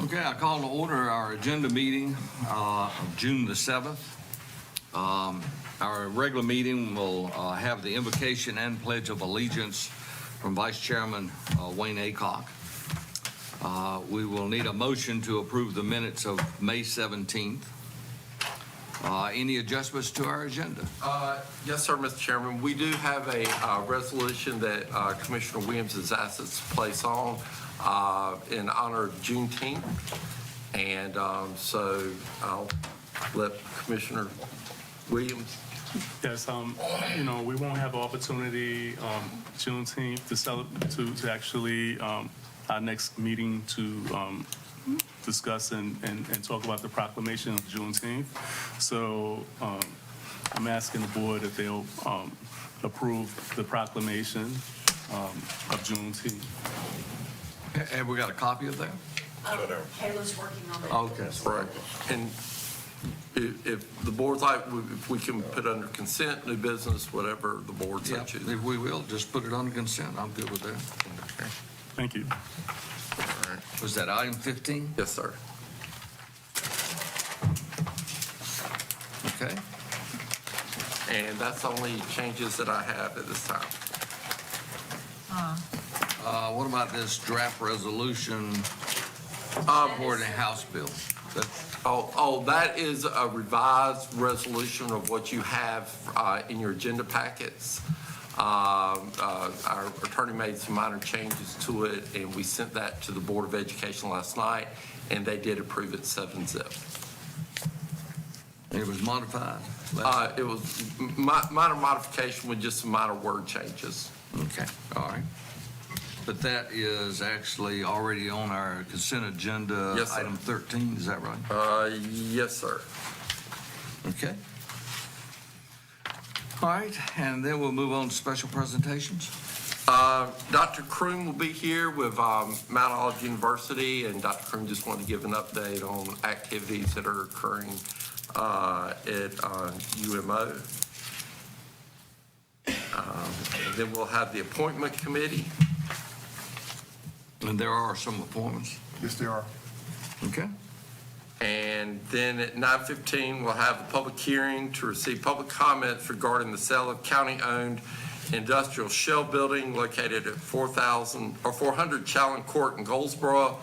Okay, I call to order our agenda meeting of June the 7th. Our regular meeting will have the invocation and pledge of allegiance from Vice Chairman Wayne Aycock. We will need a motion to approve the minutes of May 17th. Any adjustments to our agenda? Yes, sir, Mr. Chairman. We do have a resolution that Commissioner Williams has asked us to place on in honor of Juneteenth. And so I'll let Commissioner Williams. Yes, we won't have opportunity Juneteenth to actually our next meeting to discuss and talk about the proclamation of Juneteenth. So I'm asking the board if they'll approve the proclamation of Juneteenth. Have we got a copy of that? Kayla's working on it. Okay. Right. And if the board's like, if we can put under consent, new business, whatever the board Yeah, chooses. if we will, just put it on consent. I'm good with that. Okay. Thank you. All right. Was that item 15? Yes, sir. Okay. And that's the only changes that I have at this time. What about this draft resolution supporting House bill? That is a revised resolution of what you have in your agenda packets. Our attorney made some minor changes to it, and we sent that to the Board of Education last night, and they did approve it 7-zip. It was modified? It was minor modification with just some minor word changes. Okay, all right. But that is actually already on our consent agenda. Yes, sir. Item 13, is that right? Yes, sir. Okay. All right, and then we'll move on to special presentations. Dr. Kroom will be here with Mount Olive University, and Dr. Kroom just wanted to give an update on activities that are occurring at UMO. And then we'll have the appointment committee. And there are some appointments. Yes, there are. Okay. And then at 9:15, we'll have a public hearing to receive public comments regarding the sale of county-owned industrial shell building located at 400 Challen Court in Goldsboro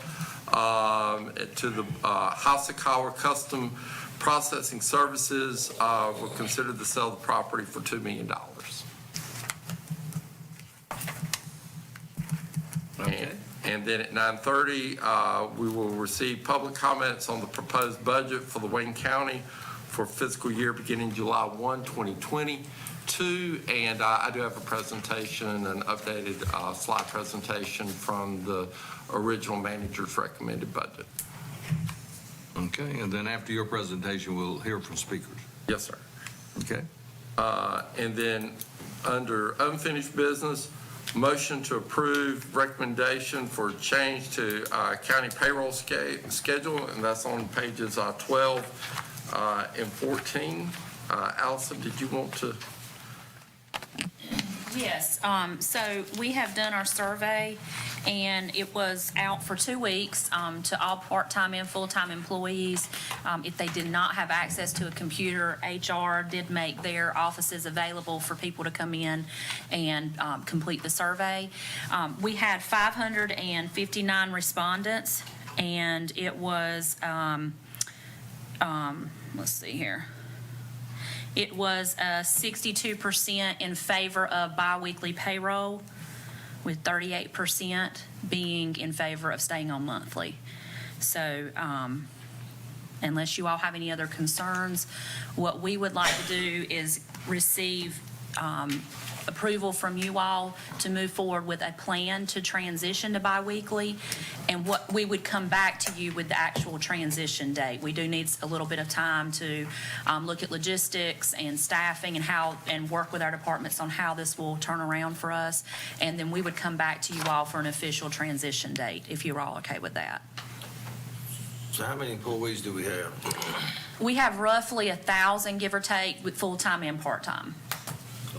to the Hasakawa Custom Processing Services. Will consider the sale of the property for $2 million. Okay. And then at 9:30, we will receive public comments on the proposed budget for the Wayne County for fiscal year beginning July 1, 2022. And I do have a presentation, an updated slide presentation from the original manager's recommended budget. Okay, and then after your presentation, we'll hear from speakers. Yes, sir. Okay. And then under unfinished business, motion to approve recommendation for change to county payroll schedule, and that's on pages 12 and 14. Allison, did you want to? Yes, so we have done our survey, and it was out for 2 weeks to all part-time and full-time employees. If they did not have access to a computer, HR did make their offices available for people to come in and complete the survey. We had 559 respondents, and it was, let's see here. It was 62% in favor of biweekly payroll, with 38% being in favor of staying on monthly. So unless you all have any other concerns, what we would like to do is receive approval from you all to move forward with a plan to transition to biweekly, and what we would come back to you with the actual transition date. We do need a little bit of time to look at logistics and staffing and work with our departments on how this will turn around for us, and then we would come back to you all for an official transition date, if you're all okay with that. So how many employees do we have? We have roughly 1,000, give or take, with full-time and part-time.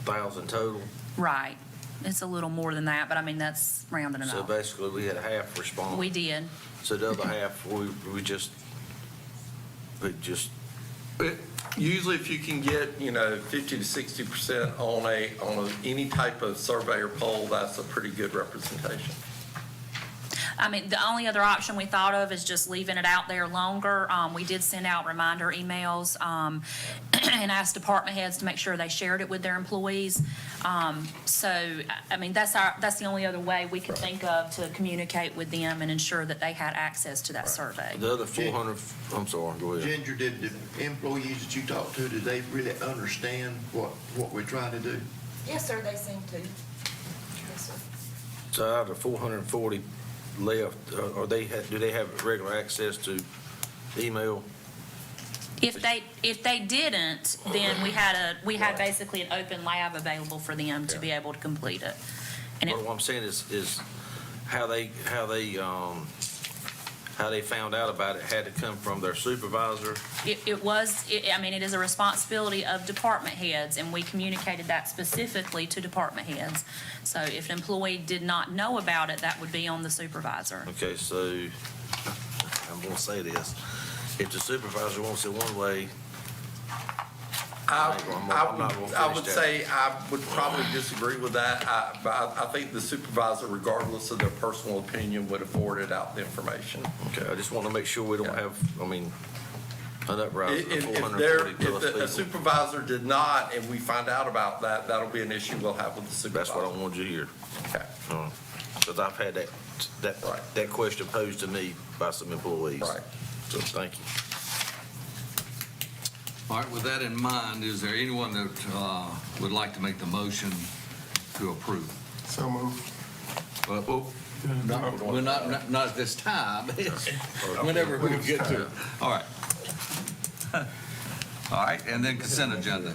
1,000 total? Right. it's a little more than that, but I mean, that's rounding it So off. basically, we had half respond. We did. So the other half, we just. Usually if you can get, 50 to 60% on any type of survey or poll, that's a pretty good representation. I mean, the only other option we thought of is just leaving it out there longer. We did send out reminder emails and asked department heads to make sure they shared it with their employees. So, I mean, that's the only other way we could think of to communicate with them and ensure that they had access to that survey. The other 400, I'm sorry, go ahead. Ginger, did the employees that you talked to, did they really understand what we're trying to do? Yes, sir, they seem to. Yes, sir. So out of 440 left, do they have regular access to email? If they didn't, then we had basically an open lab available for them to be able to complete it. And But what I'm saying is how they found out about it had to come from their supervisor. I mean, it is a responsibility of department heads, and we communicated that specifically to department heads. So if an employee did not know about it, that would be on the supervisor. Okay, so I'm going to say this. If the supervisor wants it one way, I'm not gonna finish I would that. say I would probably disagree with that. But I think the supervisor, regardless of their personal opinion, would have forwarded out the information. Okay, I just want to make sure we don't Yeah. have, an uprising of If 440 a plus people. supervisor did not, and we find out about that, that'll be an issue we'll have with the That's supervisor. what I wanted you to hear. Okay. Because I've had Right. that question posed to me by some employees. Right. So thank you. All right, with that in mind, is there anyone that would like to make the motion to approve? So moved. Well, not at this time, whenever we get to it. All right. All right, and then consent agenda.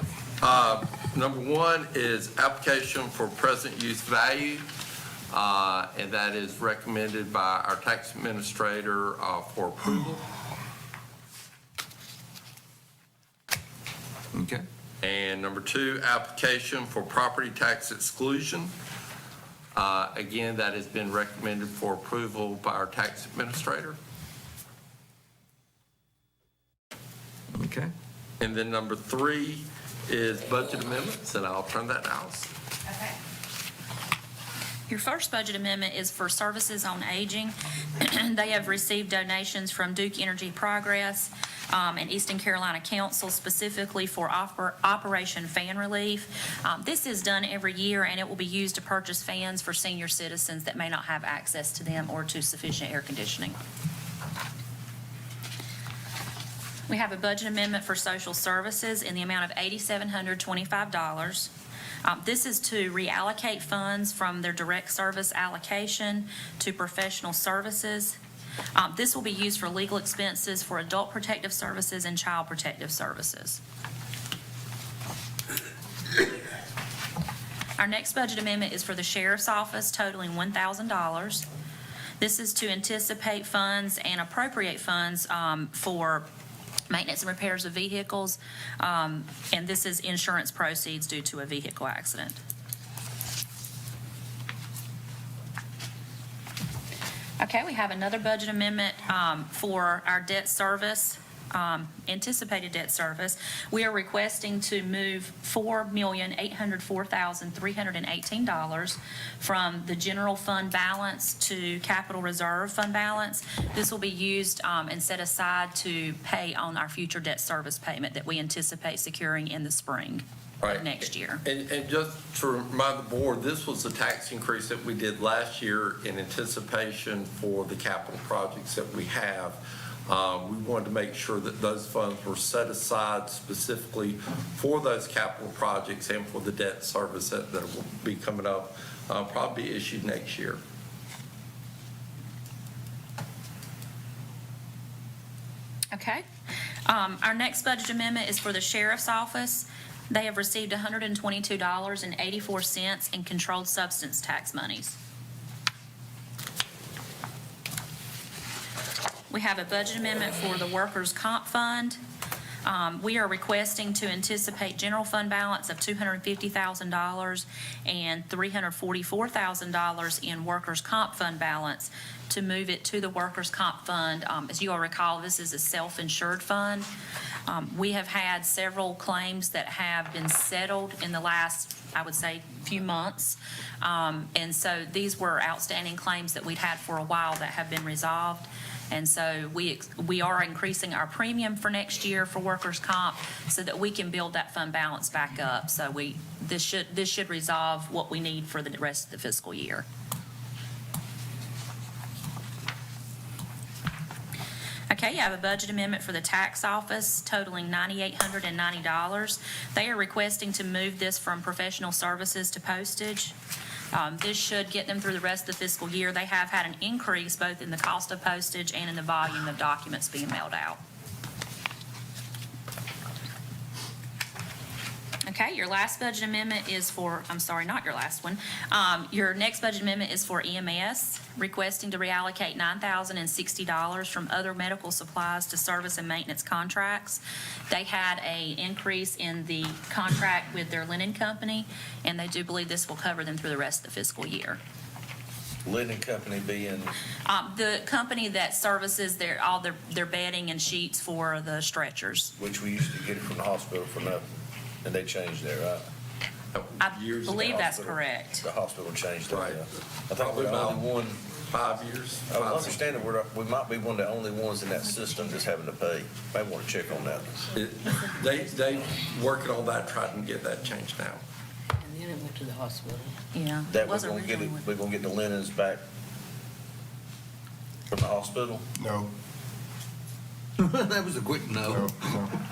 Number one is application for present use value, and that is recommended by our tax administrator for approval. Okay. And number two, application for property tax exclusion. Again, that has been recommended for approval by our tax administrator. Okay. And then number three is budget amendments, and I'll turn that to Allison. Okay. Your first budget amendment is for Services on Aging. They have received donations from Duke Energy Progress and Eastern Carolina Council specifically for Operation Fan Relief. This is done every year, and it will be used to purchase fans for senior citizens that may not have access to them or to sufficient air conditioning. We have a budget amendment for social services in the amount of $8,725. This is to reallocate funds from their direct service allocation to professional services. This will be used for legal expenses for adult protective services and child protective services. Our next budget amendment is for the sheriff's office totaling $1,000. This is to anticipate funds and appropriate funds for maintenance and repairs of vehicles, and this is insurance proceeds due to a vehicle accident. Okay, we have another budget amendment for our debt service, anticipated debt service. We are requesting to move $4,804,318 from the general fund balance to capital reserve fund balance. This will be used and set aside to pay on our future debt service payment that we anticipate securing in the spring of next year. And just to remind the board, this was the tax increase that we did last year in anticipation for the capital projects that we have. We wanted to make sure that those funds were set aside specifically for those capital projects and for the debt service that will be coming up, probably issued next year. Okay. Our next budget amendment is for the sheriff's office. They have received $122.84 in controlled substance tax monies. We have a budget amendment for the workers' comp fund. We are requesting to anticipate general fund balance of $250,000 and $344,000 in workers' comp fund balance to move it to the workers' comp fund. As you all recall, this is a self-insured fund. We have had several claims that have been settled in the last, I would say, few months. And so these were outstanding claims that we'd had for a while that have been resolved. And so we are increasing our premium for next year for workers' comp so that we can build that fund balance back up. So this should resolve what we need for the rest of the fiscal year. Okay, you have a budget amendment for the tax office totaling $9,890. They are requesting to move this from professional services to postage. This should get them through the rest of the fiscal year. They have had an increase both in the cost of postage and in the volume of documents being mailed out. Okay, your last budget amendment is for, I'm sorry, not your last one. Your next budget amendment is for EMS, requesting to reallocate $9,060 from other medical supplies to service and maintenance contracts. They had an increase in the contract with their linen company, and they do believe this will cover them through the rest of the fiscal year. Linen company being, The company that services all their bedding and sheets for the stretchers. which we used to get it from the hospital for nothing, and they changed that, right? I Years ago. believe that's Hospital. correct. The hospital changed that, Right. yeah. I think we're the only one, 5 years. I understand that we might be one of the only ones in that system that's having to pay. May want to check on that. They working on that, trying to get that changed now. And then it went to the hospital. Yeah. That it we're was gonna get it, originally with- we're gonna get the linens back from the hospital? No, That was a quick no.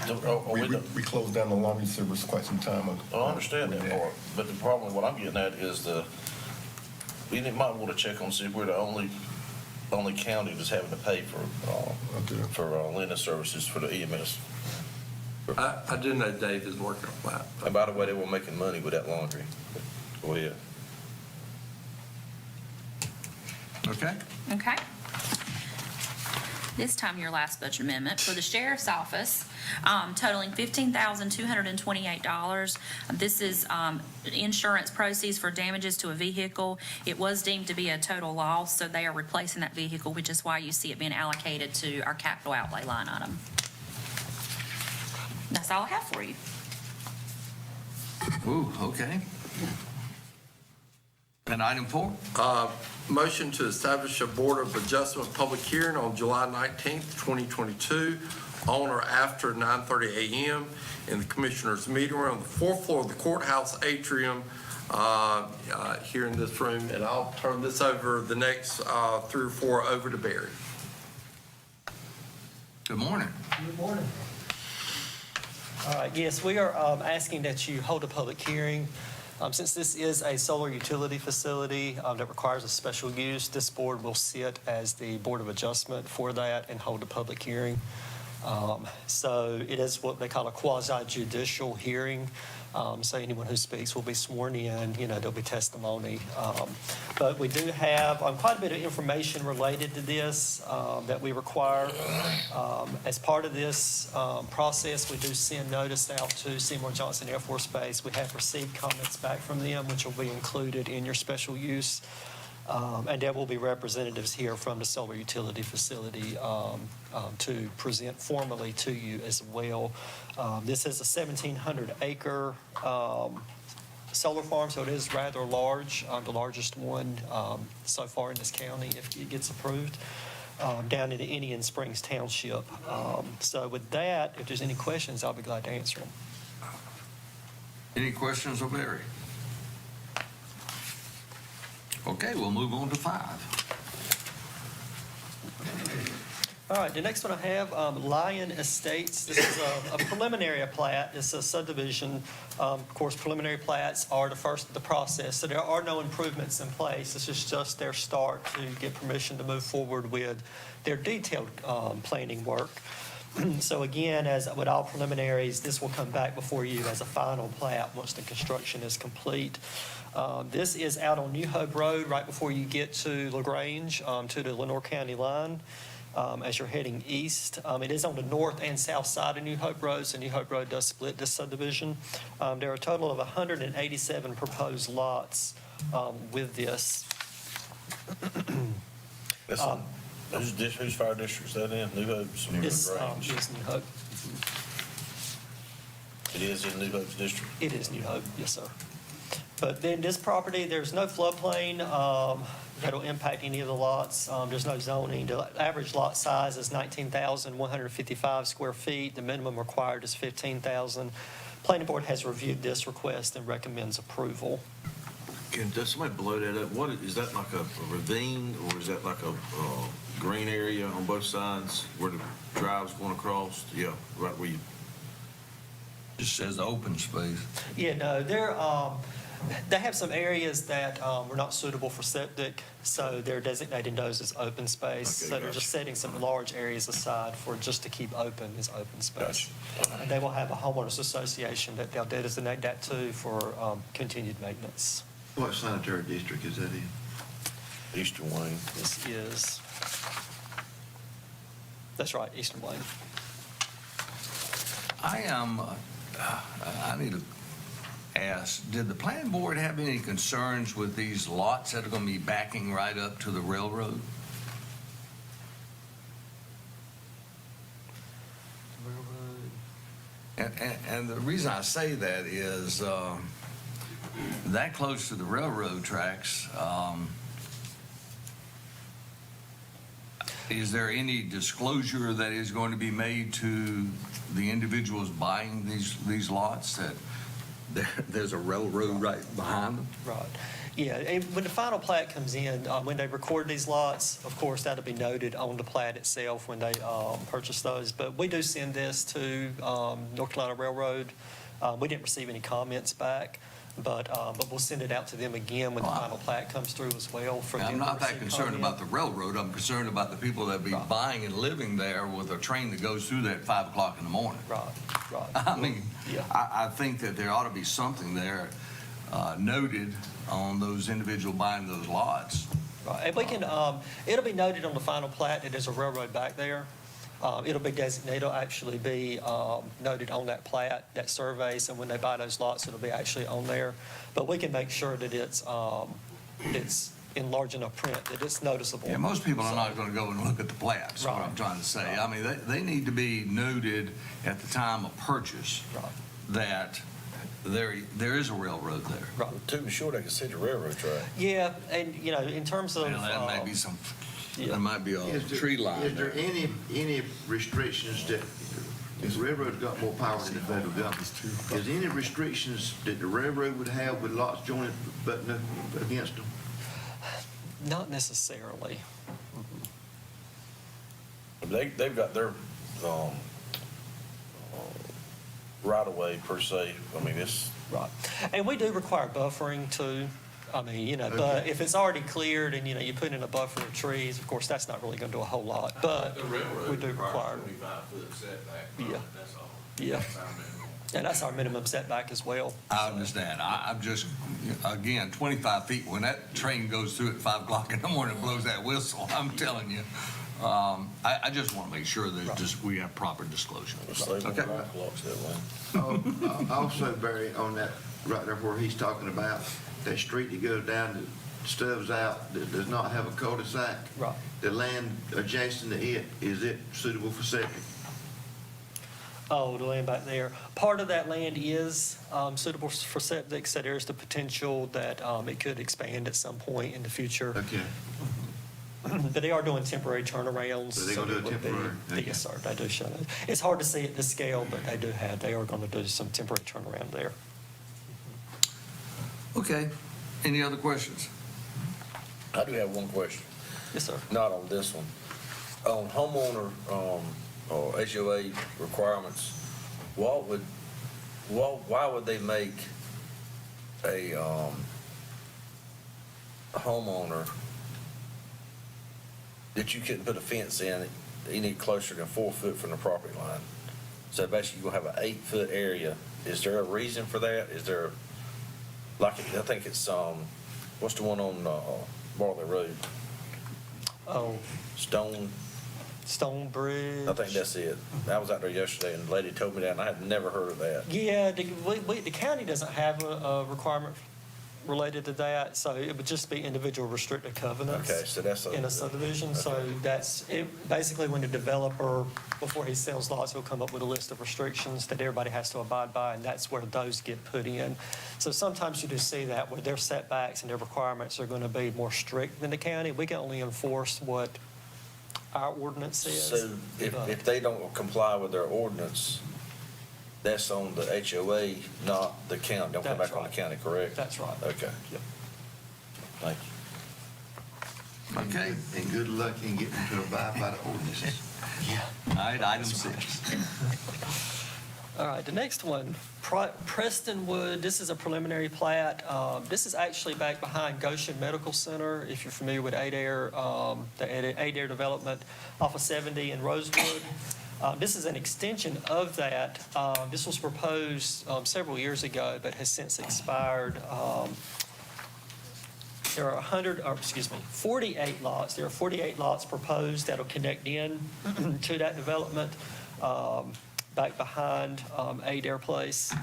no. We closed down the laundry service quite some time ago. I understand that part, but the problem, what I'm getting at is we might want to check on, see if we're the only county that's having to pay for linen services for the EMS. I do know Dave is working on that. And by the way, they were making money with that laundry. Go ahead. Okay? Okay. This time, your last budget amendment for the sheriff's office, totaling $15,228. This is insurance proceeds for damages to a vehicle. It was deemed to be a total loss, so they are replacing that vehicle, which is why you see it being allocated to our capital outlay line item. That's all I have for you. Ooh, okay. And item 4? Motion to establish a Board of Adjustment public hearing on July 19th, 2022, on or after 9:30 a.m. in the Commissioners' meeting room on the fourth floor of the Courthouse Atrium here in this room. And I'll turn this over, the next 3 or 4 over to Barry. Good morning. Good morning. All right, yes, we are asking that you hold a public hearing. Since this is a solar utility facility that requires a special use, this board will sit as the Board of Adjustment for that and hold a public hearing. So it is what they call a quasi-judicial hearing. So anyone who speaks will be sworn in, there'll be testimony. But we do have quite a bit of information related to this that we require. As part of this process, we do send notice out to Seymour Johnson Air Force Base. We have received comments back from them, which will be included in your special use. And there will be representatives here from the solar utility facility to present formally to you as well. This is a 1,700-acre solar farm, so it is rather large, the largest one so far in this county if it gets approved, down in the Indian Springs Township. So with that, if there's any questions, I'll be glad to answer them. Any questions of Barry? Okay, we'll move on to 5. All right, the next one I have, Lion Estates. This is a preliminary plat. It's a subdivision. Of course, preliminary plats are the first of the process, so there are no improvements in place. This is just their start to get permission to move forward with their detailed planning work. So again, as with all preliminaries, this will come back before you as a final plat once the construction is complete. This is out on New Hope Road, right before you get to LaGrange, to the Lenoir County line. as you're heading east. It is on the north and south side of New Hope Road, so New Hope Road does split this subdivision. There are a total of 187 proposed lots with this. Whose fire district is that in? New Hope's? This Grange? is New Hope. It is in New Hope's district? It is New Hope, yes, sir. But then this property, there's no floodplain that'll impact any of the lots. There's no zoning. The average lot size is 19,155 square feet. The minimum required is 15,000. Planning Board has reviewed this request and recommends approval. Does somebody blow that up? What, is that like a ravine, or is that like a green area on both sides where the drive's going across? Yeah, right where you, Just says open space. Yeah, no, they have some areas that were not suitable for septic, so they're designating those as open space. Okay, So they're gotcha. just setting some large areas aside for just to keep open as open space. Gotcha. And they will have a homeowners association that they'll designate that to for continued maintenance. What sanitary district is that in? Eastern Wayne. This is, that's right, Eastern Wayne. I need to ask, did the planning board have any concerns with these lots that are going to be backing right up to the railroad? And the reason I say that is that close to the railroad tracks, is there any disclosure that is going to be made to the individuals buying these lots that there's a railroad right behind them? Right. Yeah, and when the final plat comes in, when they record these lots, of course, that'll be noted on the plat itself when they purchase those. But we do send this to North Carolina Railroad. We didn't receive any comments back, but we'll send it out to them again when the final plat comes through as well. For I'm them to not that receive concerned comment. about the railroad. I'm concerned about the people that be Right. buying and living there with a train that goes through there at 5 o'clock in the morning. Right, right. I mean, Yeah. I think that there ought to be something there noted on those individual buying those lots. Right, and we can, it'll be noted on the final plat that there's a railroad back there. It'll be designated, it'll actually be noted on that plat, that survey, so when they buy those lots, it'll be actually on there. But we can make sure that it's in large enough print that it's noticeable. Yeah, most people are not going to go and look at the plats, is what I'm Right. trying to say. Right. I mean, they need to be noted at the time of purchase Right, that there is a railroad there. right. To be sure, they can see the railroad track. Yeah, and, you know, in terms of. Well, that may be some, yeah. there might be a Is there- tree line Is there there. any restrictions that, the railroad's got more power than the federal government. Is any restrictions that the railroad would have with lots joined butting up against them? Not necessarily. They've got their right of way per se. I mean, it's, Right. And we do require buffering too. I mean, you know, but Okay. if it's already cleared and, you know, you put in a buffer of trees, of course, that's not really going to do a whole lot. But we do require, 25-foot setback. Yeah. That's all. yeah. And that's our minimum setback as well. I understand. I'm just, again, 25 feet, when that train goes through at 5 o'clock in the morning and blows that whistle, I'm telling you. I just want to make sure that just we have proper disclosure. it's like Okay. rock blocks that way. Also, Barry, on that, right there where he's talking about, that street that goes down that stubs out, that does not have a cul-de-sac. Right. The land adjacent to it, is it suitable for septic? Oh, the land back there. Part of that land is suitable for septic, so there's the potential that it could expand at some point in the future. Okay. But they are doing temporary turnarounds. So they're gonna do it a would be- temporary, okay. Yes, sir, they do show that. It's hard to see at this scale, but they are going to do some temporary turnaround there. Okay. Any other questions? I do have one question, Yes, sir. not on this one. On homeowner, or HOA requirements, why would they make a homeowner that you couldn't put a fence in, you need closer than 4 foot from the property line? So basically, you're gonna have an 8-foot area. Is there a reason for that? Is there, like, I think it's, what's the one on Bartley Road? Oh, Stone, Stone Bridge. I think that's it. I was out there yesterday and the lady told me that and I had never heard of that. Yeah, the county doesn't have a requirement related to that, so it would just be individual restricted covenants. Okay, so that's In a subdivision, so okay. that's, it. Basically, when the developer, before he sells lots, he'll come up with a list of restrictions that everybody has to abide by, and that's where those get put in. So sometimes you do see that, where their setbacks and their requirements are gonna be more strict than the county. We can only enforce what our ordinance says. So if they don't comply with their ordinance, that's on the HOA, not the county. Don't come That's back on the right. county, correct? That's right. Okay. Yep. Thank you. Okay. And good luck in getting to abide by the ordinances. All right, item 6. All right, the next one, Prestonwood, this is a preliminary plat. This is actually back behind Goshen Medical Center, if you're familiar with Adair, the Adair development off of 70 in Rosewood. This is an extension of that. This was proposed several years ago, but has since expired. There are 48 lots. There are 48 lots proposed that'll connect in to that development back behind Adair Place.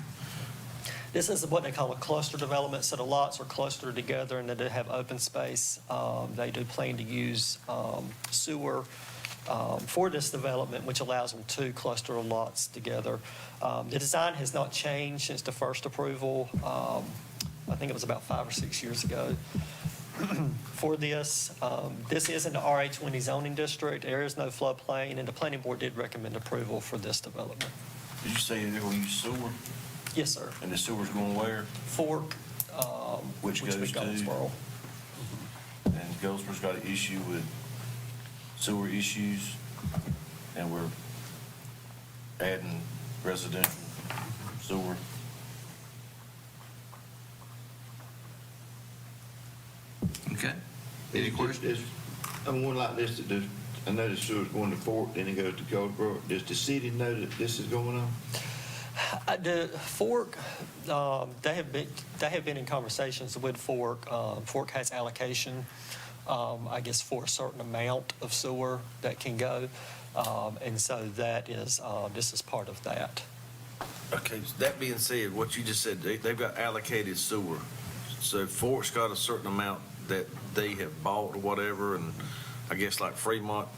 This is what they call a cluster development, so the lots are clustered together and they have open space. They do plan to use sewer for this development, which allows them to cluster lots together. The design has not changed since the first approval. I think it was about 5 or 6 years ago. For this, this is in the RA20 zoning district. There is no floodplain, and the planning board did recommend approval for this development. Did you say they're gonna use sewer, Yes, sir. and the sewer's going where? Fork, Which would be goes to? Goldsboro. And Goldsboro's got an issue with sewer issues, and we're adding residential sewer. Okay. Any questions? I'm one like this, that does, I know the sewer's going to Fort, then it goes to Goldsboro. Does the city know that this is going on? The Fork, they have been in conversations with Fork. Fork has allocation, I guess, for a certain amount of sewer that can go. And so that is, this is part of that. Okay, so that being said, what you just said, they've got allocated sewer. So Fort's got a certain amount that they have bought or whatever, and I guess like Fremont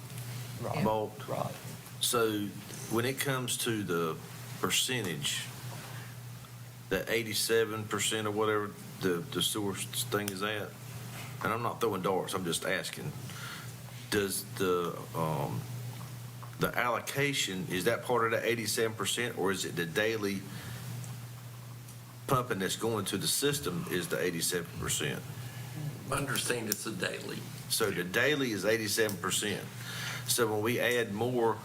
Right. bought. Right. So when it comes to the percentage, that 87% or whatever the sewer thing is at, and I'm not throwing darts, I'm just asking, does the allocation, is that part of the 87%, or is it the daily pumping that's going to the system is the 87%? I understand it's a daily. So the daily is 87%. So when we add more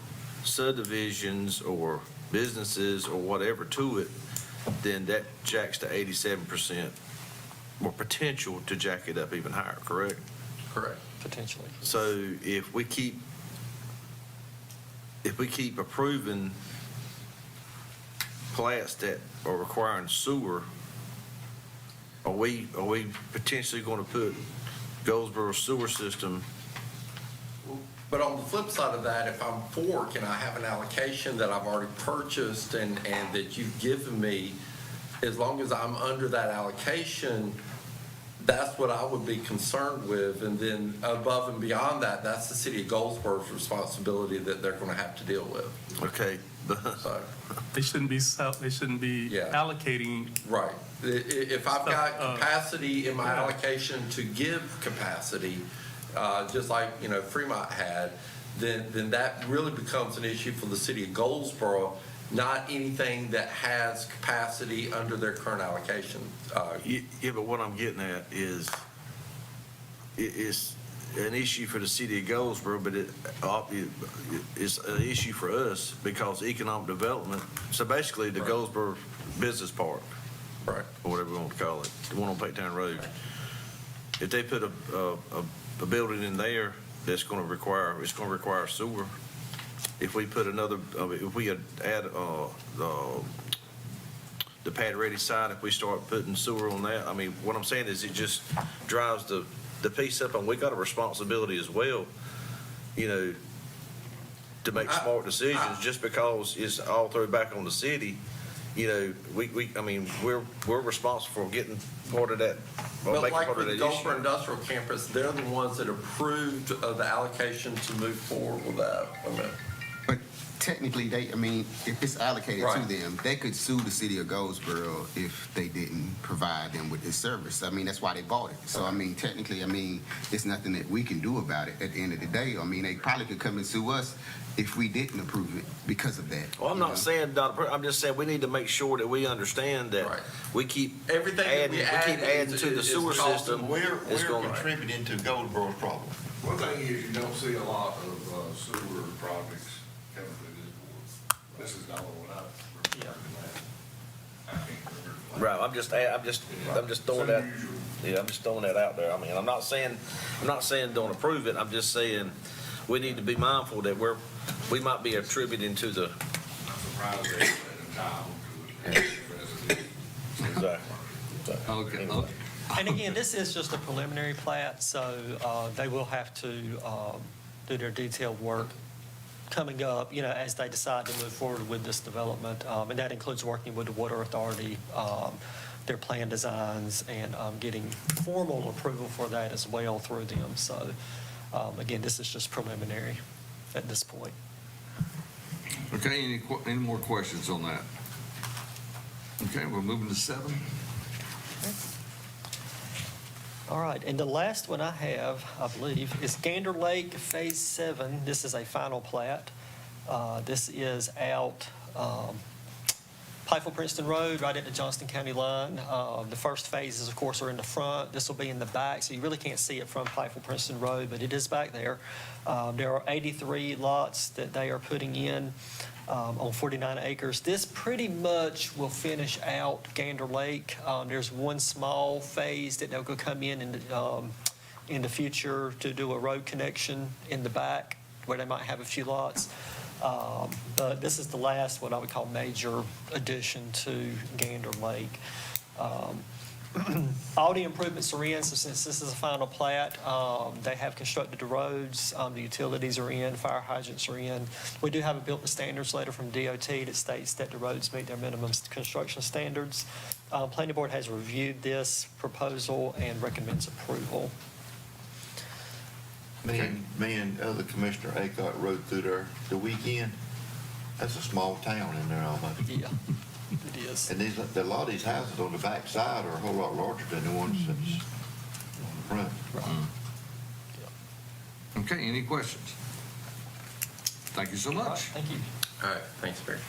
subdivisions or businesses or whatever to it, then that jacks to 87%, or potential to jack it up even higher, correct? Correct. Potentially. So if we keep approving plats that are requiring sewer, are we potentially going to put Goldsboro sewer system? But on the flip side of that, if I'm Fork and I have an allocation that I've already purchased and that you've given me, as long as I'm under that allocation, that's what I would be concerned with. And then above and beyond that, that's the city of Goldsboro's responsibility that they're going to have to deal with. Okay, So, They shouldn't be Yeah. allocating. right. If I've got Stuff, capacity in my yeah. allocation to give capacity, just like, Fremont had, then that really becomes an issue for the city of Goldsboro, not anything that has capacity under their current allocation. yeah, but what I'm getting at is, it's an issue for the city of Goldsboro, but it's an issue for us because economic development, so basically the Right. Goldsboro Business Park, Right. or whatever we want to call it, the one on Paytown Road. If they put a building in there that's going to require sewer. If we put if we add the pad ready side, if we start putting sewer on that, I mean, what I'm saying is it just drives the piece up, and we got a responsibility as well, to make smart decisions, just because it's all thrown back on the city. You know, I mean, we're responsible for getting part of that, or But making like part of with that Gulfport issue. Industrial Campus, they're the ones that approved of the allocation to move forward with that. I mean, But technically, if it's allocated to Right. them, they could sue the city of Goldsboro if they didn't provide them with this service. That's why they bought it. So, technically, it's nothing that we can do about it at the end of the day. They probably could come and sue us if we didn't approve it because of that. Well, I'm you not know? saying, I'm just saying we need to make sure that we understand that Right. we keep everything that adding, we add adding to the is sewer costing system. We're It's gonna- contributing to Goldsboro's problem. One thing is you don't see a lot of sewer projects coming through this board. This is the only one I remember that. I can't remember. Right, I'm just throwing that, yeah, I'm just throwing that out there. I'm not saying don't approve it, I'm just saying we need to be mindful that we might be attributing to the, I'm surprised they let them time because it's exactly. Okay. Anyway. And again, this is just a preliminary plat, so they will have to do their detailed work coming up, as they decide to move forward with this development. And that includes working with the Water Authority, their plan designs, and getting formal approval for that as well through them. So again, this is just preliminary at this point. Okay, any more questions on that? Okay, we're moving to 7. All right, and the last one I have, I believe, is Gander Lake Phase 7. This is a final plat. This is out Pikeville-Princeton Road, right at the Johnston County line. The first phases, of course, are in the front. This will be in the back, so you really can't see it from Pikeville-Princeton Road, but it is back there. There are 83 lots that they are putting in on 49 acres. This pretty much will finish out Gander Lake. There's one small phase that they'll go come in the future to do a road connection in the back where they might have a few lots. But this is the last, what I would call major addition to Gander Lake. All the improvements are in, so since this is a final plat, they have constructed the roads, the utilities are in, fire hydrants are in. We do have a built to standards letter from DOT that states that the roads meet their minimum construction standards. Planning Board has reviewed this proposal and recommends approval. Me and other Commissioner Aycock rode through there the weekend. That's a small town in there almost. Yeah, it is. And a lot of these houses on the back side are a whole lot larger than the ones that's on the front. Okay, any questions? Thank you so All right, much. thank you. all right, thanks, Barry.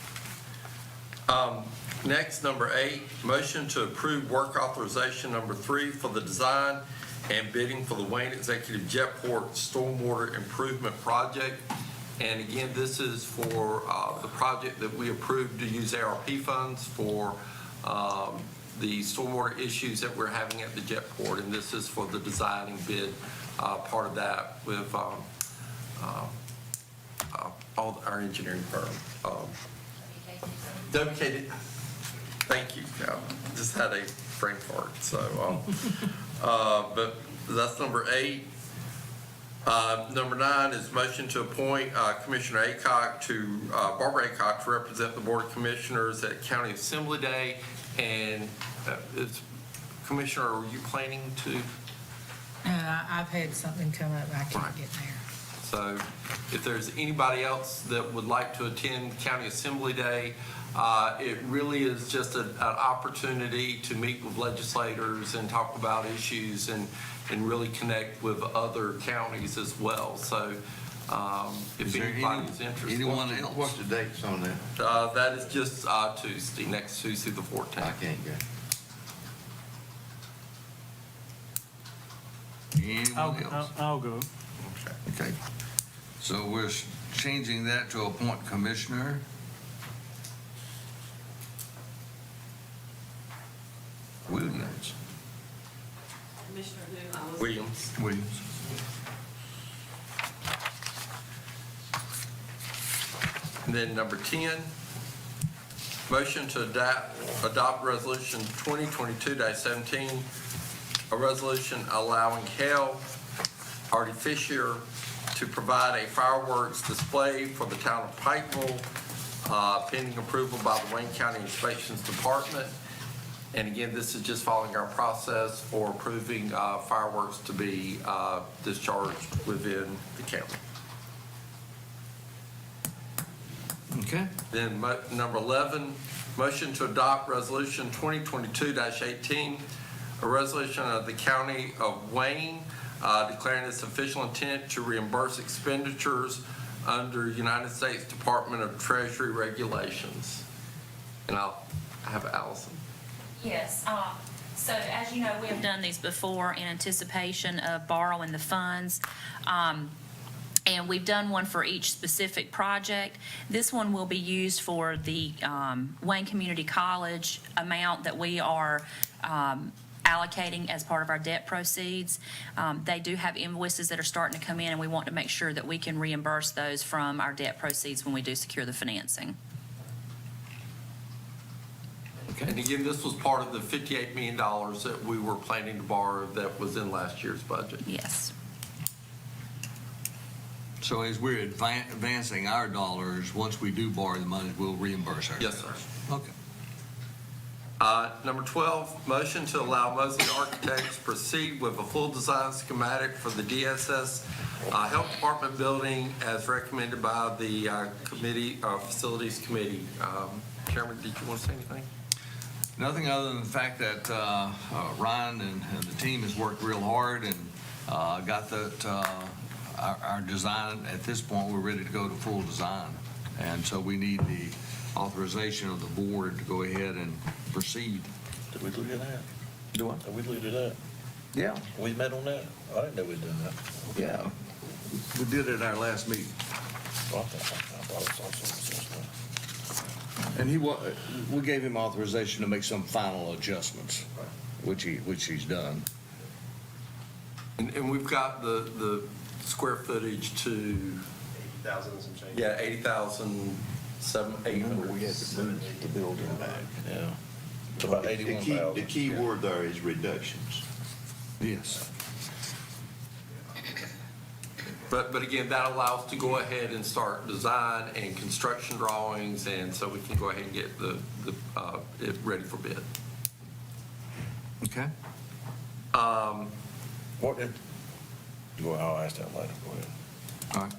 Next, number 8, motion to approve work authorization number 3 for the design and bidding for the Wayne Executive Jetport Stormwater Improvement Project. And again, this is for the project that we approved to use ARP funds for the stormwater issues that we're having at the Jetport. And this is for the design and bid part of that with all our engineering firm. WKD. Thank you. Just had a brain fart. So, but that's number 8. Number 9 is motion to appoint Commissioner Aycock to Barbara Aycock to represent the Board of Commissioners at County Assembly Day. And Commissioner, are you planning to? I've had something come up, I can't Right. get there. So if there's anybody else that would like to attend County Assembly Day, it really is just an opportunity to meet with legislators and talk about issues and really connect with other counties as well. So if Is there anybody's interested. anyone else? What's the dates on that? That is just Tuesday, next Tuesday, the 14th. I can't go. Anyone else? I'll go. Okay. So we're changing that to appoint commissioner. Williams. Williams. Williams. And then number 10, motion to adopt resolution 2022-17, a resolution allowing Hale Artificier to provide a fireworks display for the town of Pikeville, pending approval by the Wayne County Inspections Department. And again, this is just following our process for approving fireworks to be discharged within the county. Okay. Then number 11, motion to adopt resolution 2022-18, a resolution of the County of Wayne declaring its official intent to reimburse expenditures under United States Department of Treasury regulations. And I'll have Allison. Yes, so as you know, we have done these before in anticipation of borrowing the funds. And we've done one for each specific project. This one will be used for the Wayne Community College amount that we are allocating as part of our debt proceeds. They do have invoices that are starting to come in, and we want to make sure that we can reimburse those from our debt proceeds when we do secure the financing. And again, this was part of the $58 million that we were planning to borrow that was in last year's budget. Yes. So as we're advancing our dollars, once we do borrow the money, we'll reimburse ourselves? Yes, sir. Okay. Number 12, motion to allow Mosley Architects proceed with a full design schematic for the DSS Health Department building as recommended by the Facilities Committee. Chairman, did you want to say anything? Nothing other than the fact that Ryan and the team has worked real hard and got our design. At this point, we're ready to go to full design. And so we need the authorization of the board to go ahead and proceed. Did we look at that? Do what? Did we look at that? Yeah. We met on that? I didn't know we'd done that. Yeah. We did it at our last meeting. Well, I thought I saw something. And we gave him authorization to make some final adjustments, which he's done. And we've got the square footage to 80,000 and some change. Yeah, 80,800. We had to move the building back. Yeah. It's about The 81,000. key word there is reductions. Yes. But again, that allows to go ahead and start design and construction drawings, and so we can go ahead and get it ready for bid. Okay. What did, well, I'll ask that later. Go ahead. All right.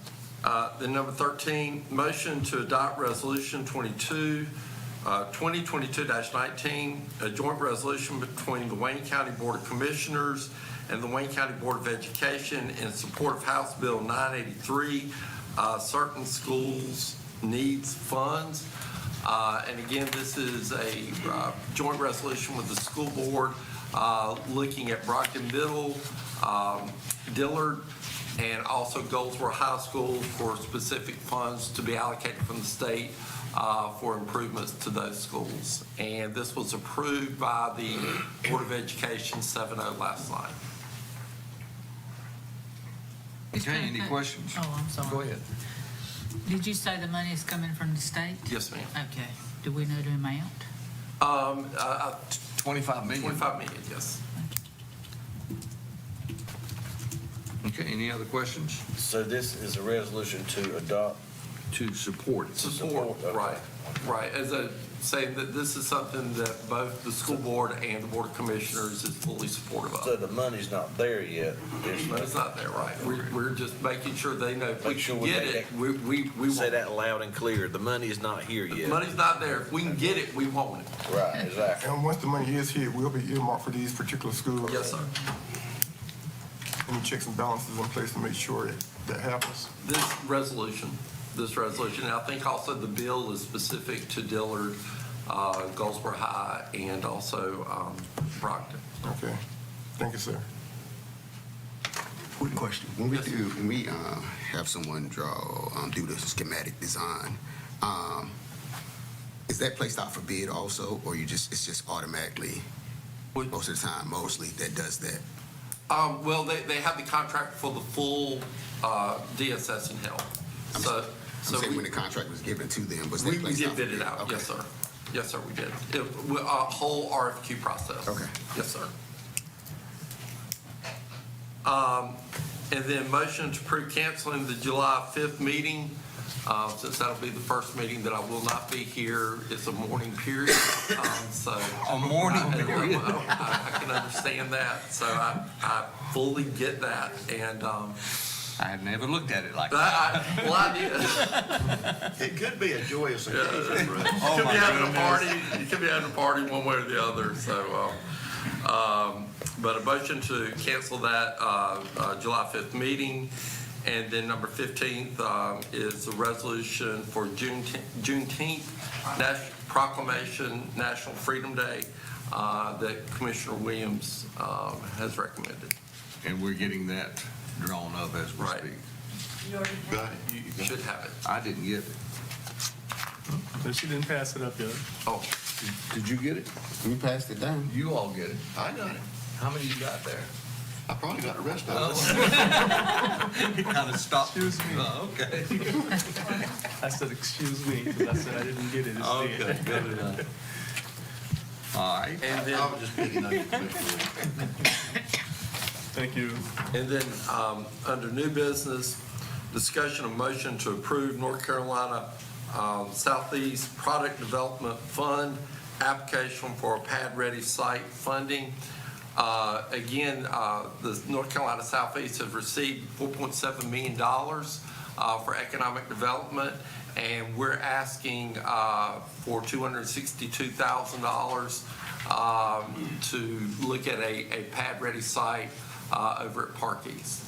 Then number 13, motion to adopt resolution 2022-19, a joint resolution between the Wayne County Board of Commissioners and the Wayne County Board of Education in support of House Bill 983, certain schools needs funds. And again, this is a joint resolution with the school board looking at Brockton Middle, Dillard, and also Goldsboro High School for specific funds to be allocated from the state for improvements to those schools. And this was approved by the Board of Education 7-0 last night. Okay, any questions? Oh, I'm sorry. Go ahead. Did you say the money is coming from the state? Yes, ma'am. Okay. Do we know the amount? 25 million. 25 million, yes. Okay, any other questions? So this is a resolution to adopt. To support. Support, Okay. right. As I say, that this is something that both the school board and the Board of Commissioners is fully supportive So of. the money's not there yet. But it's not there, right? We're just making sure they know if we Make sure can we get make it, that- we Say want it. that loud and clear. The money is not here The yet. money's not there. If we can get it, we want it. Right, exactly. And once the money is here, it will be earmarked for these particular schools. Yes, sir. Any checks and balances in place to make sure that happens. This resolution, and I think also the bill is specific to Dillard, Goldsboro High, and also Brockton. Okay. Thank you, sir. Quick question. When we have someone do the schematic design, is that placed out for bid also, or it's just automatically, most of the time, mostly, that does that? Well, they have the contract for the full DSS and health. So I'm saying when the contract was given to them, was that we placed out did for bid it out. Okay. Yes, sir. Yes, sir, we did. A whole RFQ process. Okay. Yes, sir. And then motion to approve canceling the July 5th meeting, since that'll be the first meeting that I will not be here. It's a morning period, so. A morning period. I can understand that, so I fully get that, and, I had never looked at it like that. I did. It could be a joyous occasion for us. You could be having a party, you could be having a party one way or the other, so, but a motion to cancel that, July 5th meeting. And then number 15th, is a resolution for Juneteenth, Proclamation National Freedom Day, that Commissioner Williams, has recommended. And we're getting that drawn up as we Right. speak. You already have You should have it. I didn't get it. But she didn't pass it up yet. Oh, Did you get it? We passed it down. You all get it. I got it. How many you got there? I probably got the rest of it. You kind of stopped. Excuse me. Oh, okay. I said, excuse me, because I said I didn't get it. It's Okay, there. good enough. All right. and then. I was just picking on you, Commissioner. Thank you. And then, under new business, discussion of motion to approve North Carolina Southeast Product Development Fund application for a pad-ready site funding. Again, the North Carolina Southeast has received $4.7 million for economic development, and we're asking for $262,000 to look at a pad-ready site over at Park East.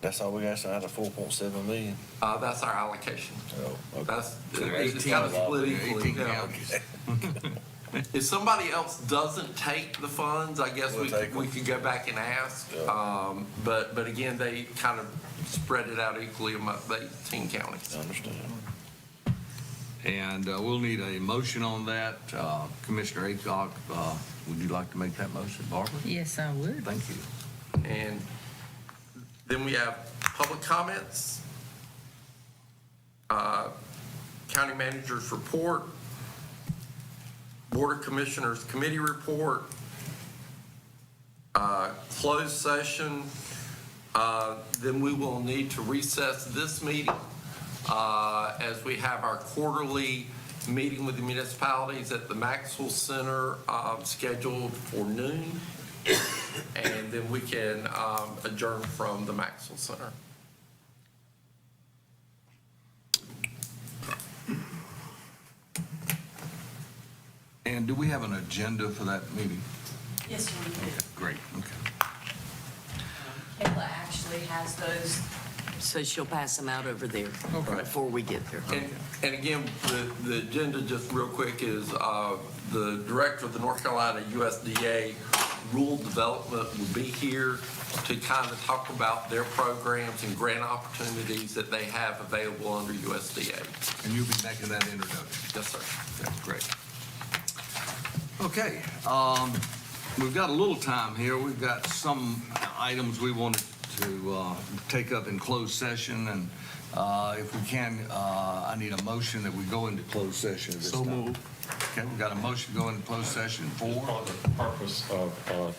That's all we got out of 4.7 million. That's our allocation. Oh, okay. That's, So it's kind of split 18 equally. yeah. counties. If somebody else doesn't take the funds, I guess We'll take we them. could go back and ask. Yeah. But again, they kind of spread it out equally among the 18 counties. I understand. And we'll need a motion on that. Commissioner Aycock, would you like to make that motion, Barbara? Yes, I would. Thank you. And then we have public comments, county manager's report, board of commissioners committee report, closed session. Then we will need to recess this meeting as we have our quarterly meeting with the municipalities at the Maxwell Center scheduled for noon. And then we can adjourn from the Maxwell Center. And do we have an agenda for that meeting? Yes, sir, we do. Great, okay. Kayla actually has those, so she'll pass them out over there before we get there. And again, the agenda, just real quick, is the director of the North Carolina USDA Rural Development will be here to kind of talk about their programs and grant opportunities that they have available under USDA. And you'll be making that introduction. Yes, sir. That's great. Okay, we've got a little time here. We've got some items we wanted to take up in closed session, and if we can, I need a motion that we go into closed session at this time. So moved. Okay, we've got a motion to go into closed session for. For the purpose of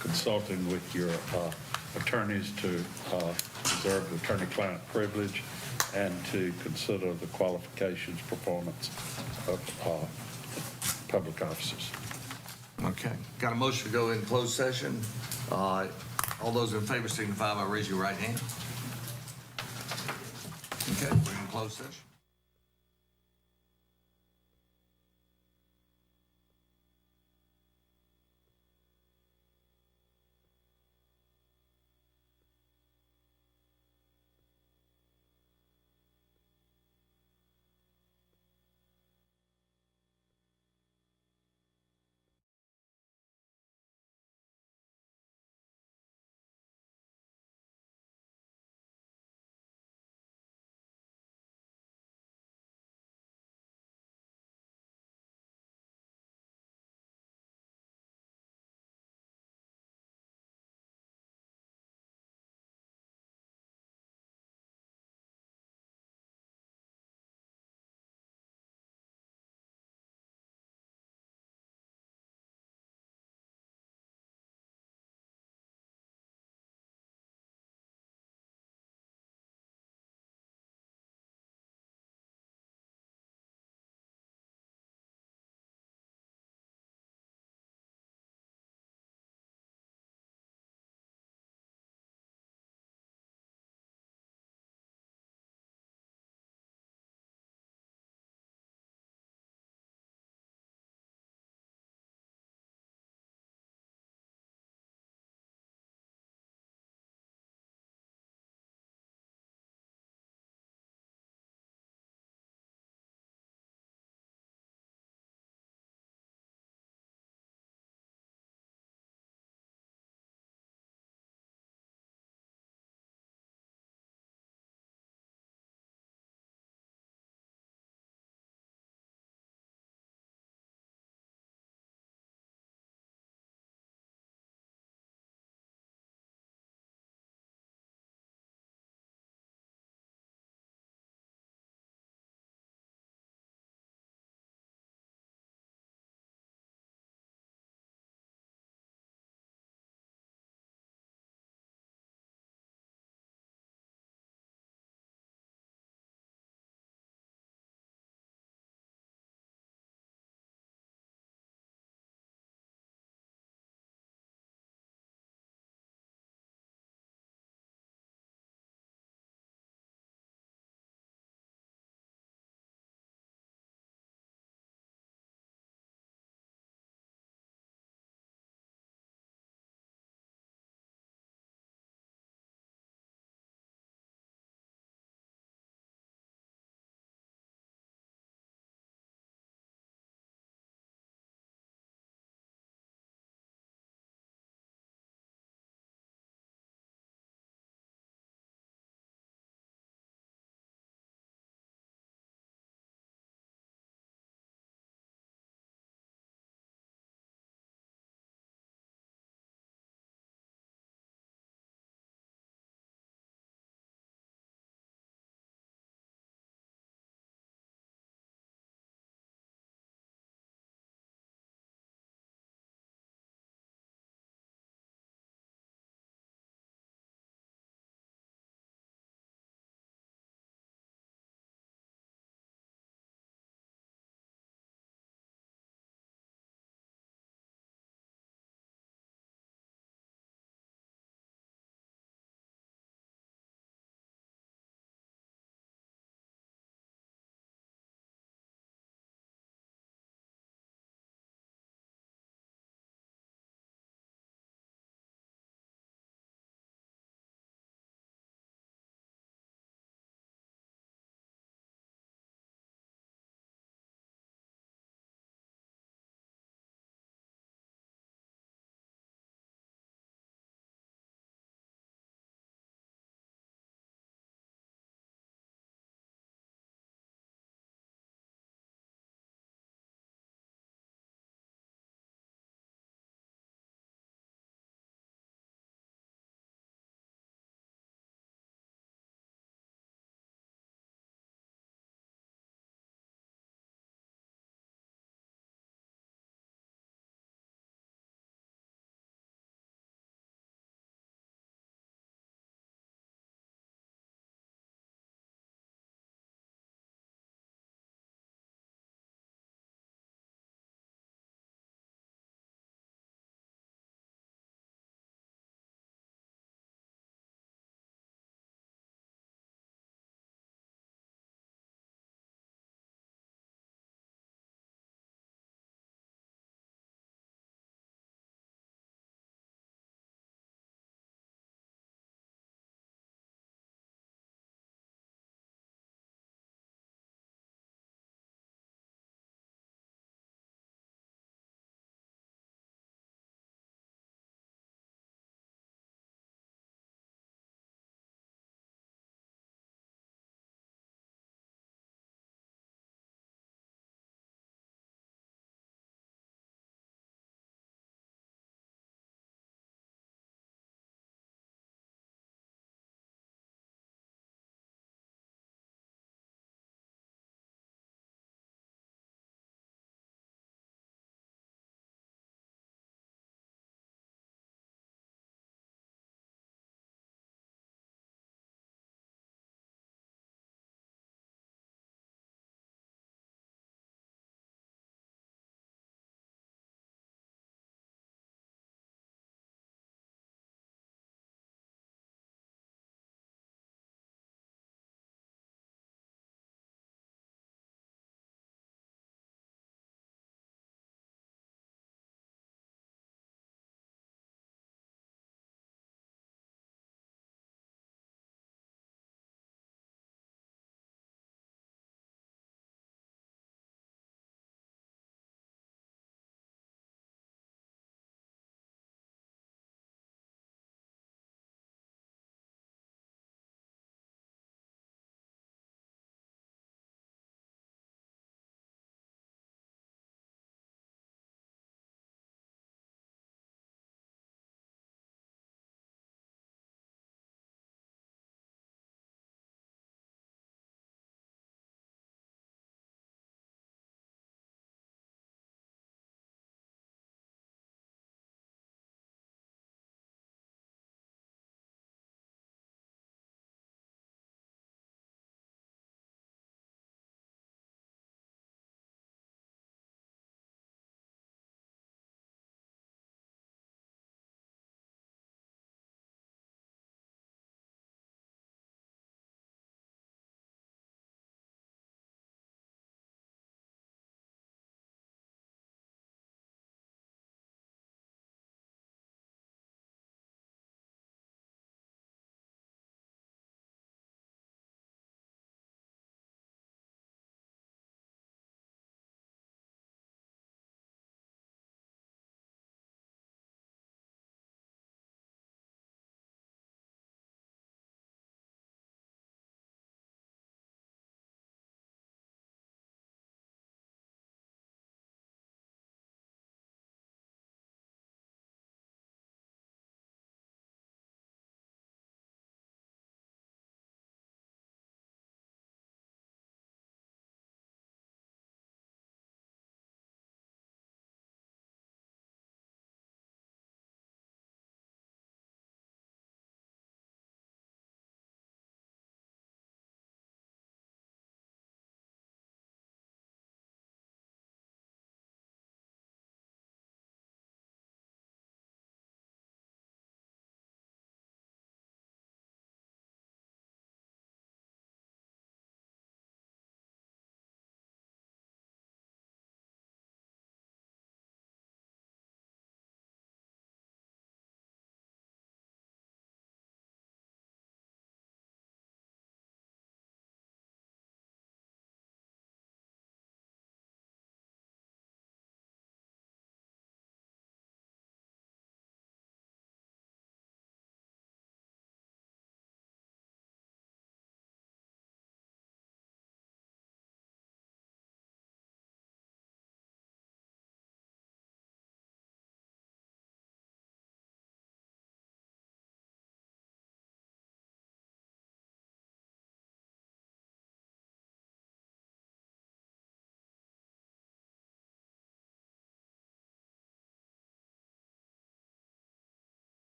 consulting with your attorneys to preserve the attorney-client privilege and to consider the qualifications, performance of public officers. Okay, got a motion to go in closed session. All those in favor signify by raising your right hand. Okay, we're in closed session.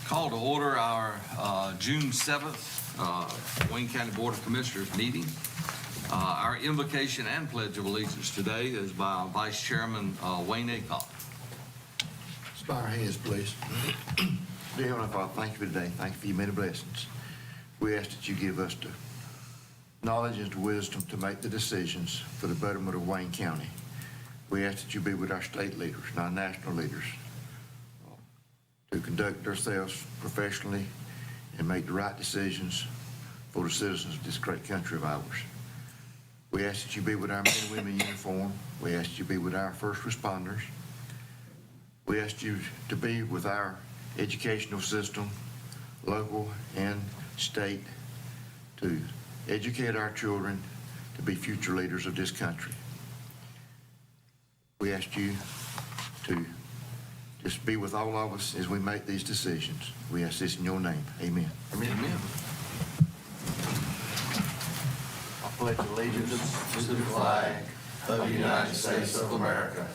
Call to order our June 7th Wayne County Board of Commissioners meeting. Our invocation and pledge of allegiance today is by Vice Chairman Wayne Aycock. Let's bow our heads, please. Dear Heavenly Father, thank you for today. Thank you for your many blessings. We ask that you give us the knowledge and the wisdom to make the decisions for the betterment of Wayne County. We ask that you be with our state leaders and our national leaders to conduct ourselves professionally and make the right decisions for the citizens of this great country of ours. We ask that you be with our men and women in uniform. We ask that you be with our first responders. We ask you to be with our educational system, local and state, to educate our children to be future leaders of this country. We ask you to just be with all of us as we make these decisions. We ask this in your name. Amen. Amen. I pledge allegiance to the flag of the United States of America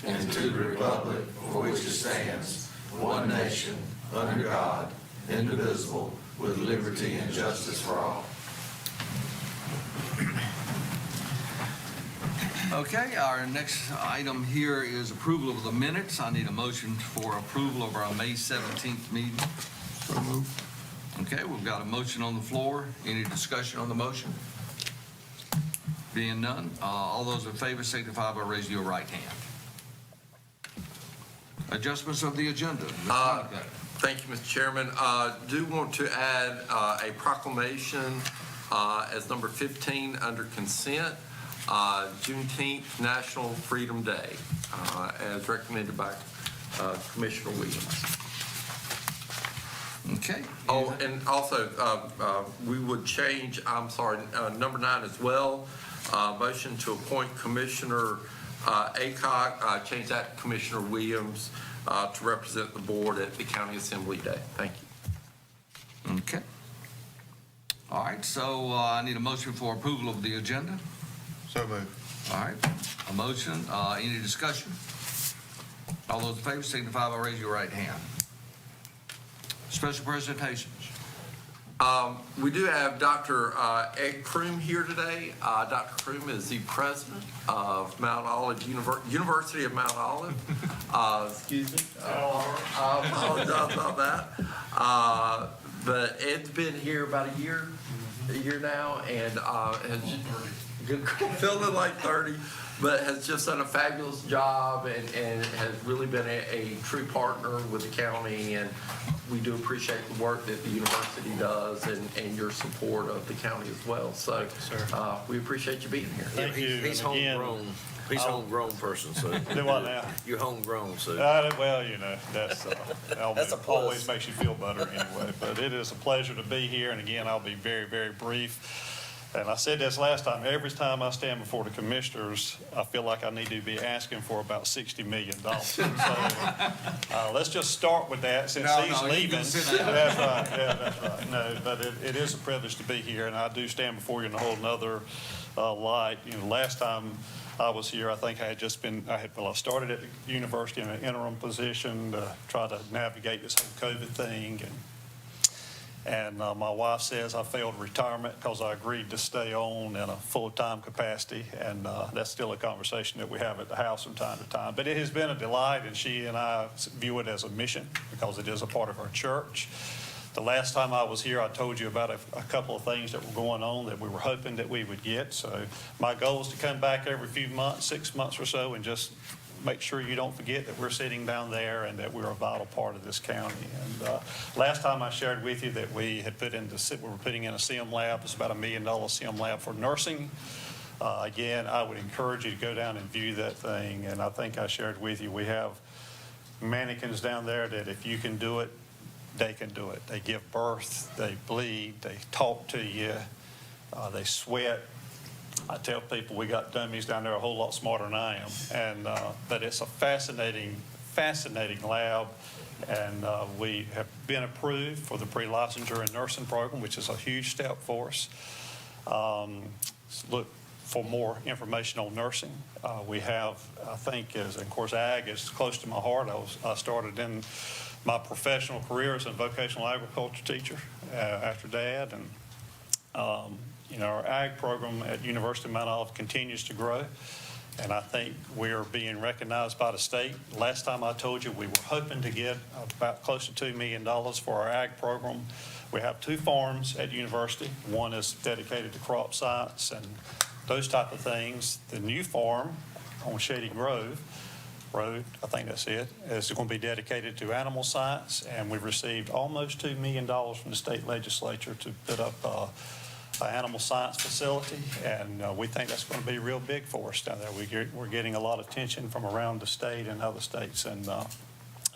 and to the republic for which it stands, one nation, under God, indivisible, with liberty and justice for all. Okay, our next item here is approval of the minutes. I need a motion for approval of our May 17th meeting. So moved. Okay, we've got a motion on the floor. Any discussion on the motion? Being none, all those in favor signify by raising your right hand. Adjustments of the agenda. Thank you, Mr. Chairman. Do want to add a proclamation as number 15 under consent, Juneteenth National Freedom Day, as recommended by Commissioner Williams. Okay. Oh, and also, we would change, number 9 as well. Motion to appoint Commissioner Aycock, change that to Commissioner Williams to represent the board at the County Assembly Day. Thank you. Okay. All right, so I need a motion for approval of the agenda. So moved. All right, a motion. Any discussion? All those in favor signify by raising your right hand. Special presentations. We do have Dr. Ed Kroom here today. Dr. Kroom is the president of Mount Olive University of Mount Olive. Excuse me. I apologize about that. But Ed's been here about a year now, and has feeling like 30, but has just done a fabulous job and has really been a true partner with the county, and we do appreciate the work that the university does and your support of the county as well. So we appreciate you being here. Thank you. He's And again, homegrown. He's a homegrown person, so. Do what now? You're homegrown, so. Well, you know, that's That's a plus. always makes you feel better anyway. But it is a pleasure to be here, and again, I'll be very, very brief. And I said this last time, every time I stand before the commissioners, I feel like I need to be asking for about $60 million. So let's just start with that since he's leaving. That's right, yeah, that's right. No, but it is a privilege to be here, and I do stand before you in a whole nother light. You know, last time I was here, I think I started at the university in an interim position to try to navigate this whole COVID thing, and my wife says I failed retirement because I agreed to stay on in a full-time capacity, and that's still a conversation that we have at the house from time to time. But it has been a delight, and she and I view it as a mission because it is a part of our church. The last time I was here, I told you about a couple of things that were going on that we were hoping that we would get. So my goal is to come back every few months, 6 months or so, and just make sure you don't forget that we're sitting down there and that we're a vital part of this county. And last time I shared with you that we were putting in a SIM lab. It's about $1 million SIM lab for nursing. Again, I would encourage you to go down and view that thing. And I think I shared with you, we have mannequins down there that if you can do it, they can do it. They give birth, they bleed, they talk to you, they sweat. I tell people we got dummies down there a whole lot smarter than I am. But it's a fascinating lab. And we have been approved for the pre-licensure and nursing program, which is a huge step for us. Look for more information on nursing. We have, I think, of course, ag is close to my heart. I started in my professional career as a vocational agriculture teacher after Dad. And, our ag program at University of Mount Olive continues to grow. And I think we are being recognized by the state. Last time I told you, we were hoping to get about close to $2 million for our ag program. We have 2 farms at university. One is dedicated to crop science and those type of things. The new farm on Shady Grove Road, I think that's it, is going to be dedicated to animal science. And we've received almost $2 million from the state legislature to put up an animal science facility, and we think that's going to be real big for us down there. We're getting a lot of attention from around the state and other states, and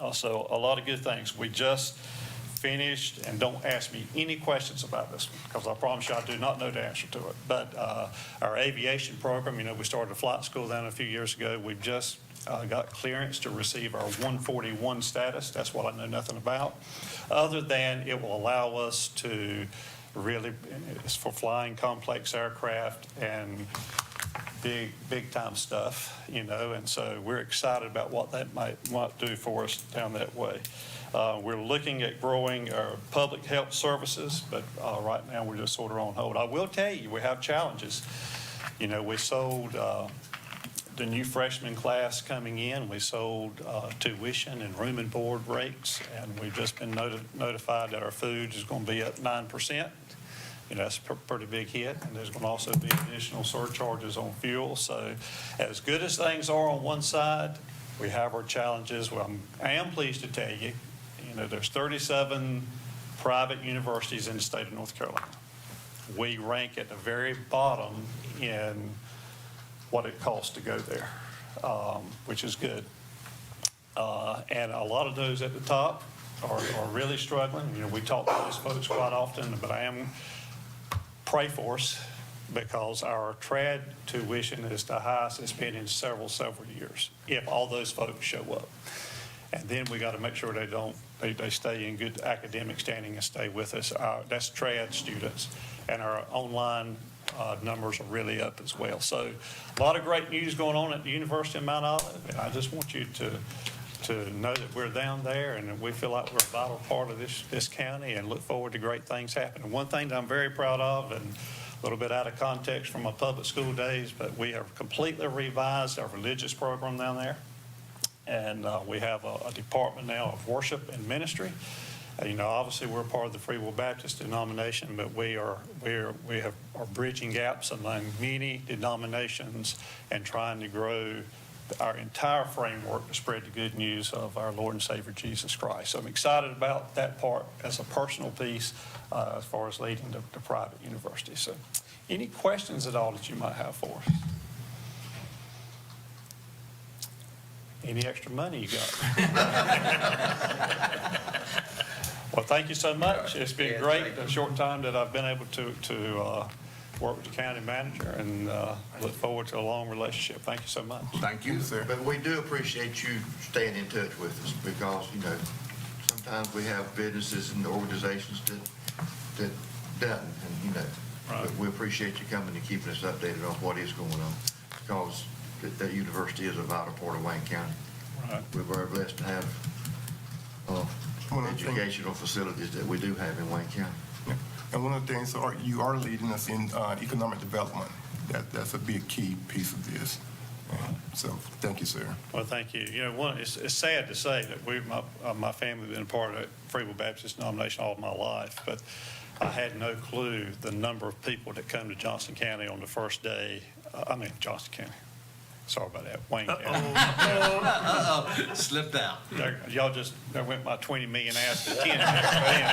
also a lot of good things. We just finished, and don't ask me any questions about this one, because I promise you I do not know the answer to it, but our aviation program, we started a flight school down a few years ago. We've just got clearance to receive our 141 status. That's what I know nothing about, other than it will allow us to really, it's for flying complex aircraft and big time stuff, and so we're excited about what that might do for us down that way. We're looking at growing our public health services, but right now we're just sort of on hold. I will tell you, we have challenges. We sold the new freshman class coming in. We sold tuition and room and board rates, and we've just been notified that our food is going to be up 9%. That's a pretty big hit, and there's going to also be additional surcharges on fuel. So as good as things are on one side, we have our challenges. Well, I am pleased to tell you, there's 37 private universities in the state of North Carolina. We rank at the very bottom in what it costs to go there, which is good. And a lot of those at the top are really struggling. We talk to those folks quite often, but I am pray for us, because our trad tuition is the highest it's been in several years, if all those folks show up. And then we got to make sure they stay in good academic standing and stay with us. That's trad students, and our online numbers are really up as well. So a lot of great news going on at the University of Mount Olive, and I just want you to know that we're down there, and we feel like we're a vital part of this county, and look forward to great things happening. One thing that I'm very proud of, and a little bit out of context from my public school days, but we have completely revised our religious program down there, and we have a department now of worship and ministry. Obviously we're part of the Free Will Baptist denomination, but we are bridging gaps among many denominations and trying to grow our entire framework to spread the good news of our Lord and Savior Jesus Christ. So I'm excited about that part as a personal piece as far as leading the private university. So any questions at all that you might have for us? Any extra money you got? Well, thank you so much. It's been great, the short time that I've been able to work with the county manager, and look forward to a long relationship. Thank you so much. Thank you, sir. But we do appreciate you staying in touch with us, because, sometimes we have businesses and organizations that doesn't, and, Right. but we appreciate you coming and keeping us updated on what is going on, because the university is a vital part of Wayne County. Right. We're very blessed to have educational facilities that we do have in Wayne County. And one of the things, you are leading us in economic development. That's a big key piece of this. So thank you, sir. Well, thank you. It's sad to say that my family has been a part of the Free Will Baptist denomination all of my life, but I had no clue the number of people that come to Johnson County on the first day. Johnson County. Sorry about that. Wayne County. Slipped out. Y'all there went my 20 million ass to 10 million.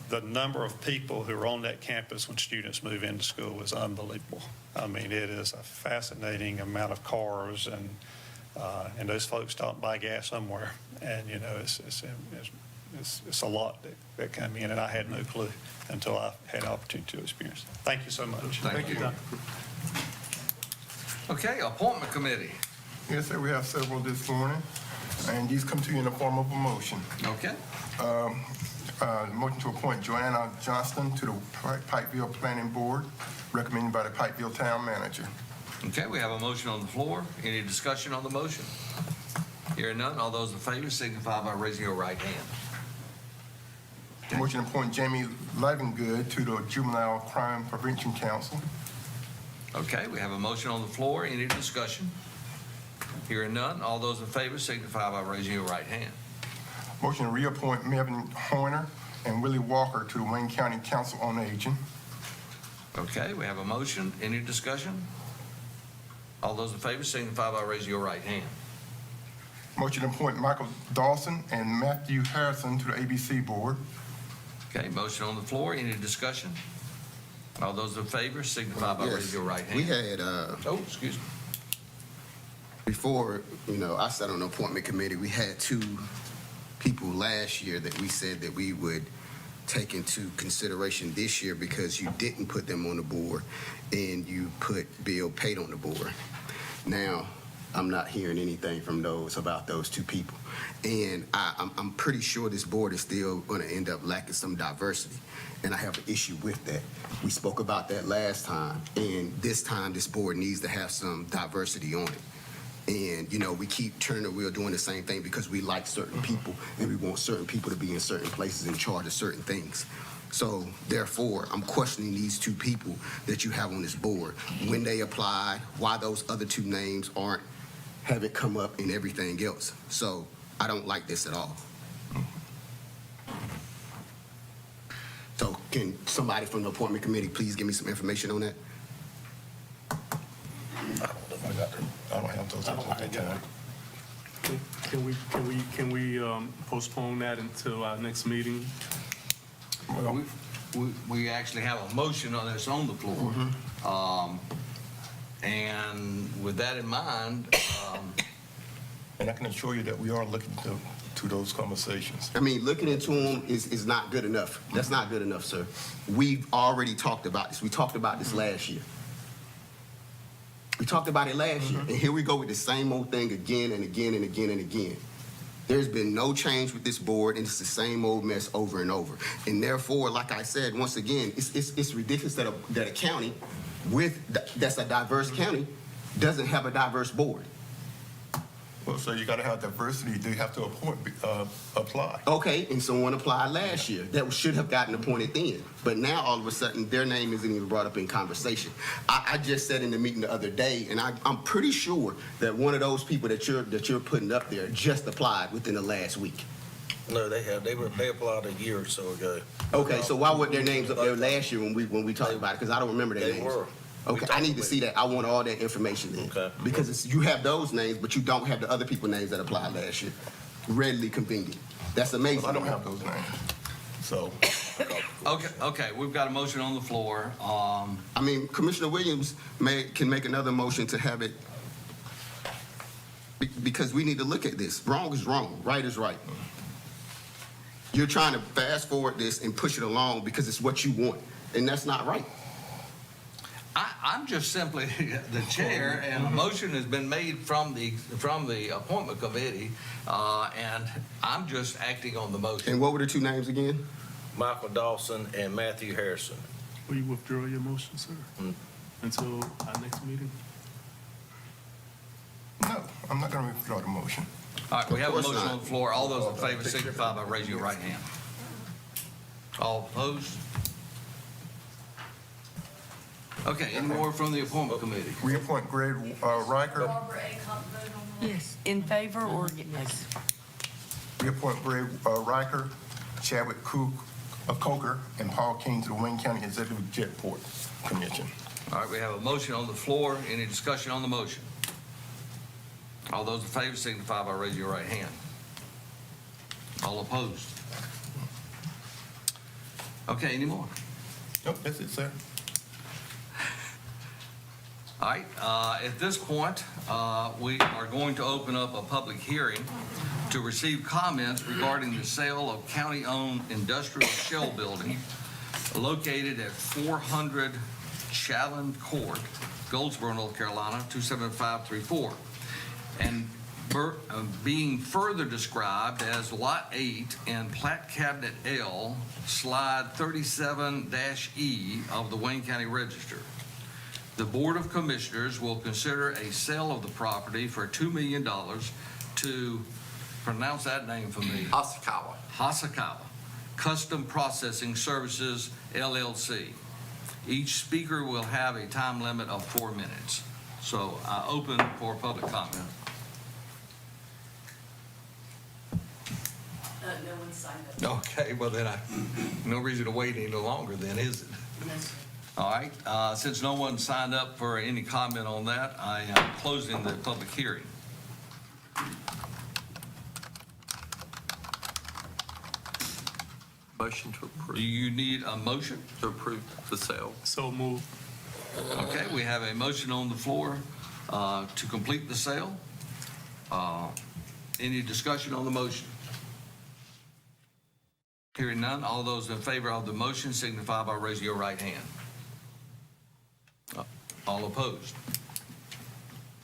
The number of people who are on that campus when students move into school is unbelievable. It is a fascinating amount of cars, and those folks stop and buy gas somewhere, and it's a lot that come in, and I had no clue until I had the opportunity to experience it. Thank you so much. Thank you. Okay, appointment committee. Yes, sir, we have several this morning, and these come to you in the form of a motion. Okay. Motion to appoint Joanna Johnston to the Pikeville Planning Board, recommended by the Pikeville Town Manager. Okay, we have a motion on the floor. Any discussion on the motion? Hearing none, all those in favor signify by raising your right hand. Motion to appoint Jamie Livengood to the Juvenile Crime Prevention Council. Okay, we have a motion on the floor. Any discussion? Hearing none, all those in favor signify by raising your right hand. Motion to reappoint Melvin Horner and Willie Walker to the Wayne County Council on Aging. Okay, we have a motion. Any discussion? All those in favor signify by raising your right hand. Motion to appoint Michael Dawson and Matthew Harrison to the ABC Board. Okay, motion on the floor. Any discussion? All those in favor signify by Yes. raising your right hand. We had, Oh, excuse me. before, I sat on the appointment committee, we had two people last year that we said that we would take into consideration this year because you didn't put them on the board and you put Bill Pate on the board. Now, I'm not hearing anything from about those two people. And I'm pretty sure this board is still going to end up lacking some diversity. And I have an issue with that. We spoke about that last time. And this time, this board needs to have some diversity on it. And, we keep turning the wheel doing the same thing because we like certain people and we want certain people to be in certain places in charge of certain things. So therefore, I'm questioning these two people that you have on this board, when they applied, why those other two names haven't come up and everything else. So I don't like this at all. So can somebody from the appointment committee please give me some information on that? I don't have those at that time. Can we postpone that until our next meeting? We actually have a motion that's on the floor. And with that in mind, And I can assure you that we are looking to those conversations. Looking into them is not good enough. That's not good enough, sir. We've already talked about this. We talked about this last year. We talked about it last year, and here we go with the same old thing again and again and again and again. There's been no change with this board, and it's the same old mess over and over. And therefore, like I said, once again, it's ridiculous that a county that's a diverse county doesn't have a diverse board. Well, so you got to have diversity. They have to apply. Okay, and someone applied last year that should have gotten appointed then. But now, all of a sudden, their name isn't even brought up in conversation. I just said in the meeting the other day, and I'm pretty sure that one of those people that you're putting up there just applied within the last week. No, they have. They applied a year or so ago. Okay, so why weren't their names up there last year when we talked about it? Because I don't remember their They names. were. Okay, I need to see that. I want all that information then. Okay. Because you have those names, but you don't have the other people's names that applied last year. Readily convenient. That's amazing. I don't have those names. So, okay, we've got a motion on the floor. Commissioner Williams can make another motion to have it because we need to look at this. Wrong is wrong. Right is right. You're trying to fast forward this and push it along because it's what you want, and that's not right. I'm just simply the chair, and a motion has been made from the appointment committee, and I'm just acting on the motion. And what were the two names again? Michael Dawson and Matthew Harrison. Will you withdraw your motion, sir, until our next meeting? no, I'm not going to withdraw the motion. All right, we have a Of course motion not. on the floor. All those in favor signify by raising your right hand. All opposed? Okay, any more from the appointment committee? Reappoint Greg Riker. Barbara Aycock vote on that? Yes. In favor or? Yes. Reappoint Greg Riker, Chadwick Coker, and Paul King to the Wayne County Executive Jetport Commission. All right, we have a motion on the floor. Any discussion on the motion? All those in favor signify by raising your right hand. All opposed? Okay, any more? Nope, that's it, sir. All right, at this point, we are going to open up a public hearing to receive comments regarding the sale of county-owned industrial shell building located at 400 Chatham Court, Goldsboro, North Carolina, 27534, and being further described as Lot 8 and Plat Cabinet L, Slide 37-E of the Wayne County Register. The Board of Commissioners will consider a sale of the property for $2 million to, pronounce that name for me, Hasakawa Custom Processing Services, LLC. Each speaker will have a time limit of 4 minutes. So I open for public comment. No one signed up. Okay, well then no reason to wait any longer then, is it? All right, since no one signed up for any comment on that, I am closing the public hearing. Motion to approve. Do you need a motion? To approve the sale. So move. Okay, we have a motion on the floor to complete the sale. Any discussion on the motion? Hearing none, all those in favor of the motion signify by raising your right hand. All opposed?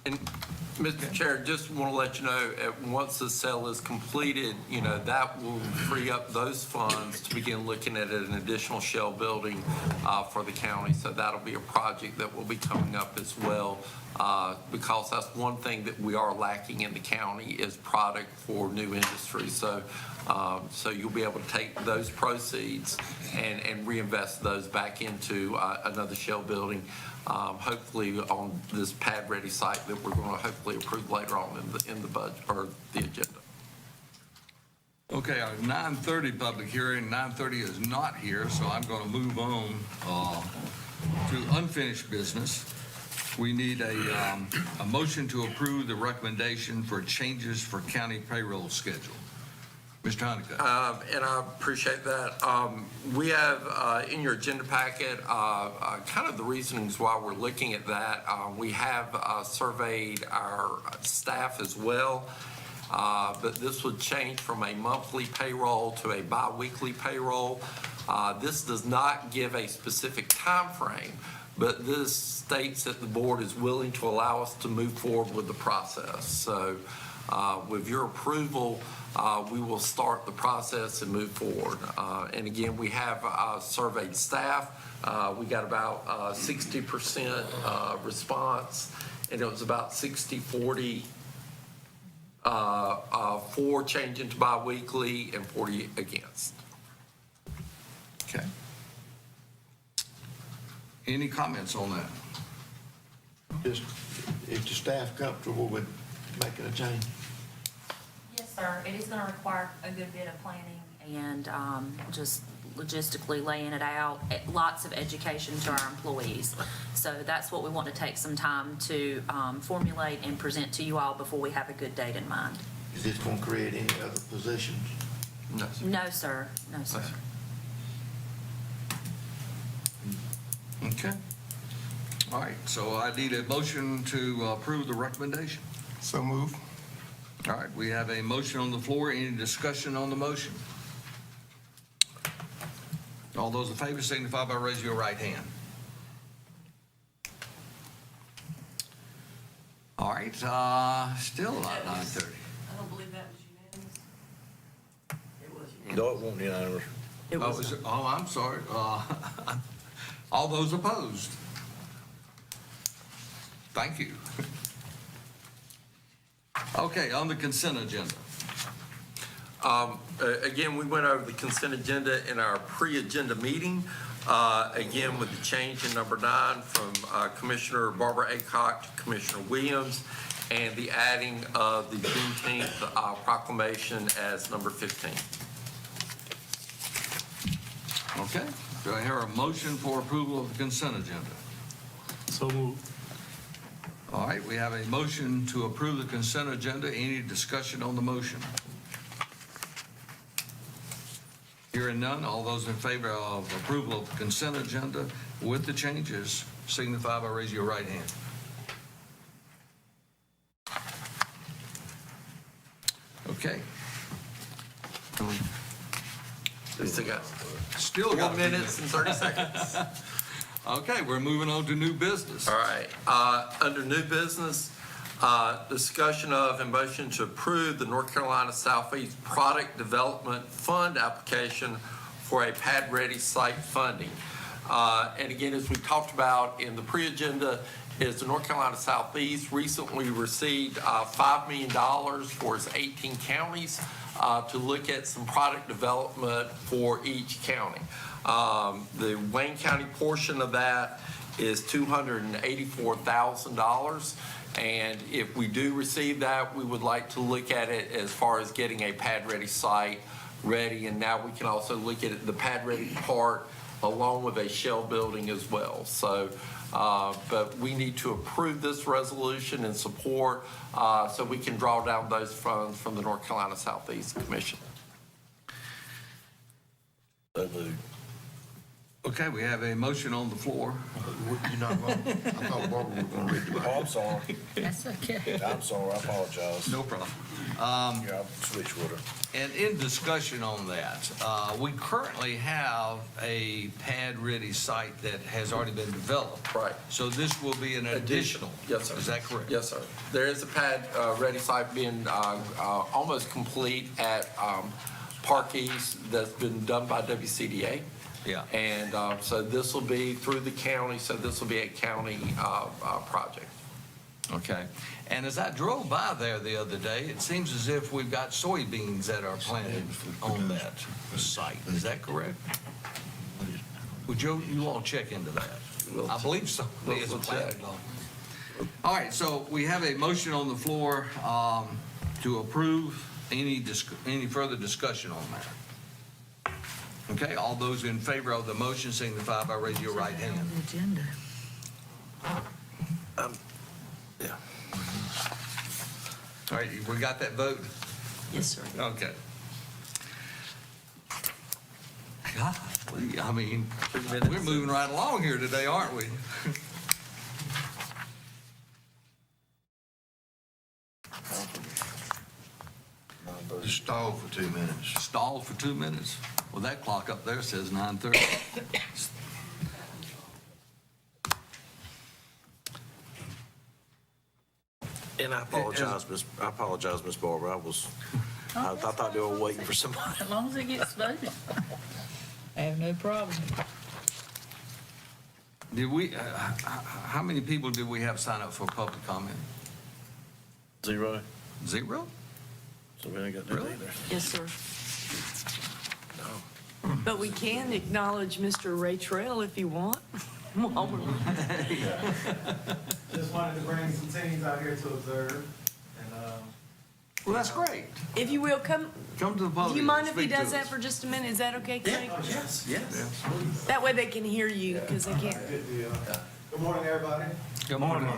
And, Mr. Chair, just want to let you know, once the sale is completed, that will free up those funds to begin looking at an additional shell building for the county. So that'll be a project that will be coming up as well, because that's one thing that we are lacking in the county is product for new industry. So you'll be able to take those proceeds and reinvest those back into another shell building, hopefully on this pad-ready site that we're going to hopefully approve later on in the budget or the agenda. Okay, our 9:30 public hearing, 9:30 is not here, so I'm going to move on to unfinished business. We need a motion to approve the recommendation for changes for county payroll schedule. Mr. Honeycutt. And I appreciate that. We have in your agenda packet kind of the reasonings why we're looking at that. We have surveyed our staff as well, but this would change from a monthly payroll to a biweekly payroll. This does not give a specific time frame, but this states that the board is willing to allow us to move forward with the process. So with your approval, we will start the process and move forward. And again, we have surveyed staff. We got about 60% response, and it was about 60-40 for changing to biweekly and 40 against. Okay. Any comments on that? Just, is the staff comfortable with making a change? Yes, sir. It is going to require a good bit of planning and just logistically laying it out, lots of education to our employees. So that's what we want to take some time to formulate and present to you all before we have a good date in mind. Is this going to create any other positions? No, sir. No, sir. No, sir. Okay. All right, so I need a motion to approve the recommendation. So move. All right, we have a motion on the floor. Any discussion on the motion? All those in favor signify by raising your right hand. All right, still not 9:30. I don't believe that was unanimous. It was unanimous. No, it won't be unanimous. It Oh, was. I'm sorry. All those opposed? Thank you. Okay, on the consent agenda. Again, we went over the consent agenda in our pre-agenda meeting. Again, with the change in number 9 from Commissioner Barbara Aycock to Commissioner Williams, and the adding of the Juneteenth proclamation as number 15. Okay, do I hear a motion for approval of the consent agenda? So move. All right, we have a motion to approve the consent agenda. Any discussion on the motion? Hearing none, all those in favor of approval of the consent agenda with the changes signify by raising your right hand. Okay. We still got Still 4 got a few minutes and 30 seconds. Okay, we're moving on to new business. All right, under new business, discussion of and motion to approve the North Carolina Southeast Product Development Fund application for a pad-ready site funding. And again, as we talked about in the pre-agenda, is the North Carolina Southeast recently received $5 million for its 18 counties to look at some product development for each county. The Wayne County portion of that is $284,000. And if we do receive that, we would like to look at it as far as getting a pad-ready site ready. And now we can also look at the pad-ready part along with a shell building as well. So, but we need to approve this resolution and support so we can draw down those funds from the North Carolina Southeast Commission. So moved. Okay, we have a motion on the floor. You're not wrong. I thought Barbara was going to read the Oh, I'm sorry. That's okay. I'm sorry. I apologize. No problem. Yeah, I'll switch with her. And in discussion on that, we currently have a pad-ready site that has already been developed. Right. So this will be an additional. Yes, sir. Is that correct? Yes, sir. There is a pad-ready site being almost complete at Park East that's been done by WCDA. Yeah. And so this will be through the county, so this will be a county project. Okay. And as I drove by there the other day, it seems as if we've got soybeans that are planted on that site. Is that correct? Would you all check into that? I believe so. It's planted on. All right, so we have a motion on the floor to approve. Any further discussion on that? Okay, all those in favor of the motion signify by raising your right hand. The agenda. Yeah. All right, we got that vote? Yes, sir. Okay. God, I mean, we're moving right along here today, aren't we? Just stall for 2 minutes. Stall for 2 minutes? Well, that clock up there says 9:30. And I apologize, Miss Barbara. I thought they were waiting for somebody. As long as it gets voted. I have no problem. Did we, how many people did we have sign up for public comment? 0. 0? So we ain't got that Really? either. Yes, sir. No. But we can acknowledge Mr. Ray Trail if you want. While we're Just wanted to bring some teams out here to observe, and, Well, that's great. If you will, come Come to the podium. Do you mind if he Speak to does that us. for just a minute? Is that okay, Craig? yes. That way they can hear you, because they can't. Good deal. Good morning, everybody. Good morning.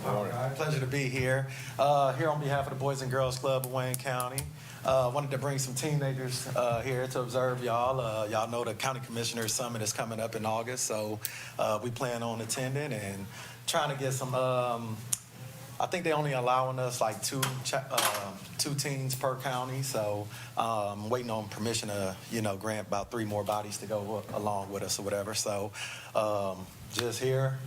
All right, pleasure to be here. Here on behalf of the Boys and Girls Club of Wayne County. Wanted to bring some teenagers here to observe y'all. Y'all know the County Commissioners Summit is coming up in August, so we plan on attending and trying to get some, I think they only allowing us like two teens per county, so waiting on permission to, grant about 3 more bodies to go along with us or whatever. So just here,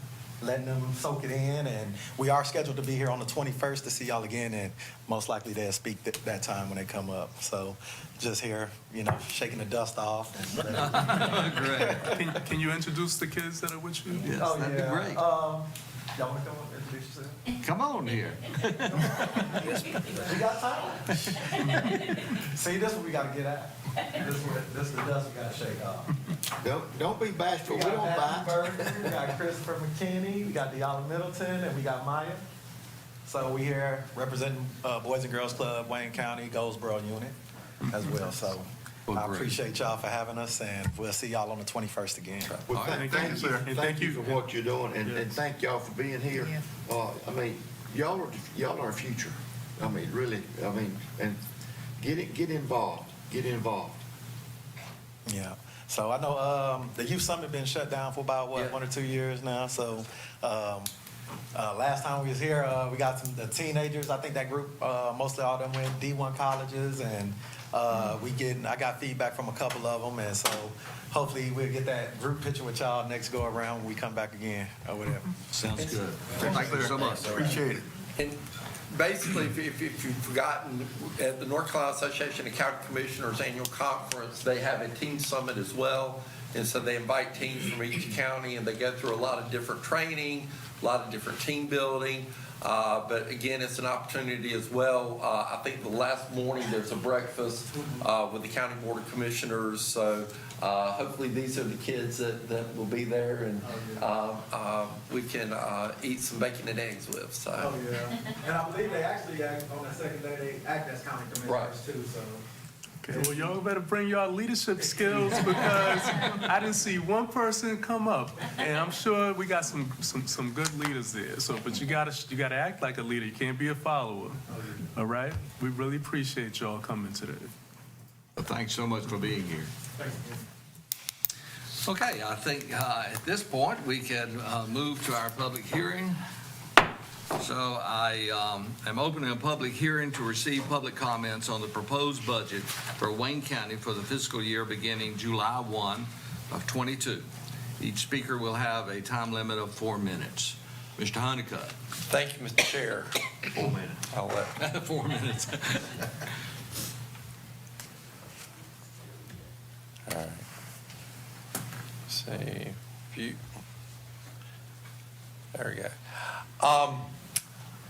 letting them soak it in, and we are scheduled to be here on the 21st to see y'all again, and most likely they'll speak that time when they come up. So just here, shaking the dust off. Great. Can you introduce the kids that are with you? Yes, that'd be great. Y'all want to come up and introduce yourself? Come on here. We got time. See, this is what we got to get at. This is the dust we got to shake off. Don't be bashful. We We got don't Matthew bite. Burton, we got Christopher McKinney, we got Deanna Middleton, and we got Maya. So we here representing Boys and Girls Club, Wayne County, Goldsboro unit as well. So Well, I great. appreciate y'all for having us, and we'll see y'all on the 21st again. Well, All right. thank you, sir. And thank you for what you're doing, and Yes. thank y'all for being here. Yeah. I mean, y'all are our future. I mean, really, and get involved, Yeah. So I know the youth summit been shut down for about 1 or 2 years now. So last time we was here, we got the teenagers. I think that group mostly all them went D1 colleges, and I got feedback from a couple of them, and so hopefully we'll get that group picture with y'all next go around when we come back again or whatever. Sounds good. Thank you so much. Appreciate it. And basically, if you've forgotten, at the North Carolina Association of County Commissioners Annual Conference, they have a teen summit as well. And so they invite teams from each county, and they go through a lot of different training, a lot of different team building. But again, it's an opportunity as well. I think the last morning there's a breakfast with the County Board of Commissioners. So hopefully these are the kids that will be there, and we can eat some bacon and eggs with. So. Oh, yeah. And I believe they actually act on that second day, they act as county commissioners too, so. Okay, well, y'all better bring y'all leadership skills because I didn't see one person come up, and I'm sure we got some good leaders there. So, but you gotta act like a leader. You can't be a follower. All right? We really appreciate y'all coming today. Well, thanks so much for being here. Okay, I think at this point we can move to our public hearing. So I am opening a public hearing to receive public comments on the proposed budget for Wayne County for the fiscal year beginning July 1 of '22. Each speaker will have a time limit of 4 minutes. Mr. Honeycutt. Thank you, Mr. Chair. 4 minutes. I'll let 4 minutes. All right. See, view. There we go.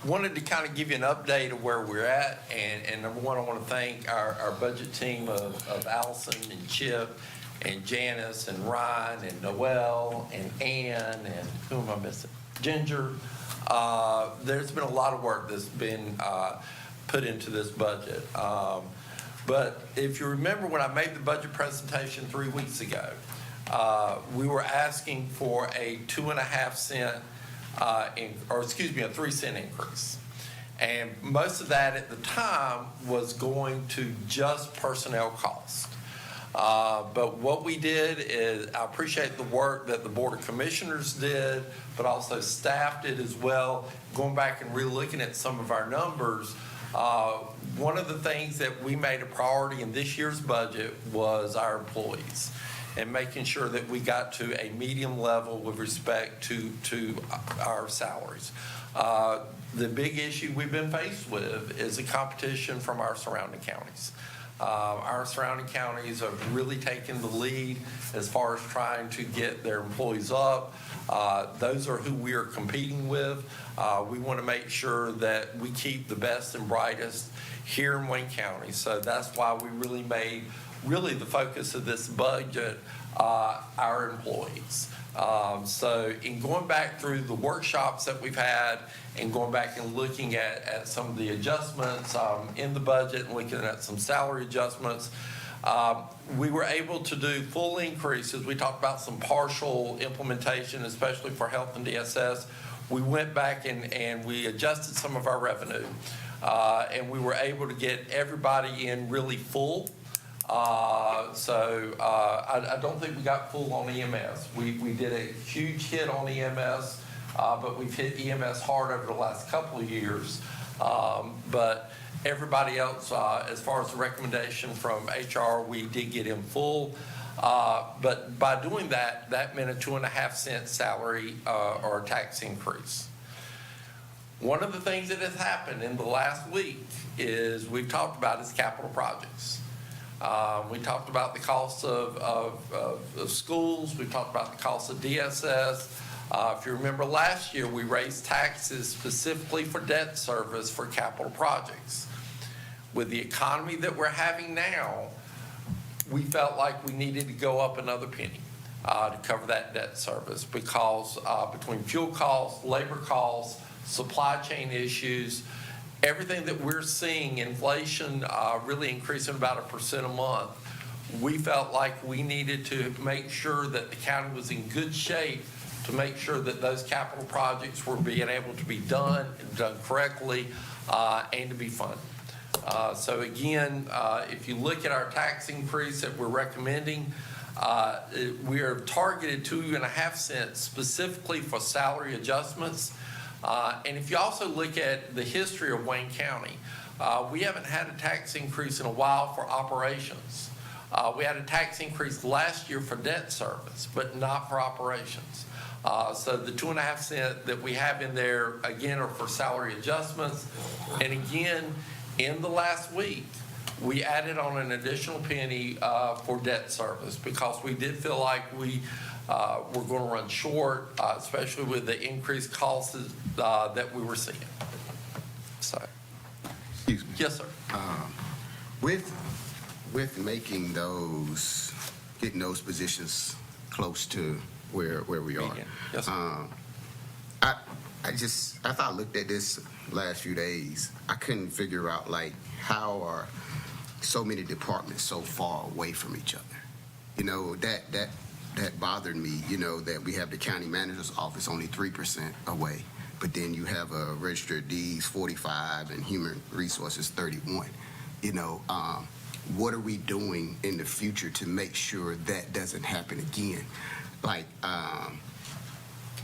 Wanted to kind of give you an update of where we're at, and number one, I want to thank our budget team of Allison and Chip and Janice and Ryan and Noel and Ann and who am I missing? Ginger. There's been a lot of work that's been put into this budget. But if you remember when I made the budget presentation 3 weeks ago, we were asking for a 2.5 cent a 3 cent increase. And most of that at the time was going to just personnel cost. But what we did is, I appreciate the work that the Board of Commissioners did, but also staff did as well, going back and re-looking at some of our numbers. One of the things that we made a priority in this year's budget was our employees, and making sure that we got to a medium level with respect to our salaries. The big issue we've been faced with is the competition from our surrounding counties. Our surrounding counties have really taken the lead as far as trying to get their employees up. Those are who we are competing with. We want to make sure that we keep the best and brightest here in Wayne County. So that's why we really made the focus of this budget our employees. So in going back through the workshops that we've had and going back and looking at some of the adjustments in the budget and looking at some salary adjustments, we were able to do full increases. We talked about some partial implementation, especially for health and DSS. We went back and we adjusted some of our revenue, and we were able to get everybody in really full. So I don't think we got full on EMS. We did a huge hit on EMS, but we've hit EMS hard over the last couple of years. But everybody else, as far as the recommendation from HR, we did get in full. But by doing that, that meant a 2.5 cent salary or tax increase. One of the things that has happened in the last week is we've talked about is capital projects. We talked about the cost of schools. We talked about the cost of DSS. If you remember last year, we raised taxes specifically for debt service for capital projects. With the economy that we're having now, we felt like we needed to go up another penny to cover that debt service because between fuel costs, labor costs, supply chain issues, everything that we're seeing, inflation really increasing about 1% a month, we felt like we needed to make sure that the county was in good shape to make sure that those capital projects were being able to be done correctly, and to be funded. So again, if you look at our tax increase that we're recommending, we are targeted 2.5 cents specifically for salary adjustments. And if you also look at the history of Wayne County, we haven't had a tax increase in a while for operations. We had a tax increase last year for debt service, but not for operations. So the 2.5 cents that we have in there, again, are for salary adjustments. And again, in the last week, we added on an additional penny for debt service because we did feel like we were going to run short, especially with the increased costs that we were seeing. So, Excuse me. yes, sir. With making those, getting those positions close to where we are. Median. Yes, sir. After I looked at this last few days, I couldn't figure out like how are so many departments so far away from each other. You know, that bothered me, you know, that we have the county manager's office only 3% away, but then you have a register of deeds 45 and human resources 31. You know, what are we doing in the future to make sure that doesn't happen again? Like,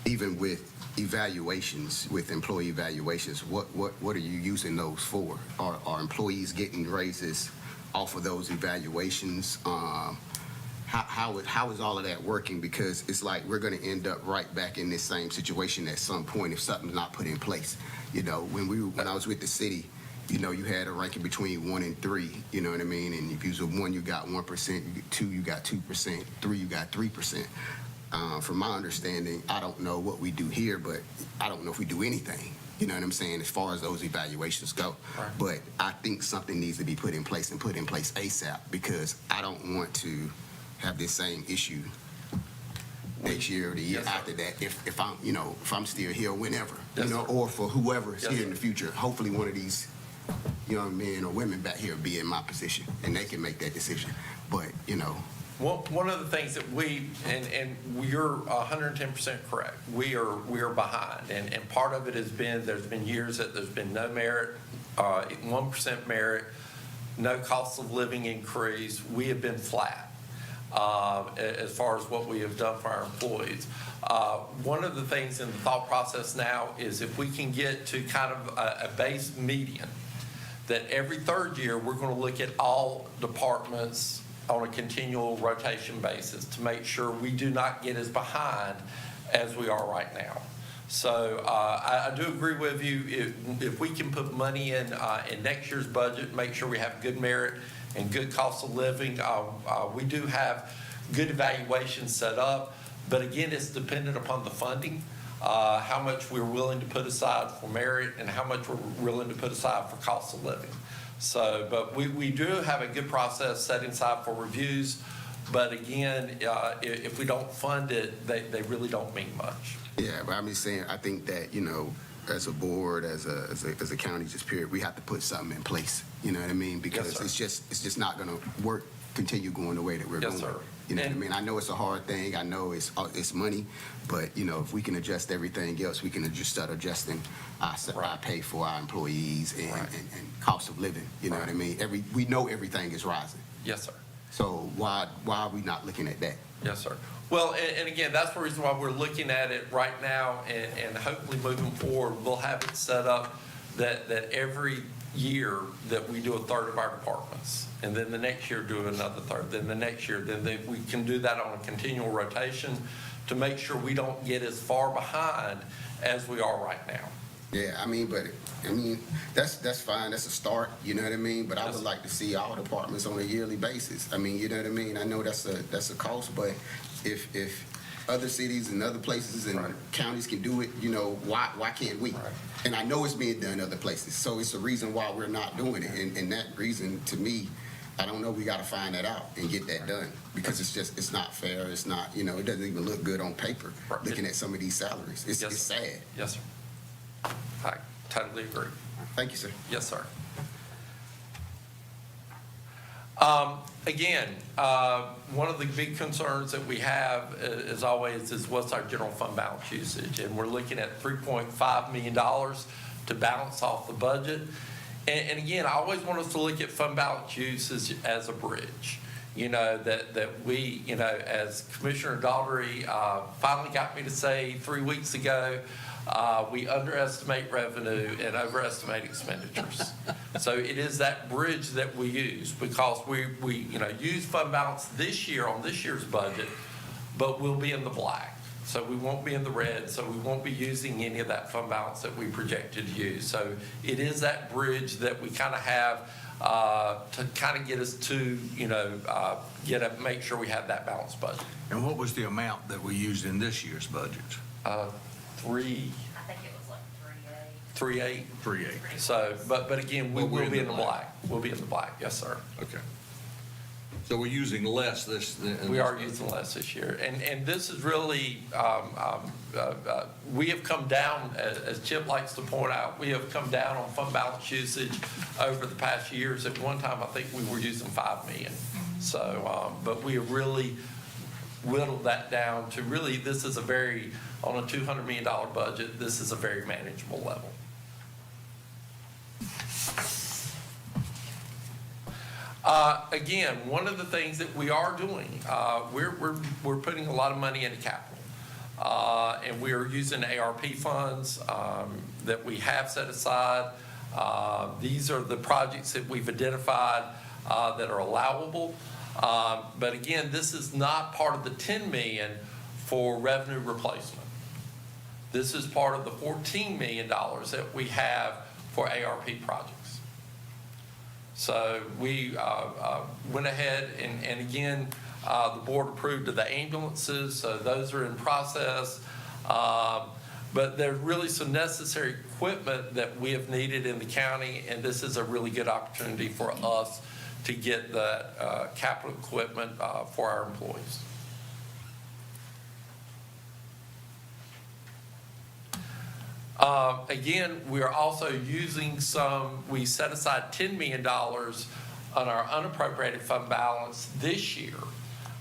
even with evaluations, with employee evaluations, what are you using those for? Are employees getting raises off of those evaluations? How is all of that working? Because it's like we're going to end up right back in this same situation at some point if something's not put in place. You know, when I was with the city, you know, you had a ranking between 1 and 3. You know what I mean? And if you was a 1, you got 1%. 2, you got 2%. 3, you got 3%. From my understanding, I don't know what we do here, but I don't know if we do anything. You know what I'm saying, as far as those evaluations go. Right. But I think something needs to be put in place and put in place ASAP because I don't want to have this same issue next year or the year Yes, sir. after that if I'm, you know, if I'm still here, whenever, Yes, you know, sir. or for whoever is Yes, here in sir. the future. Hopefully one of these young men or women back here be in my position and they can make that decision. But, you know, One of the things that and you're 110% correct, we are behind. And part of it has been, there's been years that there's been no merit, 1% merit, no cost of living increase. We have been flat as far as what we have done for our employees. One of the things in the thought process now is if we can get to kind of a base median, that every third year we're going to look at all departments on a continual rotation basis to make sure we do not get as behind as we are right now. So I do agree with you. If we can put money in next year's budget, make sure we have good merit and good cost of living. We do have good evaluations set up, but again, it's dependent upon the funding, how much we're willing to put aside for merit and how much we're willing to put aside for cost of living. So, but we do have a good process set aside for reviews, but again, if we don't fund it, they really don't mean much. yeah, but I'm just saying, I think that, you know, as a board, as a county, just period, we have to put something in place. You know what I mean? Because sir. it's just not going to work, continue going the way that we're Yes, going. sir. You know what I mean? I know it's a hard thing. I know it's money, but you know, if we can adjust everything else, we can just start adjusting our pay for our employees and cost of living. You know what I mean? We know everything is rising. Yes, sir. So why are we not looking at that? Yes, sir. Well, and again, that's the reason why we're looking at it right now, and hopefully moving forward, we'll have it set up that every year that we do a third of our departments, and then the next year do another third, then the next year, we can do that on a continual rotation to make sure we don't get as far behind as we are right now. Yeah, I mean, that's fine. That's a start. You know what I mean? But I would like to see all departments on a yearly basis. I mean, you know what I mean? I know that's a cost, but if other cities and other places and counties can do it, you know, why can't we? Right. And I know it's being done other places, so it's a reason why we're not doing it. And that reason, to me, I don't know. We got to find that out and get that done because it's not fair. It's not, you know, it doesn't even look good on paper. Right. Looking at some of these salaries, it's sad. Yes, sir. I totally agree. Thank you, sir. Yes, sir. Again, one of the big concerns that we have, as always, is what's our general fund balance usage, and we're looking at $3.5 million to balance off the budget. And again, I always want us to look at fund balance use as a bridge. You know, that we, you know, as Commissioner Daugherty finally got me to say 3 weeks ago, we underestimate revenue and overestimate expenditures. So it is that bridge that we use because we you know, use fund balance this year on this year's budget, but we'll be in the black. So we won't be in the red, so we won't be using any of that fund balance that we projected to use. So it is that bridge that we kind of have to kind of get us to, make sure we have that balanced budget. And what was the amount that we used in this year's budget? 3.8. I think it was like 3.8. 3.8. So, but again, we But we're will be in in the the black. We'll be in the black, yes, sir. Okay. So we're using less this. We are using less this year. And this is really, we have come down, as Chip likes to point out, we have come down on fund balance usage over the past years. At one time, I think we were using 5 million. So, but we have really whittled that down to really, this is a very, on a $200 million budget, this is a very manageable level. Again, one of the things that we are doing, we're putting a lot of money into capital. And we are using ARP funds that we have set aside. These are the projects that we've identified that are allowable. But again, this is not part of the 10 million for revenue replacement. This is part of the $14 million that we have for ARP projects. So we went ahead and again, the board approved of the ambulances, so those are in process. But there's really some necessary equipment that we have needed in the county, and this is a really good opportunity for us to get the capital equipment for our employees. Again, we are also using we set aside $10 million on our unappropriated fund balance this year.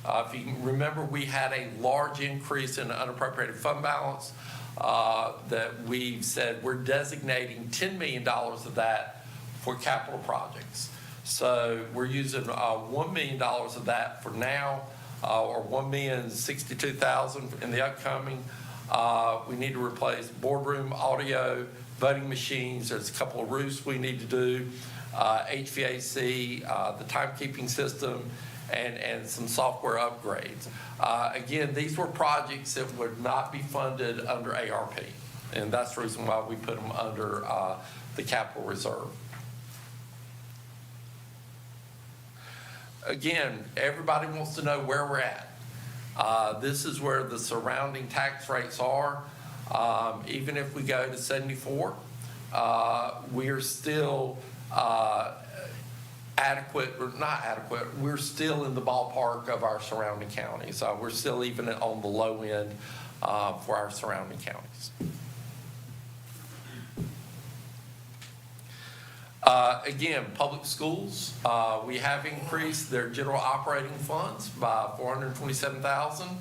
If you can remember, we had a large increase in the unappropriated fund balance that we said we're designating $10 million of that for capital projects. So we're using $1 million of that for now, or $1,062,000 in the upcoming. We need to replace boardroom audio, voting machines. There's a couple of roofs we need to do, HVAC, the timekeeping system, and some software upgrades. Again, these were projects that would not be funded under ARP, and that's the reason why we put them under the capital reserve. Again, everybody wants to know where we're at. This is where the surrounding tax rates are. Even if we go to 74, we are still adequate, or not adequate, we're still in the ballpark of our surrounding counties. We're still even on the low end for our surrounding counties. Again, public schools, we have increased their general operating funds by $427,000.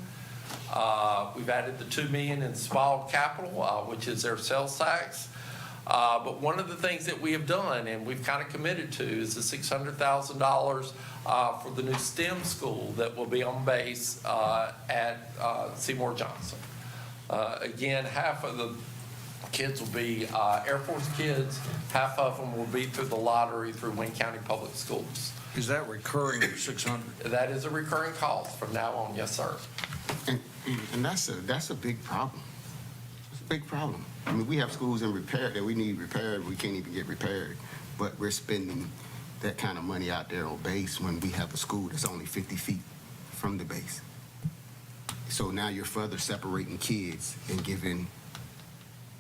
We've added the $2 million in small capital, which is their sales tax. But one of the things that we have done, and we've kind of committed to, is the $600,000 for the new STEM school that will be on base at Seymour Johnson. Again, half of the kids will be Air Force kids. Half of them will be through the lottery through Wayne County Public Schools. Is that recurring 600? That is a recurring cost from now on, yes, sir. And that's a big problem. It's a big problem. I mean, we have schools in repair that we need repaired, we can't even get repaired, but we're spending that kind of money out there on base when we have a school that's only 50 feet from the base. So now you're further separating kids and giving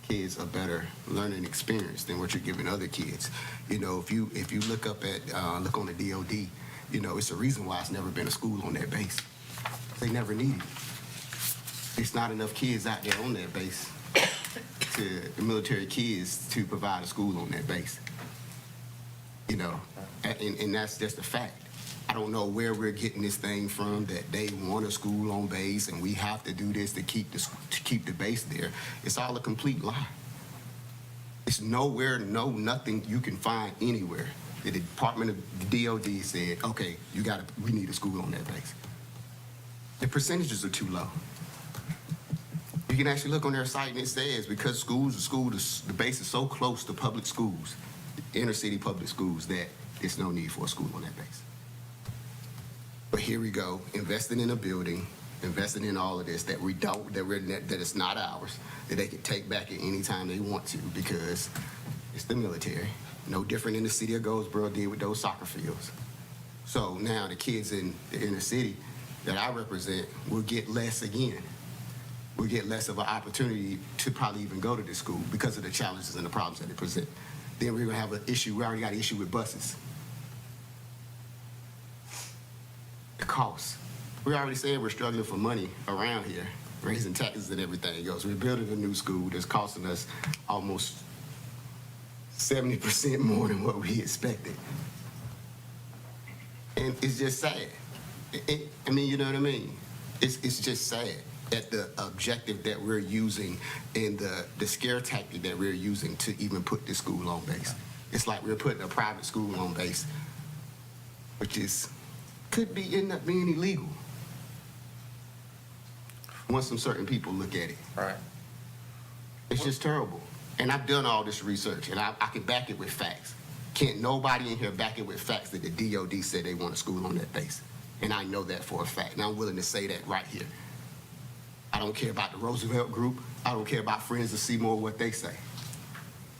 kids a better learning experience than what you're giving other kids. You know, if you look up at look on the DOD, you know, it's a reason why it's never been a school on that base. They never needed it. There's not enough kids out there on that base to the military kids to provide a school on that base. You know, and that's just a fact. I don't know where we're getting this thing from that they want a school on base and we have to do this to keep the base there. It's all a complete lie. It's nowhere, nothing you can find anywhere. The Department of DOD said, okay, we need a school on that base. The percentages are too low. You can actually look on their site and it says because the base is so close to public schools, inner city public schools, that there's no need for a school on that base. But here we go, investing in a building, investing in all of this that that it's not ours, that they can take back at any time they want to because it's the military. No different than the city of Goldsboro did with those soccer fields. So now the kids in the inner city that I represent will get less again. We'll get less of an opportunity to probably even go to this school because of the challenges and the problems that it present. Then we're gonna have an issue, we already got an issue with buses. The cost. We already said we're struggling for money around here, raising taxes and everything else. We're building a new school that's costing us almost 70% more than what we expected. And it's just sad. I mean, you know what I mean? It's just sad that the objective that we're using and the scare tactic that we're using to even put this school on base. It's like we're putting a private school on base, which could end up being illegal once some certain people look at it. Right. It's just terrible. And I've done all this research, and I can back it with facts. Can't nobody in here back it with facts that the DOD said they want a school on that base. And I know that for a fact, and I'm willing to say that right here. I don't care about the Roosevelt Group. I don't care about Friends of Seymour, what they say.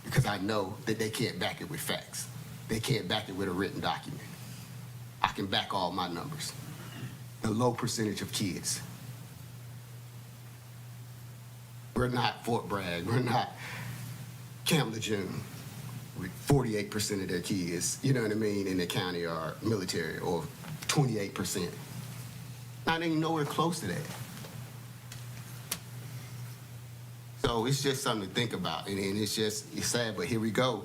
Because I know that they can't back it with facts. They can't back it with a written document. I can back all my numbers. The low percentage of kids. We're not Fort Bragg. We're not Camp Lejeune with 48% of their kids, you know what I mean, in the county are military, or 28%. Not even nowhere close to that. So it's just something to think about, and it's sad, but here we go.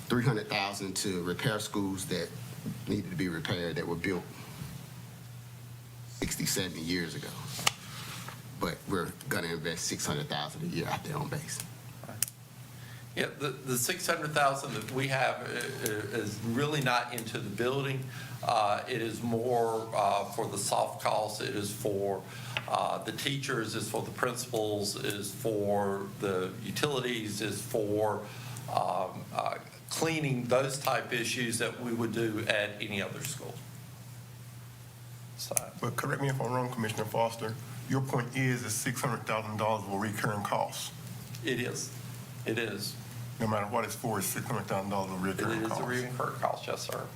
$300,000 to repair schools that needed to be repaired that were built 60, 70 years ago. But we're gonna invest $600,000 a year out there on base. Yeah, the 600,000 that we have is really not into the building. It is more for the soft costs. It is for the teachers, is for the principals, is for the utilities, is for cleaning, those type issues that we would do at any other school. So, But correct me if I'm wrong, Commissioner Foster, your point is that $600,000 will recurring costs. it is. It is. No matter what it's for, it's $600,000 of It recurring is costs. a recurring cost, yes, sir.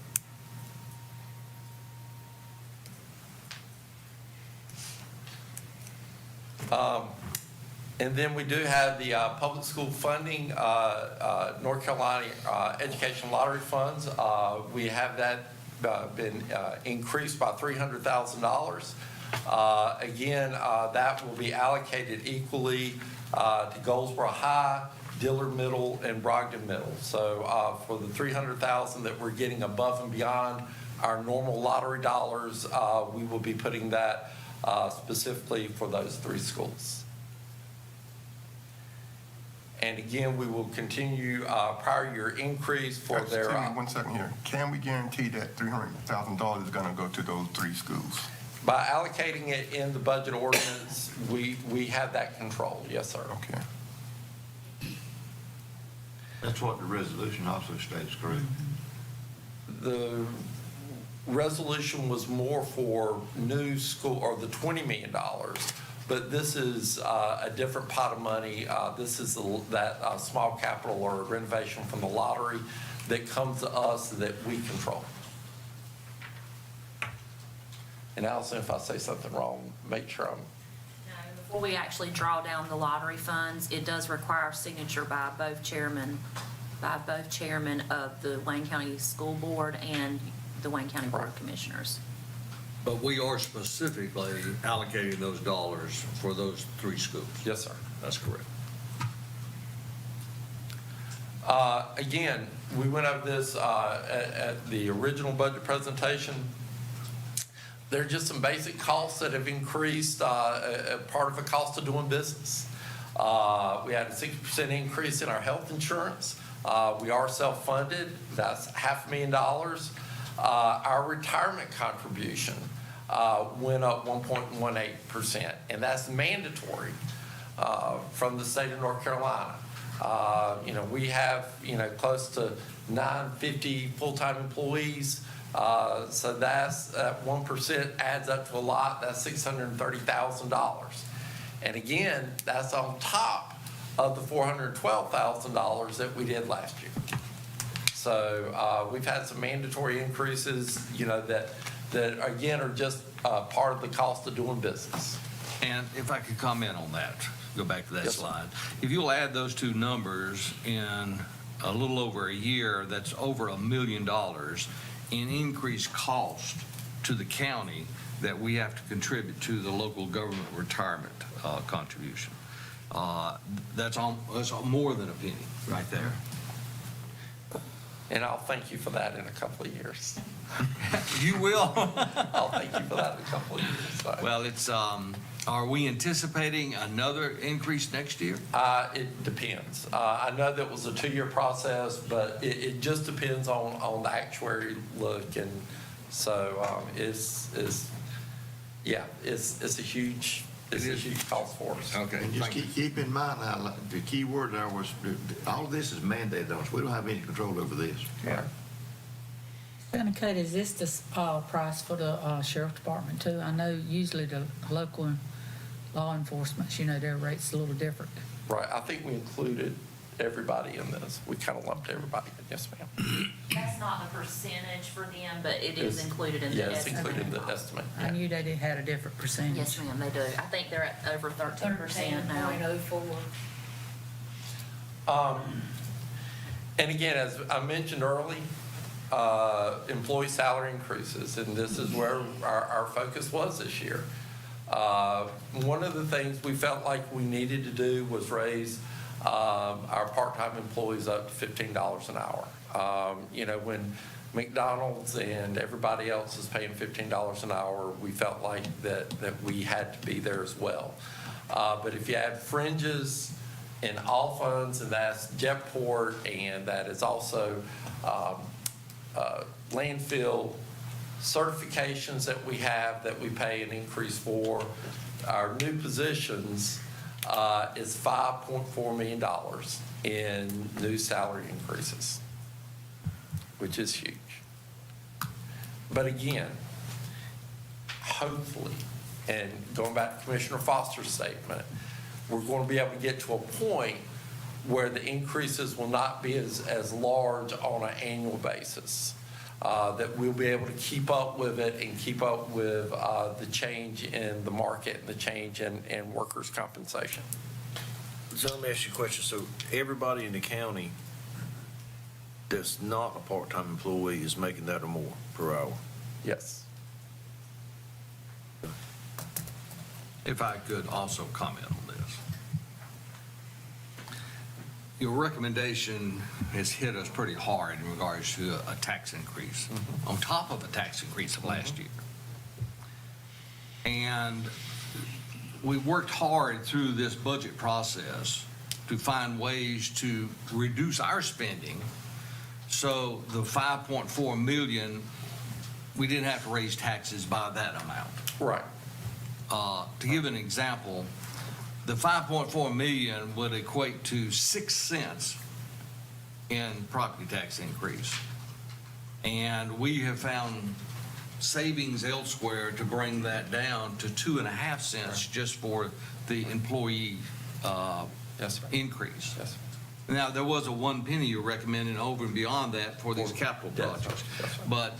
And then we do have the public school funding, North Carolina Education Lottery Funds. We have that been increased by $300,000. Again, that will be allocated equally to Goldsboro High, Dillard Middle, and Brogdon Middle. So for the $300,000 that we're getting above and beyond our normal lottery dollars, we will be putting that specifically for those three schools. And again, we will continue prior year increase for their. Excuse me 1 second here. Can we guarantee that $300,000 is going to go to those three schools? By allocating it in the budget ordinance, we have that control. Yes, sir. Okay. That's what the resolution also states, correct? The resolution was more for new school, or the $20 million, but this is a different pot of money. This is that small capital or renovation from the lottery that comes to us that we control. And Allison, if I say something wrong, make sure I'm. Before we actually draw down the lottery funds, it does require signature by both chairmen of the Wayne County School Board and the Wayne County Board of Commissioners. But we are specifically allocating those dollars for those three schools. Yes, sir. That's correct. Again, we went over this at the original budget presentation. There are just some basic costs that have increased, part of the cost of doing business. We had a 60% increase in our health insurance. We are self-funded. That's $500,000. Our retirement contribution went up 1.18%, and that's mandatory from the state of North Carolina. We have, close to 950 full-time employees. So that's, 1% adds up to a lot, that's $630,000. And again, that's on top of the $412,000 that we did last year. So we've had some mandatory increases, that again are just part of the cost of doing business. And if I could comment on that, go back to that Yes, sir. slide. If you'll add those two numbers in a little over a year, that's over $1 million in increased cost to the county that we have to contribute to the local government retirement contribution. That's more than a penny right there. And I'll thank you for that in a couple of years. You will. I'll thank you for that in a couple of years. So. Well, it's, are we anticipating another increase next year? It depends. I know that was a 2-year process, but it just depends on the actuary look. And so it's a huge cost for us. Okay. And just keep in mind now, the key word there was, all of this is mandated on us. We don't have any control over this. Right. Kate, is this the price for the sheriff department too? I know usually the local law enforcement, their rate's a little different. Right. I think we included everybody in this. We kind of lumped everybody in. Yes, ma'am. That's not the percentage for them, but it is included in the Yeah, it's estimate. included in the estimate. I knew they had a different percentage. Yes, ma'am, they do. I think they're at over 13% now. 13.04. And again, as I mentioned early, employee salary increases, and this is where our focus was this year. One of the things we felt like we needed to do was raise our part-time employees up to $15 an hour. When McDonald's and everybody else is paying $15 an hour, we felt like that we had to be there as well. But if you add fringes and all funds, and that's Jetport, and that is also landfill certifications that we have that we pay an increase for, our new positions is $5.4 million in new salary increases, which is huge. But again, hopefully, and going back to Commissioner Foster's statement, we're going to be able to get to a point where the increases will not be as large on an annual basis, that we'll be able to keep up with it and keep up with the change in the market and the change in workers' compensation. So let me ask you a question. So everybody in the county that's not a part-time employee is making that or more per hour? Yes. If I could also comment on this. Your recommendation has hit us pretty hard in regards to a tax increase, on top of a tax increase of last year. And we worked hard through this budget process to find ways to reduce our spending, so the 5.4 million, we didn't have to raise taxes by that amount. Right. To give an example, the 5.4 million would equate to 6 cents in property tax increase. And we have found savings elsewhere to bring that down to 2.5 cents just for the employee Yes, sir. increase. Yes. Now, there was a 1 penny you're recommending over and beyond that for these capital Yes, sir. projects. Yes, sir. But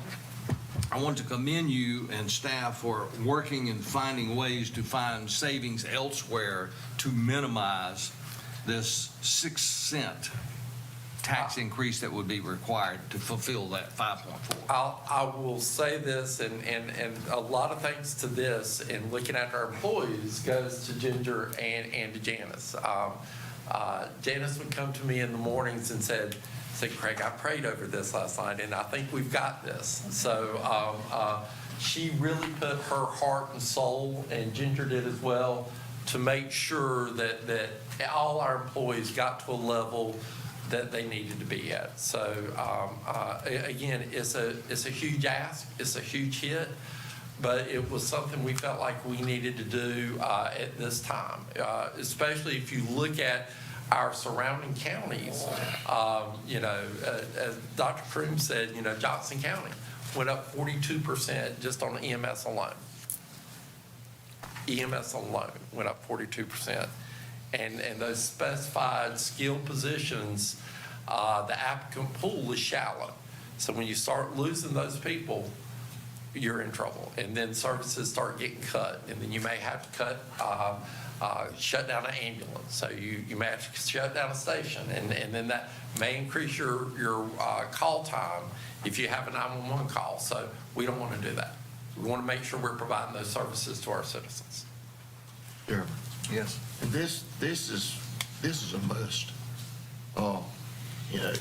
I want to commend you and staff for working and finding ways to find savings elsewhere to minimize this 6 cent tax increase that would be required to fulfill that 5.4. I will say this, and a lot of thanks to this and looking after our employees goes to Ginger and to Janice. Janice would come to me in the mornings and said, Craig, I prayed over this last night, and I think we've got this. So she really put her heart and soul, and Ginger did as well, to make sure that all our employees got to a level that they needed to be at. So again, it's a huge ask, it's a huge hit, but it was something we felt like we needed to do at this time, especially if you look at our surrounding counties. As Dr. Kroom said, Johnson County, went up 42% just on EMS alone. EMS alone went up 42%. And those specified skilled positions, the applicant pool is shallow. So when you start losing those people, you're in trouble. And then services start getting cut. And then you may have to shut down an ambulance. So you may have to shut down a station. And then that may increase your call time if you have a 911 call. So we don't want to do that. We want to make sure we're providing those services to our citizens. Chairman. Yes. And this is a must. You know,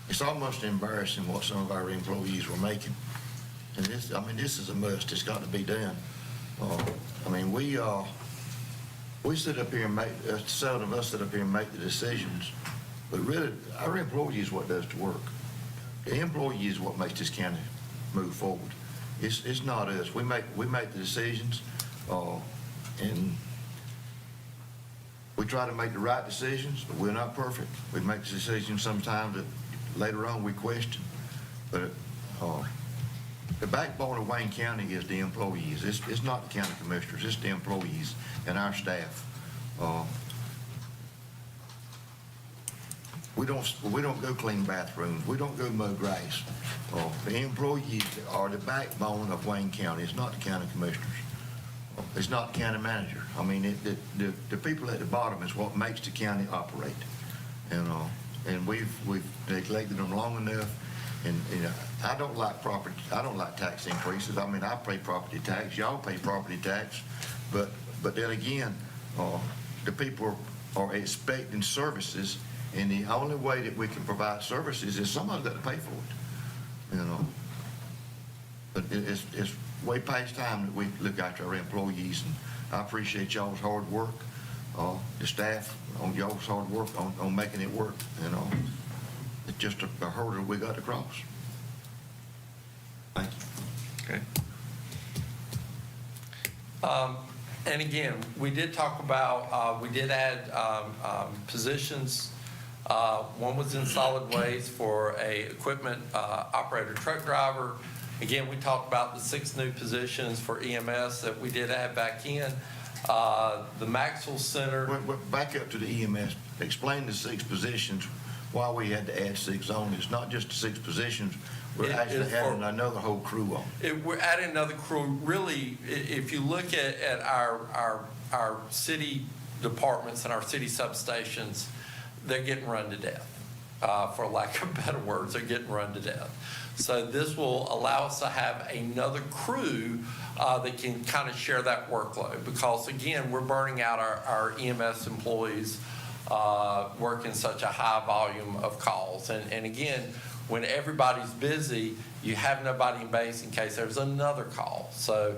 it's almost embarrassing what some of our employees were making. And this is a must. It's got to be done. We sit up here and make, seldom us sit up here and make the decisions, but really, our employee is what does the work. The employee is what makes this county move forward. It's not us. We make the decisions, and we try to make the right decisions, but we're not perfect. We make decisions sometimes that later on we question. But the backbone of Wayne County is the employees. It's not the county commissioners. It's the employees and our staff. We don't go clean bathrooms. We don't go mow grass. The employees are the backbone of Wayne County. It's not the county commissioners. It's not the county manager. The people at the bottom is what makes the county operate. And we've neglected them long enough. And I don't like tax increases. I pay property tax. Y'all pay property tax. But then again, the people are expecting services, and the only way that we can provide services is somebody's got to pay for it. But it's way past time that we look after our employees, and I appreciate y'all's hard work, the staff on y'all's hard work on making it work. It's just a hurdle we got to cross. Thank you. Okay. And again, we did talk about, we did add positions. One was in solid waste for a equipment operator truck driver. Again, we talked about the 6 new positions for EMS that we did add back in. The Maxwell Center. Back up to the EMS. Explain the 6 positions, why we had to add 6 on. It's not just the 6 positions. We're actually adding another whole crew on. We're adding another crew. Really, if you look at our city departments and our city substations, they're getting run to death. For lack of better words, they're getting run to death. So this will allow us to have another crew that can kind of share that workload, because again, we're burning out our EMS employees working such a high volume of calls. And again, when everybody's busy, you have nobody in base in case there's another call. So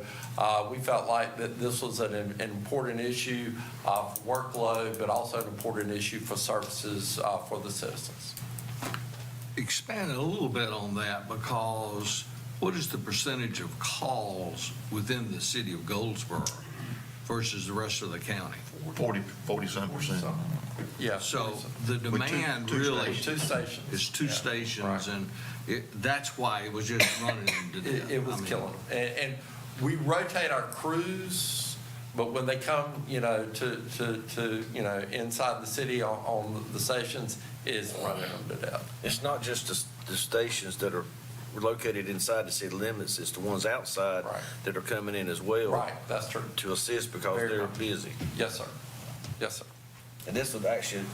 we felt like that this was an important issue for workload, but also an important issue for services for the citizens. Expand a little bit on that, because what is the percentage of calls within the city of Goldsboro versus the rest of the county? 40-some%. Yeah. So the demand really is 2 stations. It's 2 stations, right. and that's why it was just running them to death. It was killing them. And we rotate our crews, but when they come, to inside the city on the stations, is running them to death. It's not just the stations that are located inside the city limits, it's the ones outside Right. that are coming in as well. Right, that's true. To assist because Very they're much. busy. Yes, sir. Yes, sir. And this would actually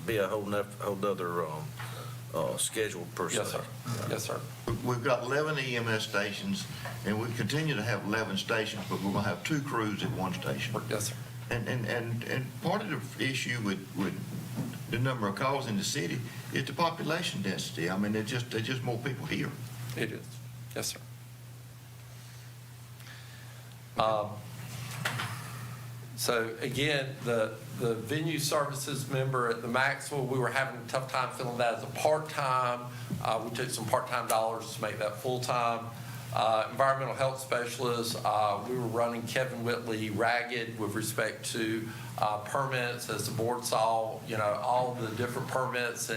be a whole nother schedule per se. Yes, sir. Yes, sir. We've got 11 EMS stations, and we continue to have 11 stations, but we're going to have 2 crews at 1 station. Yes, sir. And part of the issue with the number of calls in the city is the population density. There's just more people here. It is. Yes, sir. So again, the venue services member at the Maxwell, we were having a tough time filling that as a part-time. We took some part-time dollars to make that full-time. environmental health specialist, we were running Kevin Whitley ragged with respect to permits. As the board saw, all the different permits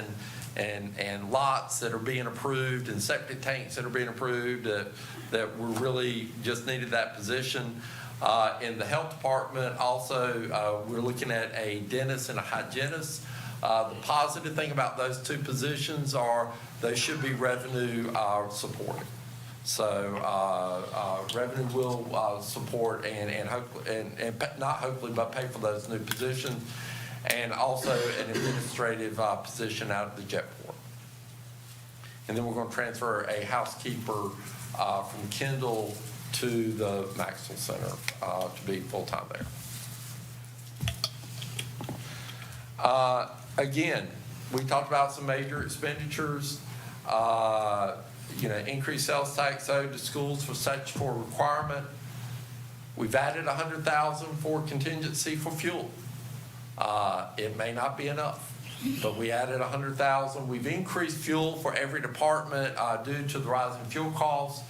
and lots that are being approved and septic tanks that are being approved that we really just needed that position. In the health department, also, we're looking at a dentist and a hygienist. The positive thing about those two positions are they should be revenue supported. So revenue will support and not hopefully, but pay for those new positions, and also an administrative position out at the Jetport. And then we're going to transfer a housekeeper from Kendall to the Maxwell Center to be full-time there. Again, we talked about some major expenditures. Increased sales tax owed to schools for statutory requirement. We've added $100,000 for contingency for fuel. It may not be enough, but we added $100,000. We've increased fuel for every department due to the rise in fuel costs,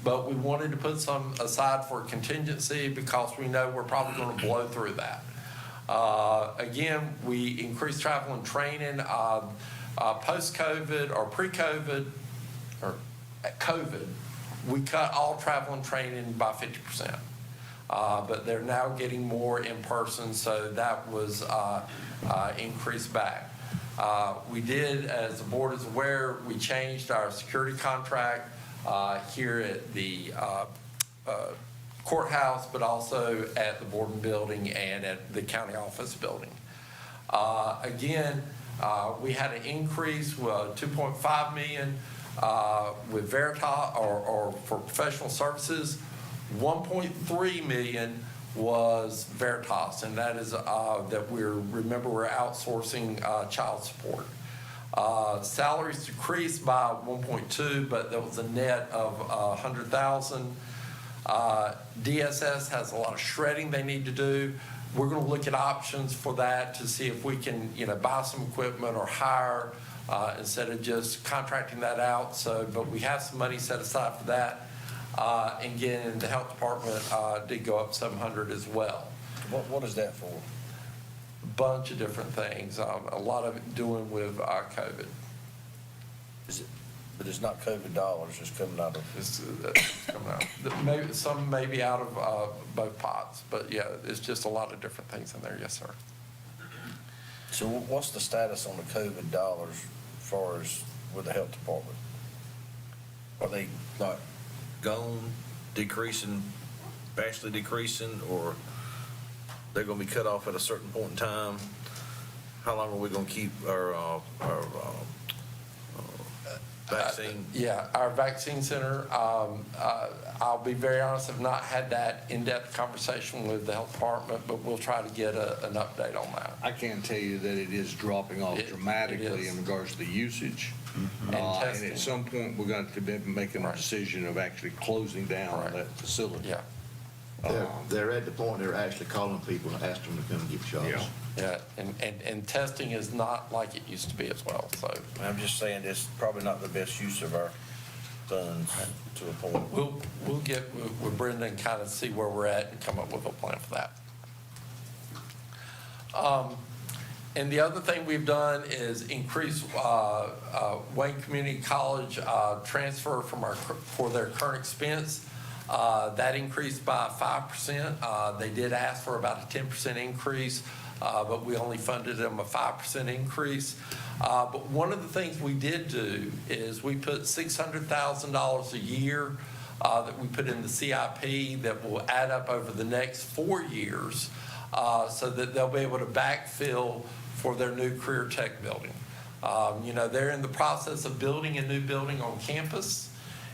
but we wanted to put some aside for contingency because we know we're probably going to blow through that. Again, we increased travel and training post-COVID or pre-COVID or COVID. We cut all travel and training by 50%. But they're now getting more in person, so that was increased back. We did, as the board is aware, we changed our security contract here at the courthouse, but also at the Borden building and at the county office building. Again, we had an increase, $2.5 million with Veritas or for professional services. $1.3 million was Veritas, and that is that we're outsourcing child support. Salaries decreased by 1.2, but there was a net of 100,000. DSS has a lot of shredding they need to do. We're going to look at options for that to see if we can, buy some equipment or hire instead of just contracting that out. But we have some money set aside for that. And again, the health department did go up 700 as well. What is that for? A bunch of different things. A lot of it doing with COVID. But it's not COVID dollars, it's coming out of. It's coming out. Some may be out of both pots, but yeah, it's just a lot of different things in there. Yes, sir. So what's the status on the COVID dollars as far as with the health department? Are they like gone, decreasing, vastly decreasing, or they're going to be cut off at a certain point in time? How long are we going to keep our vaccine? Our vaccine center. I'll be very honest, I've not had that in-depth conversation with the health department, but we'll try to get an update on that. I can tell you that it is dropping off dramatically in regards to the usage. And testing. And at some point, we're going to be making a decision of actually closing down that facility. Yeah. They're at the point they're actually calling people and asking them to come get shots. Yeah, and testing is not like it used to be as well, so. I'm just saying it's probably not the best use of our funds to a point. We'll get with Brenda and kind of see where we're at and come up with a plan for that. And the other thing we've done is increase Wayne Community College transfer for their current expense. That increased by 5%. They did ask for about a 10% increase, but we only funded them a 5% increase. But one of the things we did do is we put $600,000 a year that we put in the CIP that will add up over the next 4 years so that they'll be able to backfill for their new career tech building. They're in the process of building a new building on campus.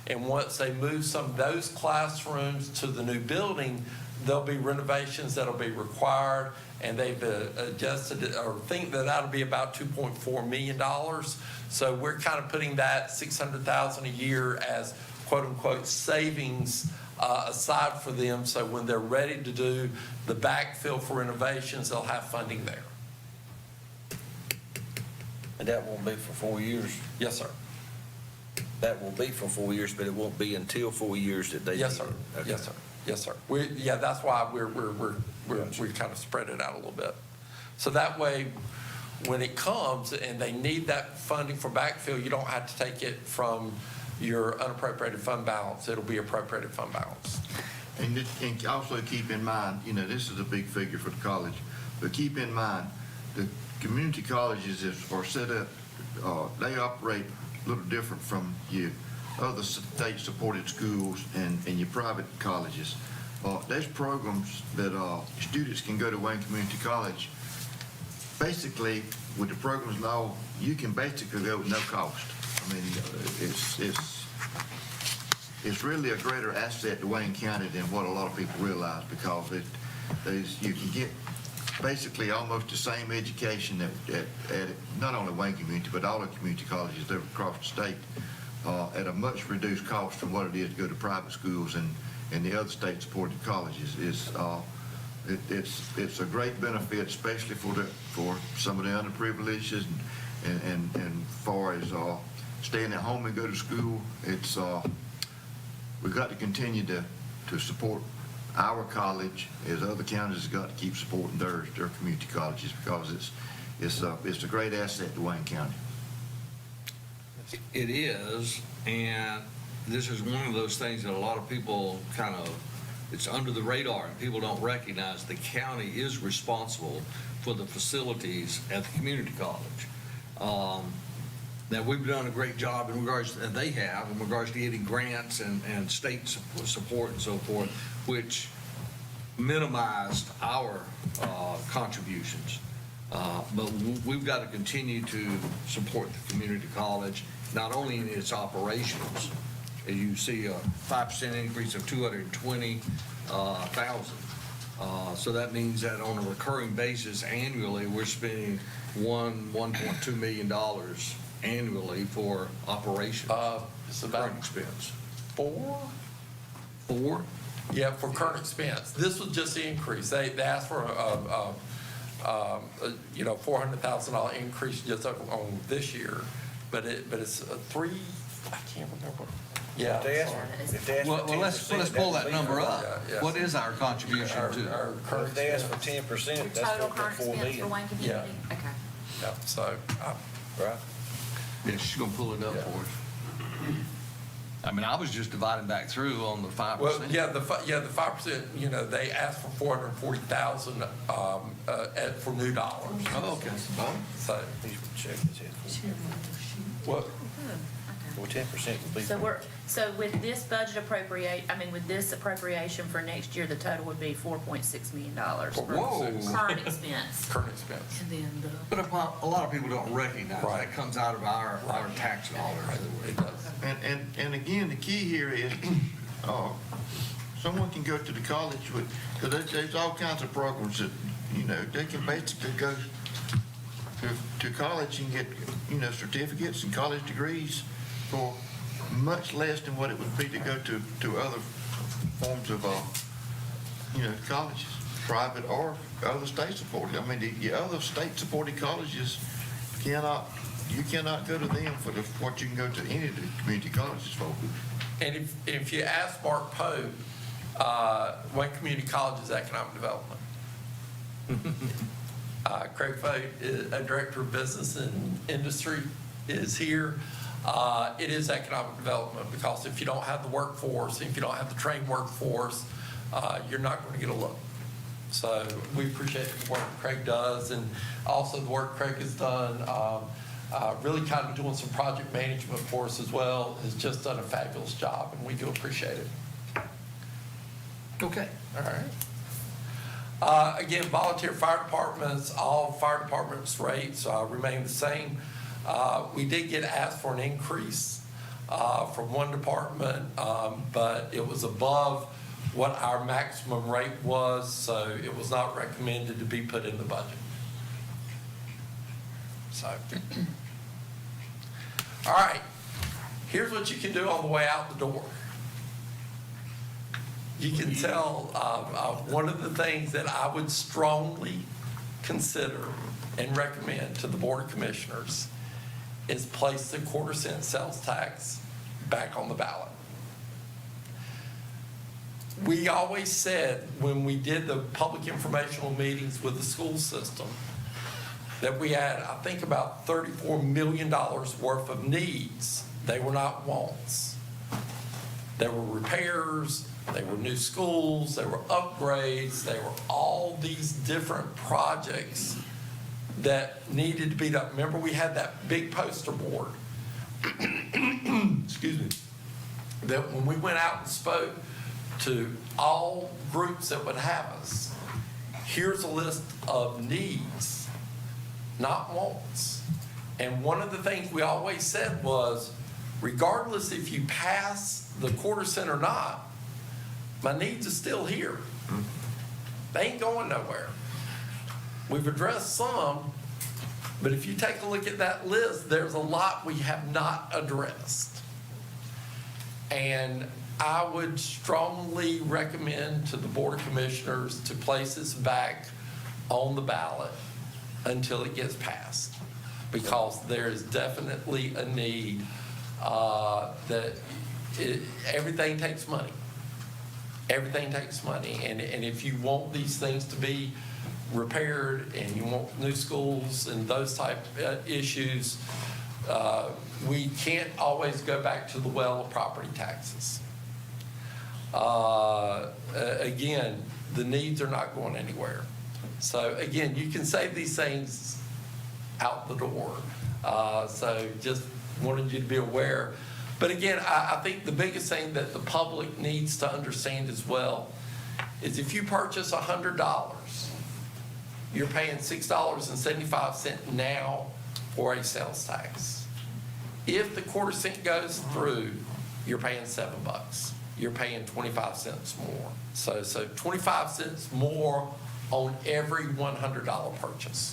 And once they move some of those classrooms to the new building, there'll be renovations that'll be required, and they've adjusted it, or think that that'll be about $2.4 million. So we're kind of putting that $600,000 a year as quote unquote savings aside for them. So when they're ready to do the backfill for renovations, they'll have funding there. And that won't be for 4 years? Yes, sir. That will be for 4 years, but it won't be until 4 years that they. Yes, sir. Okay. Yes, sir. Yes, sir. Yeah, that's why we kind of spread it out a little bit. So that way, when it comes and they need that funding for backfill, you don't have to take it from your unappropriated fund balance. It'll be appropriated fund balance. And also keep in mind, this is a big figure for the college, but keep in mind, the community colleges are set up, they operate a little different from your other state-supported schools and your private colleges. There's programs that students can go to Wayne Community College. Basically, with the programs now, you can basically go with no cost. I mean, it's really a greater asset to Wayne County than what a lot of people realize, because you can get basically almost the same education at not only Wayne Community, but all the community colleges that are across the state at a much reduced cost from what it is to go to private schools and the other state-supported colleges. It's a great benefit, especially for some of the underprivileged and far as staying at home and go to school. We've got to continue to support our college as other counties have got to keep supporting their community colleges, because it's a great asset to Wayne County. It is, and this is one of those things that a lot of people it's under the radar, and people don't recognize the county is responsible for the facilities at the community college. Now, we've done a great job in regards to getting grants and state support and so forth, which minimized our contributions. But we've got to continue to support the community college, not only in its operations. As you see, a 5% increase of $220,000. So that means that on a recurring basis annually, we're spending $1.2 million annually for operations. It's about current expense. Four? Yeah, for current expense. This was just the increase. They asked for $400,000 increase just on this year, but it's three. I can't remember. Yeah. If they ask for 10%, Well, let's pull that number up. Yeah. What is our contribution to? Our current If they ask for expense. 10%, that's Total current 4 expense for million. Wayne Community? Okay. Yeah, so, Right? Yeah, she's gonna pull it up for us. I mean, I was just dividing back through on the 5%. well, the 5%, they asked for 440,000 for new dollars. Oh, okay. So, He's checking his head. what, Well, 10% would be. So with this with this appropriation for next year, the total would be $4.6 million. Whoa. Current expense. current expense. And then But a lot of people don't recognize Right. that comes out of our tax dollars. It does. And again, the key here is someone can go to the college because there's all kinds of programs that, they can basically go to college and get, certificates and college degrees for much less than what it would be to go to other forms of, colleges, private or other state-supported. I mean, the other state-supported colleges you cannot go to them for what you can go to any of the community colleges for. And if you ask Mark Pope, Wayne Community College is economic development. Craig Fote, Director of Business and Industry, is here. It is economic development, because if you don't have the workforce, if you don't have the trained workforce, you're not going to get a look. So we appreciate the work Craig does, and also the work Craig has done, really kind of doing some project management for us as well, has just done a fabulous job, and we do appreciate it. Okay. All right. Again, volunteer fire departments, all fire departments' rates remain the same. We did get asked for an increase from one department, but it was above what our maximum rate was, so it was not recommended to be put in the budget. So, all right, here's what you can do on the way out the door. You can tell, one of the things that I would strongly consider and recommend to the Board of Commissioners is place the 1/4 cent sales tax back on the ballot. We always said when we did the public informational meetings with the school system that we had, I think, about $34 million worth of needs. They were not wants. They were repairs, they were new schools, they were upgrades, they were all these different projects that needed to be done. Remember, we had that big poster board, excuse me, that when we went out and spoke to all groups that would have us, here's a list of needs, not wants. And one of the things we always said was, regardless if you pass the quarter cent or not, my needs are still here. They ain't going nowhere. We've addressed some, but if you take a look at that list, there's a lot we have not addressed. And I would strongly recommend to the Board of Commissioners to place this back on the ballot until it gets passed, because there is definitely a need everything takes money. Everything takes money. And if you want these things to be repaired and you want new schools and those type issues, we can't always go back to the well of property taxes. Again, the needs are not going anywhere. So again, you can save these things out the door. So just wanted you to be aware. But again, I think the biggest thing that the public needs to understand as well is if you purchase $100, you're paying $6.75 now for a sales tax. If the quarter cent goes through, you're paying $7. You're paying 25 cents more. So 25 cents more on every $100 purchase.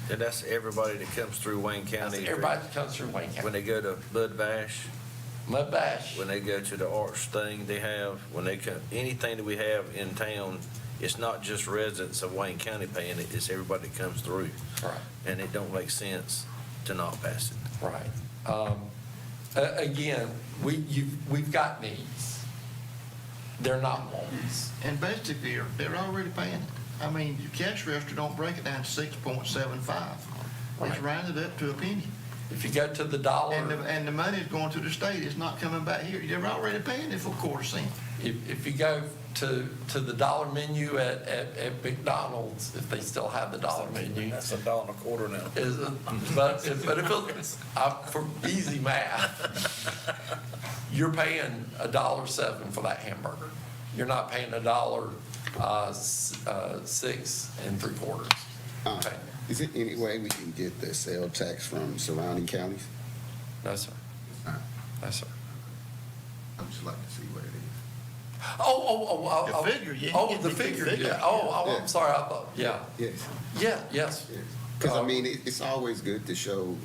And that's everybody that comes through Wayne County. That's everybody that comes through Wayne County. When they go to Mud Bash, when they go to the arts thing they have, when they come, anything that we have in town, it's not just residents of Wayne County paying it, it's everybody that comes through. Right. And it don't make sense to not pass it. Right. Again, we've got needs. They're not wants. And basically, they're already paying it. I mean, your cash register don't break it down to 6.75. It's rounded up to a penny. If you go to the dollar. And the money's going to the state, it's not coming back here. They're already paying it for a quarter cent. If you go to the dollar menu at McDonald's, if they still have the dollar menu. That's $1.25 now. But if it's, for easy math, you're paying $1.07 for that hamburger. You're not paying $1.06 3/4. Okay. Is there any way we can get the sales tax from surrounding counties? No, sir. No, sir. I'd just like to see what it is. The figure, yeah. Oh, the figure, yeah. I'm sorry, I thought, yeah. Yes. Yeah, yes. Because, I mean, it's always good to show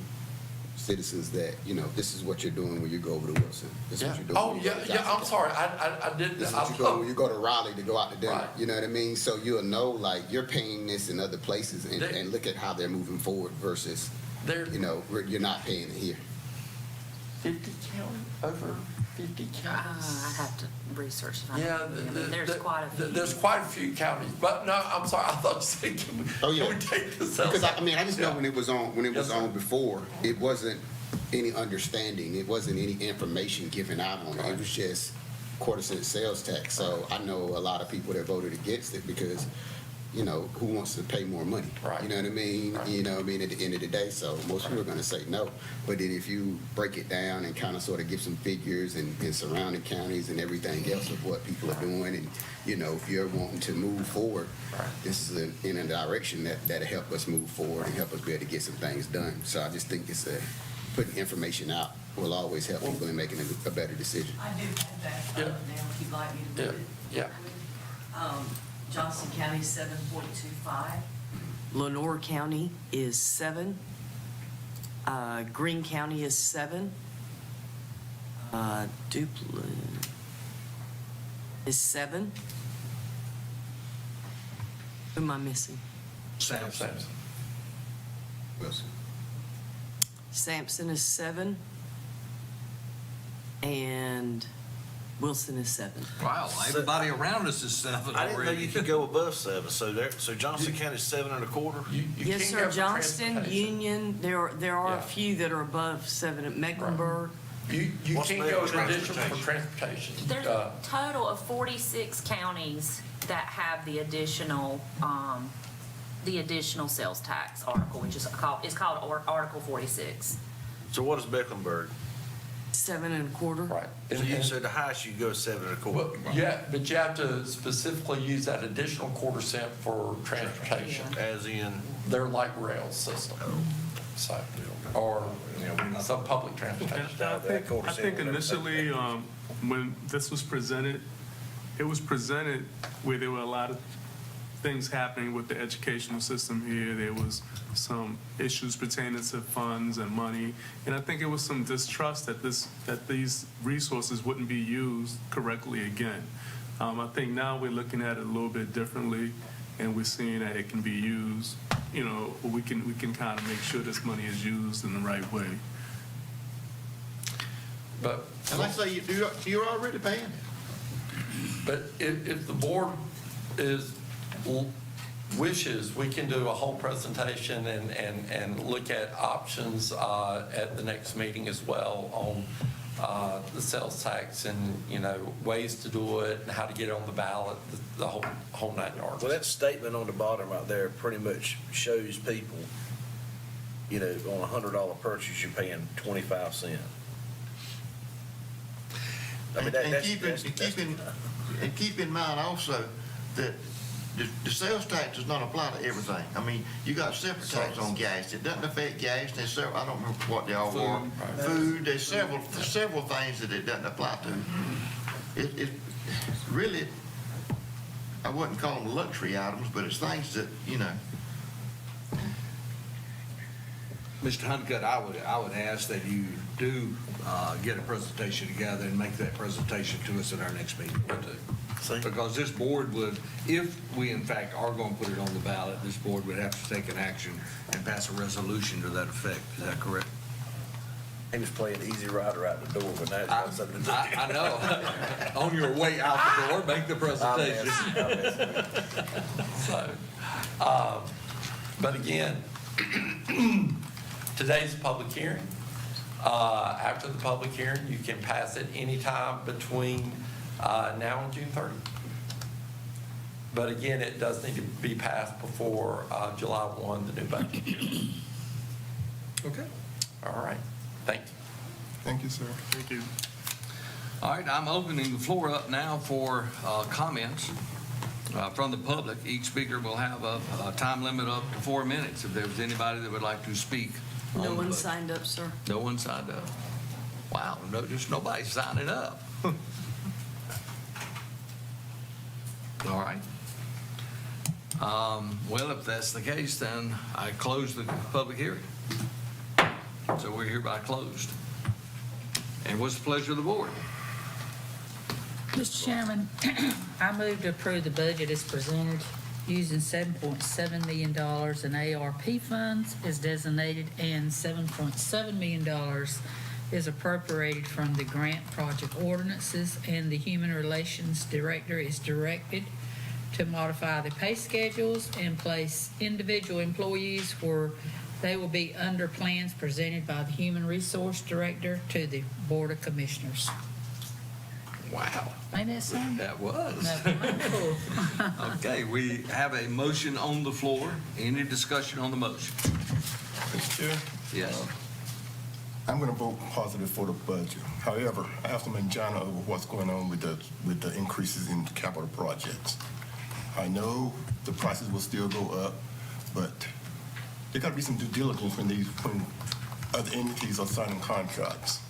citizens that, you know, this is what you're doing when you go over to Wilson. This is what you're doing. Oh, when you go to yeah, Johnson I'm County. sorry, I didn't. This is what you go when you go to Raleigh to go out to dinner. Right. You know what I mean? So you'll know, like, you're paying this in other places and look at how they're moving forward versus, you know, you're not paying it here. 50 county, over 50 counties? I have to research that. Yeah, There's quite a few. There's quite a few counties, but no, I'm sorry, I thought you said, can we take this out? Because I just know when it was on before, it wasn't any understanding, it wasn't any information given out on it. It was just quarter cent sales tax. So I know a lot of people that voted against it because, you know, who wants to pay more money? Right. You know what I mean? Right. You know what I mean? At the end of the day, so most people are going to say no. But then if you break it down and kind of sort of give some figures and surrounding counties and everything else of what people are doing, and, you know, if you're wanting to move forward, this is in a direction that'll help us move forward and help us be able to get some things done. So I just think putting information out will always help people in making a better decision. I do have that now, if you'd like me to read it. Yeah. Johnson County, 7.25. Lenore County is 7. Greene County is 7. Duplin is 7. Who am I missing? Samson. Wilson. Sampson is 7. and Wilson is 7. Wow, everybody around us is 7 I didn't know you already. could go above 7, so Johnson County's 7.25? You Yes, can't sir, go for Johnston, transportation. Union, there are Yeah. a few that are above 7 at Mecklenburg. You What's can't the go other an additional for transportation. There's a total of 46 counties that have the additional sales tax article, which is called Article 46. So what is Mecklenburg? 7.25. Right. So the highest you can go is 7.25. Well, yeah, but you have to specifically use that additional quarter cent for transportation. As in, They're like rail system. So, or, some public transportation. I think initially, when this was presented, it was presented where there were a lot of things happening with the educational system here. There was some issues pertaining to funds and money, and I think it was some distrust that these resources wouldn't be used correctly again. I think now we're looking at it a little bit differently, and we're seeing that it can be used. We can kind of make sure this money is used in the right way. But, And like I say, you're already paying it. but if the board wishes, we can do a whole presentation and look at options at the next meeting as well on the sales tax and, ways to do it and how to get it on the ballot, the whole 9 yards. well, that statement on the bottom right there pretty much shows people, on a $100 purchase, you're paying 25 cents. I mean, And keep in mind also that the sales tax does not apply to everything. I mean, you got separate tax on gas. It doesn't affect gas. There's several, I don't remember what they all are. Food, there's several things that it doesn't apply to. It really, I wouldn't call them luxury items, but it's things that, Mr. Honeycutt, I would ask that you do get a presentation together and make that presentation to us at our next meeting. Because this board would, if we in fact are going to put it on the ballot, this board would have to take an action and pass a resolution to that effect. Is that correct? He was playing Easy Rider out the door, but now it's got something to do. I know. On your way out the door, make the presentation. So, but again, today's a public hearing. After the public hearing, you can pass it anytime between now and June 30th. But again, it does need to be passed before July 1, the new budget year. Okay. All right, thank you. Thank you, sir. Thank you. All right, I'm opening the floor up now for comments from the public. Each speaker will have a time limit up to 4 minutes. If there's anybody that would like to speak. No on one the- signed up, sir. No one signed up. Wow, just nobody signing up. All right. Well, if that's the case, then I close the public hearing. So we're hereby closed. And what's the pleasure of the board? Mr. Chairman, I move to approve the budget as presented using $7.7 million in ARP funds as designated and $7.7 million is appropriated from the grant project ordinances, and the Human Relations Director is directed to modify the pay schedules and place individual employees where they will be under plans presented by the Human Resource Director to the Board of Commissioners. Wow, Ain't that something? that was. That's wonderful. Okay, we have a motion on the floor. Any discussion on the motion? Mr. Chair? Yes. I'm going to vote positive for the budget. However, I have some angina over what's going on with the increases in capital projects. I know the prices will still go up, but there got to be some due diligence when other entities are signing contracts.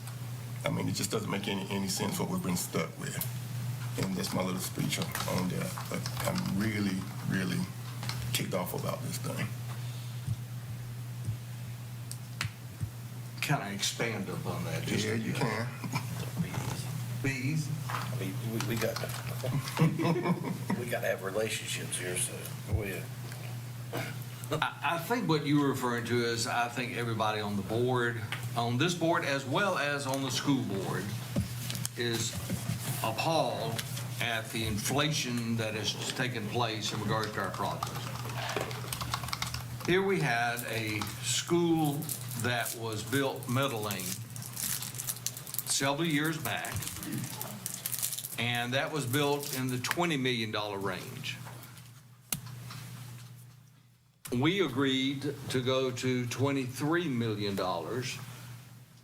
I mean, it just doesn't make any sense what we've been stuck with. And that's my little speech on that. But I'm really, really ticked off about this thing. Kind of expand upon that. Yeah, you can. Be easy. I mean, we got to have relationships here, so go ahead. I think what you were referring to is, I think everybody on the board, on this board as well as on the school board, is appalled at the inflation that has taken place in regard to our projects. Here we had a school that was built middling several years back, and that was built in the $20 million range. We agreed to go to $23 million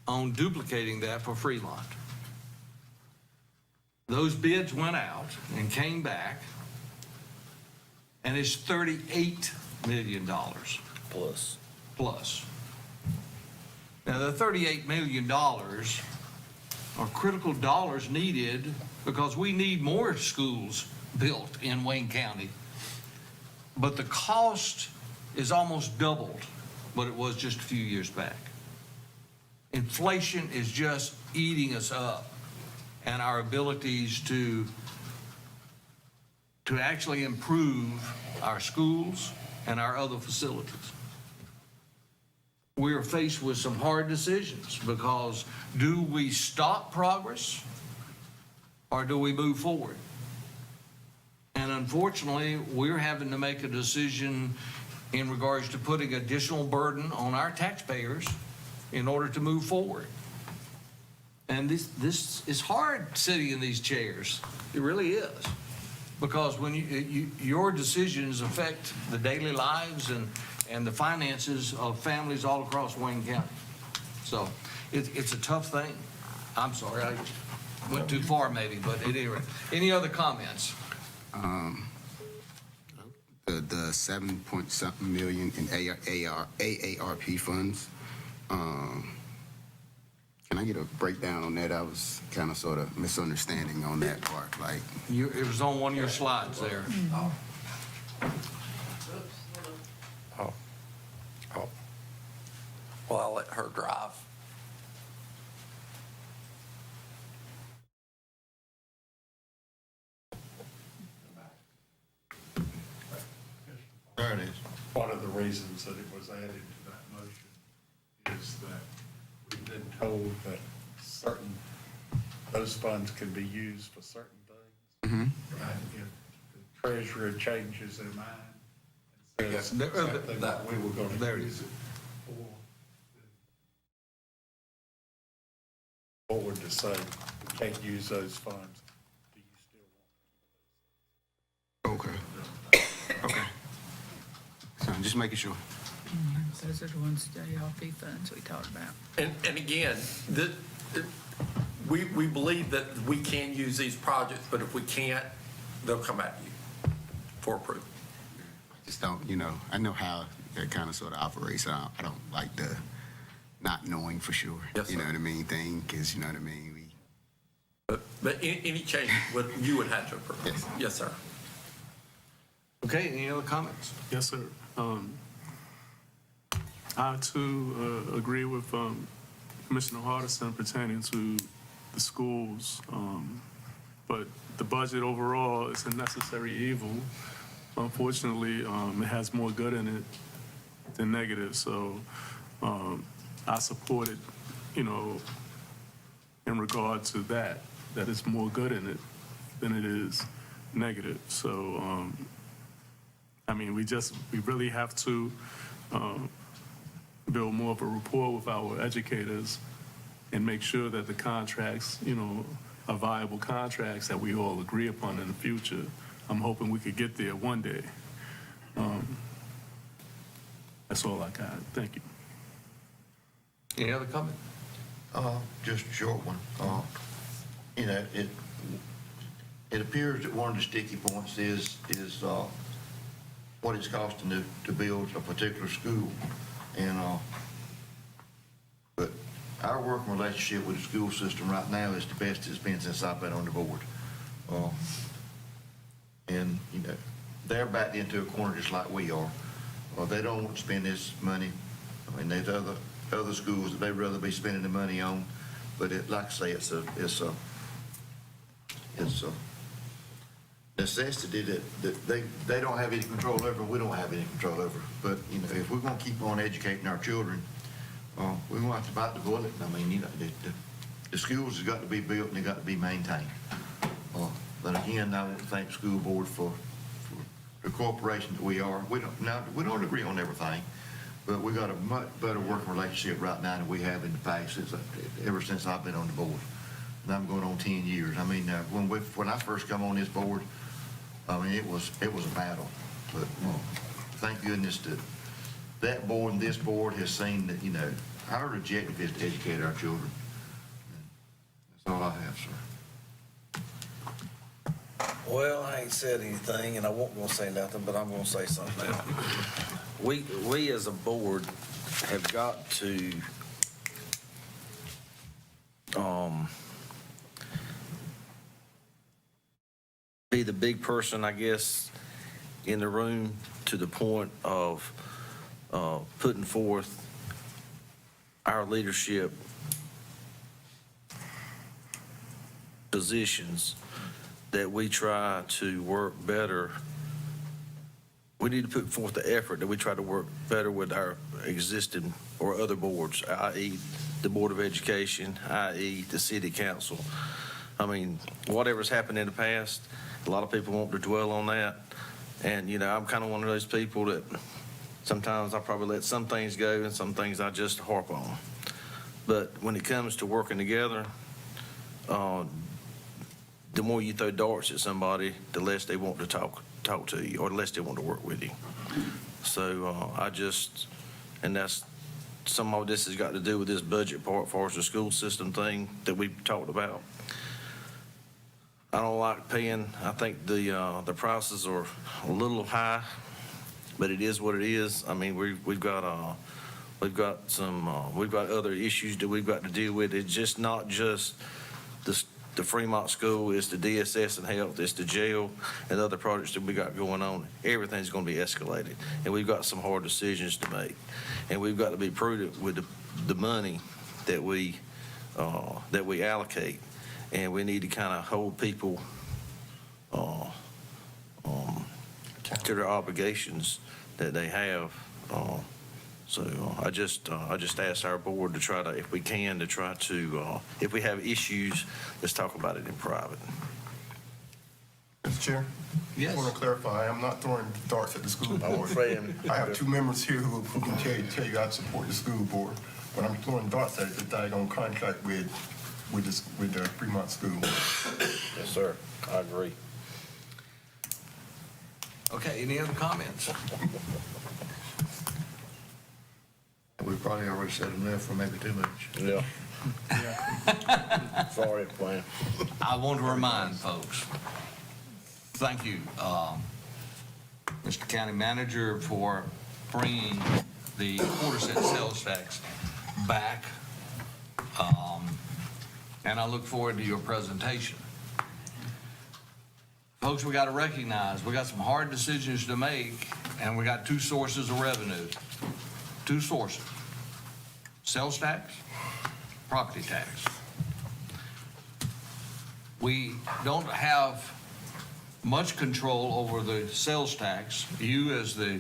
on duplicating that for Fremont. Those bids went out and came back, and it's $38 million Plus. plus. Now, the $38 million are critical dollars needed because we need more schools built in Wayne County. But the cost is almost doubled what it was just a few years back. Inflation is just eating us up, and our abilities to actually improve our schools and our other facilities. We are faced with some hard decisions because do we stop progress or do we move forward? And unfortunately, we're having to make a decision in regards to putting additional burden on our taxpayers in order to move forward. And this is hard sitting in these chairs. It really is. Because when your decisions affect the daily lives and the finances of families all across Wayne County. So it's a tough thing. I'm sorry, I went too far maybe, but at any rate. Any other comments? The 7-point-something million in AARP funds. Can I get a breakdown on that? I was kind of sort of misunderstanding on that part. Like, It was on one of your slides there. Well, I'll let her drive. There it is. One of the reasons that it was added to that motion is that we've been told that those funds can be used for certain things. And if the treasurer changes their mind and says something that we were going to use it for, forward to say we can't use those funds, do you still want to? okay. Okay. So I'm just making sure. Those are the ones, the ARP funds we talked about. And again, we believe that we can use these projects, but if we can't, they'll come at you for approval. Just don't, I know how that kind of sort of operates. I don't like the not knowing for sure. Yes, sir. You know what I mean? Thing, because you know what I mean? But any change, you would have to approve. Yes. Yes, sir. Okay, any other comments? Yes, sir. I too agree with Commissioner Hardison pertaining to the schools, but the budget overall is a necessary evil. Unfortunately, it has more good in it than negative. So I support it, in regard to that it's more good in it than it is negative. So, we really have to build more of a rapport with our educators and make sure that the contracts, are viable contracts that we all agree upon in the future. I'm hoping we could get there one day. That's all I got. Thank you. Any other comment? Just a short one. It appears that one of the sticky points is what it's costing to build a particular school. And, but our working relationship with the school system right now is the best it's been since I've been on the board. And, they're backed into a corner just like we are. They don't want to spend this money. There's other schools that they'd rather be spending the money on, but like I say, it's a necessity that they don't have any control over, and we don't have any control over. But, if we're gonna keep on educating our children, we're gonna have to bite the bullet. the schools has got to be built and they got to be maintained. But again, I want to thank the school board for the corporation that we are. We don't agree on everything, but we got a much better working relationship right now than we have in the past, ever since I've been on the board. And I'm going on 10 years. I mean, when I first come on this board, I mean, it was a battle. But thank goodness that board and this board has seen that, our objective is to educate our children. That's all I have, sir. Well, I ain't said anything, and I won't gonna say nothing, but I'm gonna say something now. We as a board have got to, be the big person, I guess, in the room to the point of, putting forth our leadership positions that we try to work better. We need to put forth the effort that we try to work better with our existing or other boards, i.e. the Board of Education, i.e. the City Council. I mean, whatever's happened in the past, a lot of people want to dwell on that. And, I'm kind of one of those people that sometimes I probably let some things go and some things I just harp on. But when it comes to working together, the more you throw darts at somebody, the less they want to talk to you, or the less they want to work with you. So and that's, some of this has got to do with this budget part for us, the school system thing that we've talked about. I don't like paying. I think the prices are a little high, but it is what it is. I mean, we've got other issues that we've got to deal with. It's just not just the Fremont School, it's the DSS and health, it's the jail and other projects that we got going on. Everything's going to be escalated, and we've got some hard decisions to make, and we've got to be prudent with the money that we allocate, and we need to kind of hold people to their obligations that they have. So I just asked our board to try to, if we can, to try to, if we have issues, let's talk about it in private. Mr. Chair? Yes. I want to clarify, I'm not throwing darts at the school board. I have two members here who can tell you I support the school board, but I'm throwing darts at the daggone contract with the Fremont School. Yes, sir. I agree. Okay, any other comments? We probably already said enough for maybe too much. Yeah. Sorry, Plan. I want to remind folks, thank you, Mr. County Manager, for bringing the quarter-cent sales tax back. And I look forward to your presentation. Folks, we got to recognize, we got some hard decisions to make, and we got two sources of revenue. Two sources: sales tax, property tax. We don't have much control over the sales tax. You, as the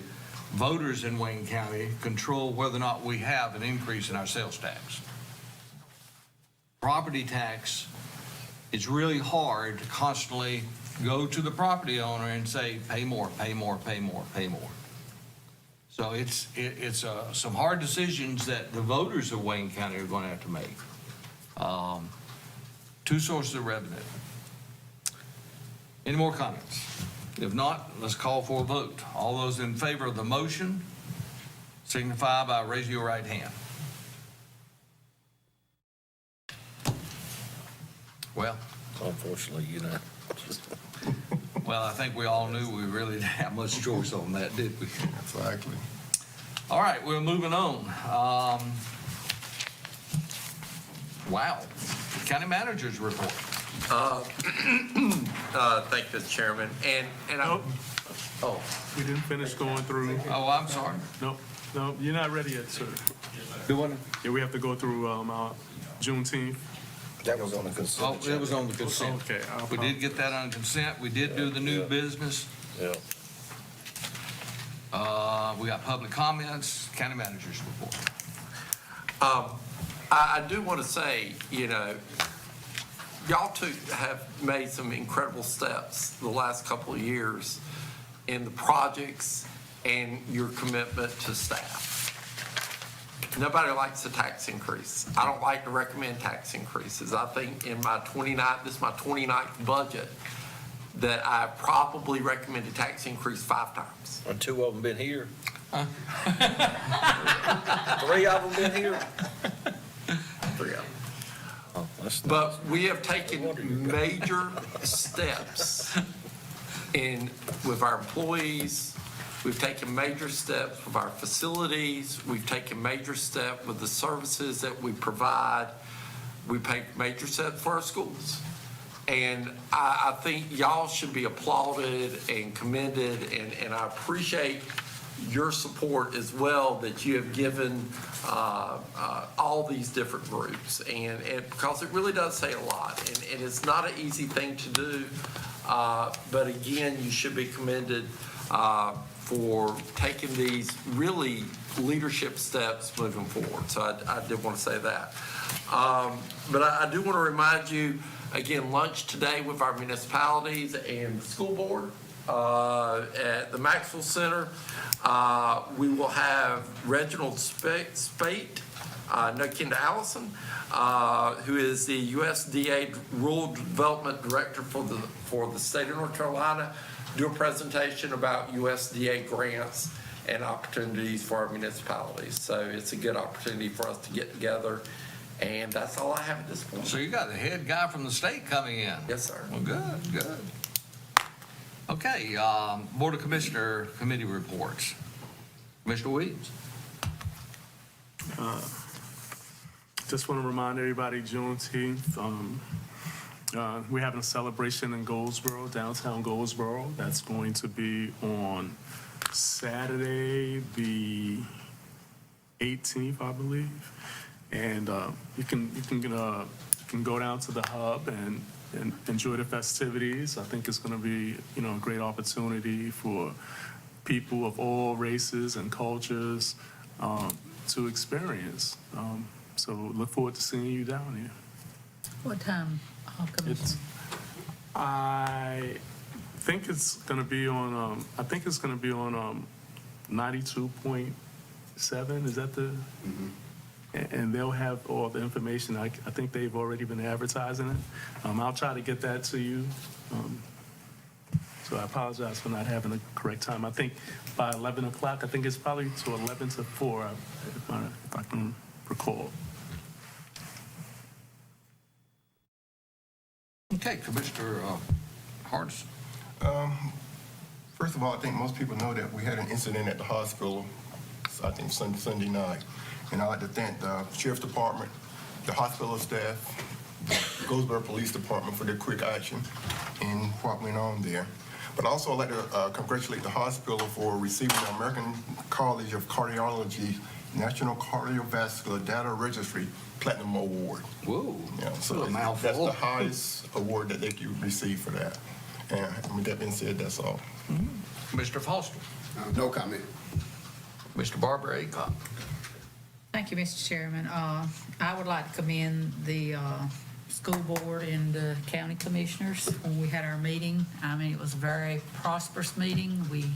voters in Wayne County, control whether or not we have an increase in our sales tax. Property tax, it's really hard to constantly go to the property owner and say, pay more, pay more, pay more, pay more. So it's some hard decisions that the voters of Wayne County are going to have to make. Two sources of revenue. Any more comments? If not, let's call for a vote. All those in favor of the motion signify by raising your right hand. Well, Unfortunately, well, I think we all knew we really didn't have much choice on that, did we? Exactly. All right, we're moving on. Wow, county manager's report. Thank you, Mr. Chairman. And Nope. We didn't finish going through. Oh, I'm sorry. Nope, you're not ready yet, sir. Do what? Yeah, we have to go through Juneteenth. that was on the consent. Oh, it was on the consent. Okay. We did get that on consent. We did do the new business. Yeah. We got public comments, county manager's report. I do want to say, y'all two have made some incredible steps the last couple of years in the projects and your commitment to staff. Nobody likes a tax increase. I don't like to recommend tax increases. I think in this is my 29th budget that I probably recommended tax increase 5 times. And 2 of them been here. 3 of them been here. 3 of them. Oh, that's But we have taken major steps with our employees. We've taken major steps with our facilities. We've taken major steps with the services that we provide. We take major steps for our schools. And I think y'all should be applauded and commended, and I appreciate your support as well that you have given all these different groups, and because it really does say a lot, and it's not an easy thing to do, but again, you should be commended for taking these really leadership steps moving forward. So I did want to say that. But I do want to remind you, again, lunch today with our municipalities and the school board at the Maxwell Center. We will have Reginald Spate, no kin to Allison, who is the USDA Rural Development Director for the state of North Carolina, do a presentation about USDA grants and opportunities for our municipalities. So it's a good opportunity for us to get together. And that's all I have at this point. So you got the head guy from the state coming in? Yes, sir. Well, good. Okay, Board of Commissioner Committee reports. Commissioner Williams? Just want to remind everybody, Juneteenth, we're having a celebration in Goldsboro, downtown Goldsboro. That's going to be on Saturday, the 18th, I believe. And you can go down to the hub and enjoy the festivities. I think it's going to be, a great opportunity for people of all races and cultures to experience. So look forward to seeing you down here. What time? I think it's going to be on. 92.7. Is that the? Mm-hmm. And they'll have all the information. I think they've already been advertising it. I'll try to get that to you. So I apologize for not having the correct time. I think by 11 o'clock. I think it's probably to 11 to 4, if I can recall. Okay, Commissioner Hardison. First of all, I think most people know that we had an incident at the hospital, I think Sunday night. And I'd like to thank the Sheriff's Department, the hospital staff, the Goldsboro Police Department for their quick action and what went on there. But also I'd like to congratulate the hospital for receiving the American College of Cardiology National Cardiovascular Data Registry Platinum Award. Whoa, Yeah, so that's the highest award that they could receive for that. And with that being said, that's all. Mm-hmm. Mr. Foster. No comment. Mr. Barbara Aycock. Thank you, Mr. Chairman. I would like to commend the school board and the county commissioners when we had our meeting. I mean, it was a very prosperous meeting. We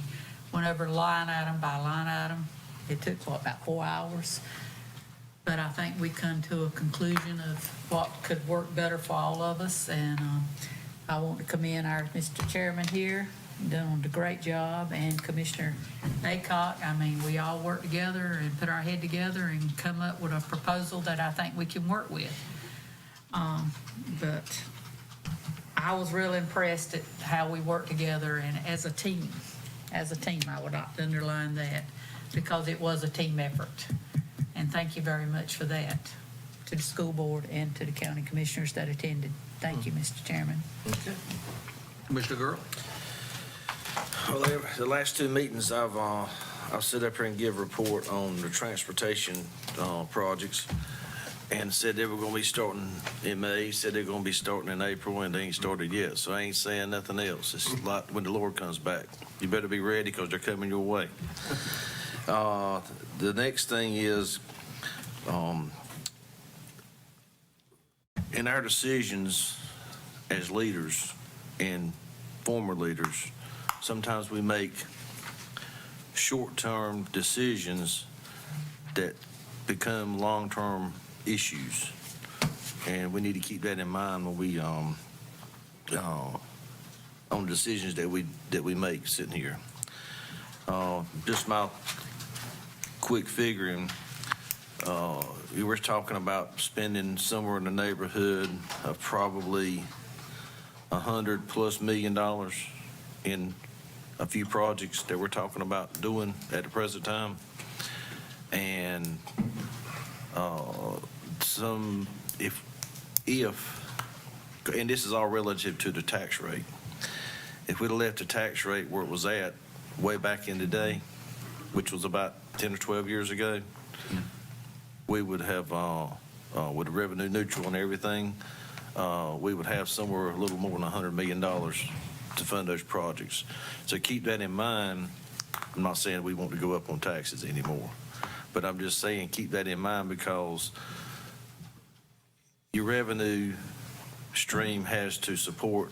went over line item by line item. It took, about 4 hours? But I think we come to a conclusion of what could work better for all of us. And I want to commend our Mr. Chairman here, doing a great job, and Commissioner Aycock. I mean, we all worked together and put our head together and come up with a proposal that I think we can work with. But I was really impressed at how we worked together and as a team, I would like to underline that, because it was a team effort. And thank you very much for that, to the school board and to the county commissioners that attended. Thank you, Mr. Chairman. Okay. Commissioner Girl. Well, the last 2 meetings, I'll sit up here and give a report on the transportation projects, and said they were going to be starting in May, said they're going to be starting in April, and they ain't started yet. So I ain't saying nothing else. It's like when the Lord comes back. You better be ready, because they're coming your way. The next thing is in our decisions as leaders and former leaders, sometimes we make short-term decisions that become long-term issues. And we need to keep that in mind when we, on the decisions that we make sitting here. Just my quick figuring, you were talking about spending somewhere in the neighborhood of probably $100+ million in a few projects that we're talking about doing at the present time. And and this is all relative to the tax rate. If we'd have left the tax rate where it was at way back in the day, which was about 10 or 12 years ago, we would have, with the revenue neutral and everything, we would have somewhere a little more than $100 million to fund those projects. So keep that in mind. I'm not saying we want to go up on taxes anymore, but I'm just saying keep that in mind, because your revenue stream has to support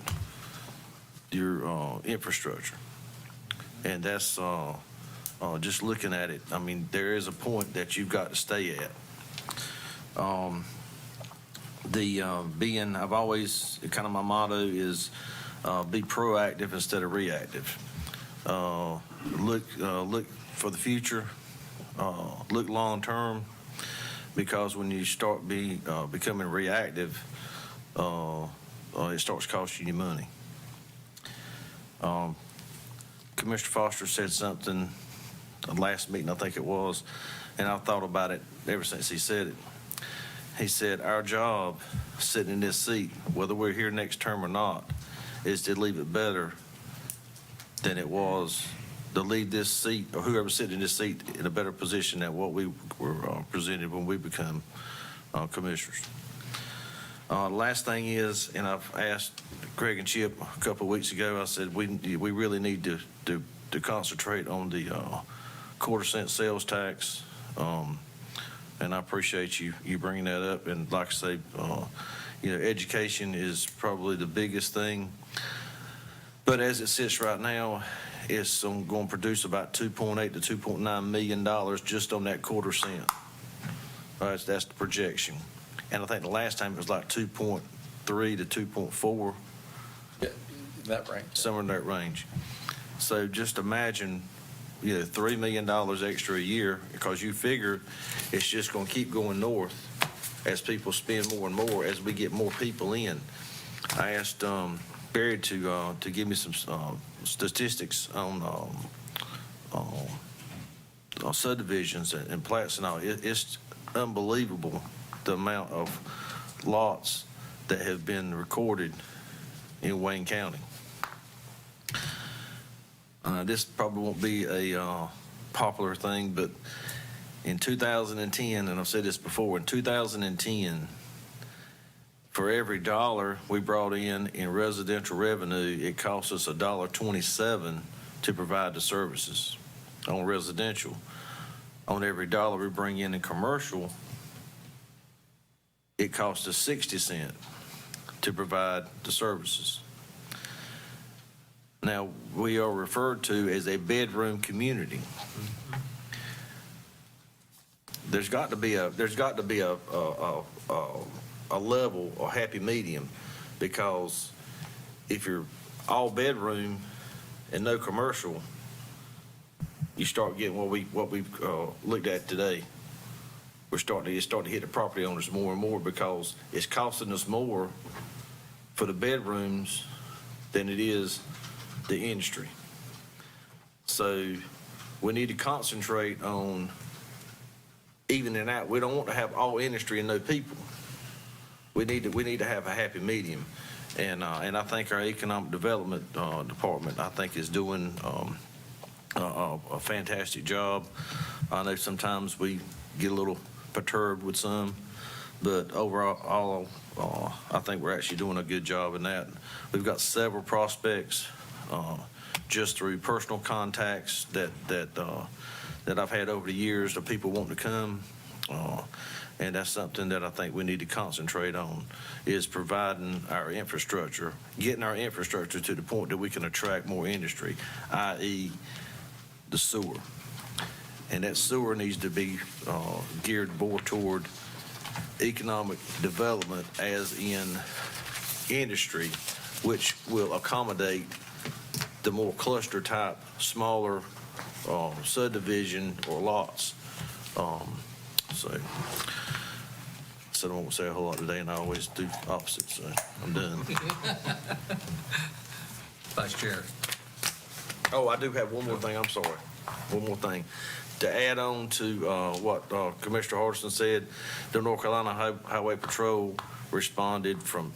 your infrastructure. And that's just looking at it. I mean, there is a point that you've got to stay at. I've always, kind of my motto is be proactive instead of reactive. Look for the future, look long term, because when you start becoming reactive, it starts costing you money. Commissioner Foster said something last meeting, I think it was, and I've thought about it ever since he said it. He said, our job sitting in this seat, whether we're here next term or not, is to leave it better than it was, to leave this seat, or whoever's sitting in this seat, in a better position than what we were presented when we become commissioners. Last thing is, and I've asked Greg and Chip a couple of weeks ago, I said we really need to concentrate on the quarter-cent sales tax, and I appreciate you bringing that up. And like I say, education is probably the biggest thing. But as it sits right now, it's going to produce about $2.8 to $2.9 million just on that quarter cent. That's the projection. And I think the last time it was like 2.3 to 2.4. Yeah, that range. Somewhere in that range. So just imagine, $3 million extra a year, because you figure it's just going to keep going north as people spend more and more as we get more people in. I asked Barry to give me some statistics on subdivisions and plats and all. It's unbelievable the amount of lots that have been recorded in Wayne County. This probably won't be a popular thing, but in 2010, and I've said this before, in 2010, for every dollar we brought in residential revenue, it cost us $1.27 to provide the services on residential. On every dollar we bring in commercial, it costs us 60 cents to provide the services. Now, we are referred to as a bedroom community. There's got to be a level or happy medium, because if you're all bedroom and no commercial, you start getting what we've looked at today. It's starting to hit the property owners more and more, because it's costing us more for the bedrooms than it is the industry. So we need to concentrate on evening out. We don't want to have all industry and no people. We need to have a happy medium, and I think our economic development department, I think, is doing a fantastic job. I know sometimes we get a little perturbed with some, but overall, I think we're actually doing a good job in that. We've got several prospects just through personal contacts that I've had over the years, the people wanting to come. and that's something that I think we need to concentrate on, is providing our infrastructure, getting our infrastructure to the point that we can attract more industry, i.e. the sewer. And that sewer needs to be geared more toward economic development, as in industry, which will accommodate the more cluster type, smaller subdivision or lots. So I said I won't say a whole lot today, and I always do opposite, so I'm done. Vice Chair. Oh, I do have one more thing, I'm sorry. One more thing. To add on to what Commissioner Hardison said, the North Carolina Highway Patrol responded from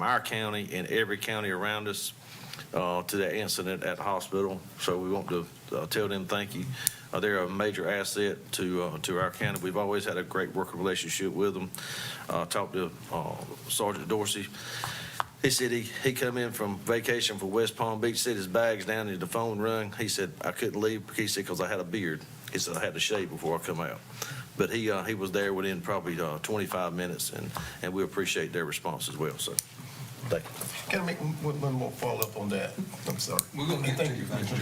our county and every county around us to that incident at the hospital. So we want to tell them thank you. They're a major asset to our county. We've always had a great working relationship with them. Talked to Sergeant Dorsey. He said he come in from vacation for West Palm Beach, set his bags down, and the phone rung. He said, I couldn't leave, he said, because I had a beard. He said, I had to shave before I come out. But he was there within probably 25 minutes, and we appreciate their response as well. So, thank you. Can I make one more follow-up on that? I'm sorry. We're going to get to Thank you, you. Vice Chair.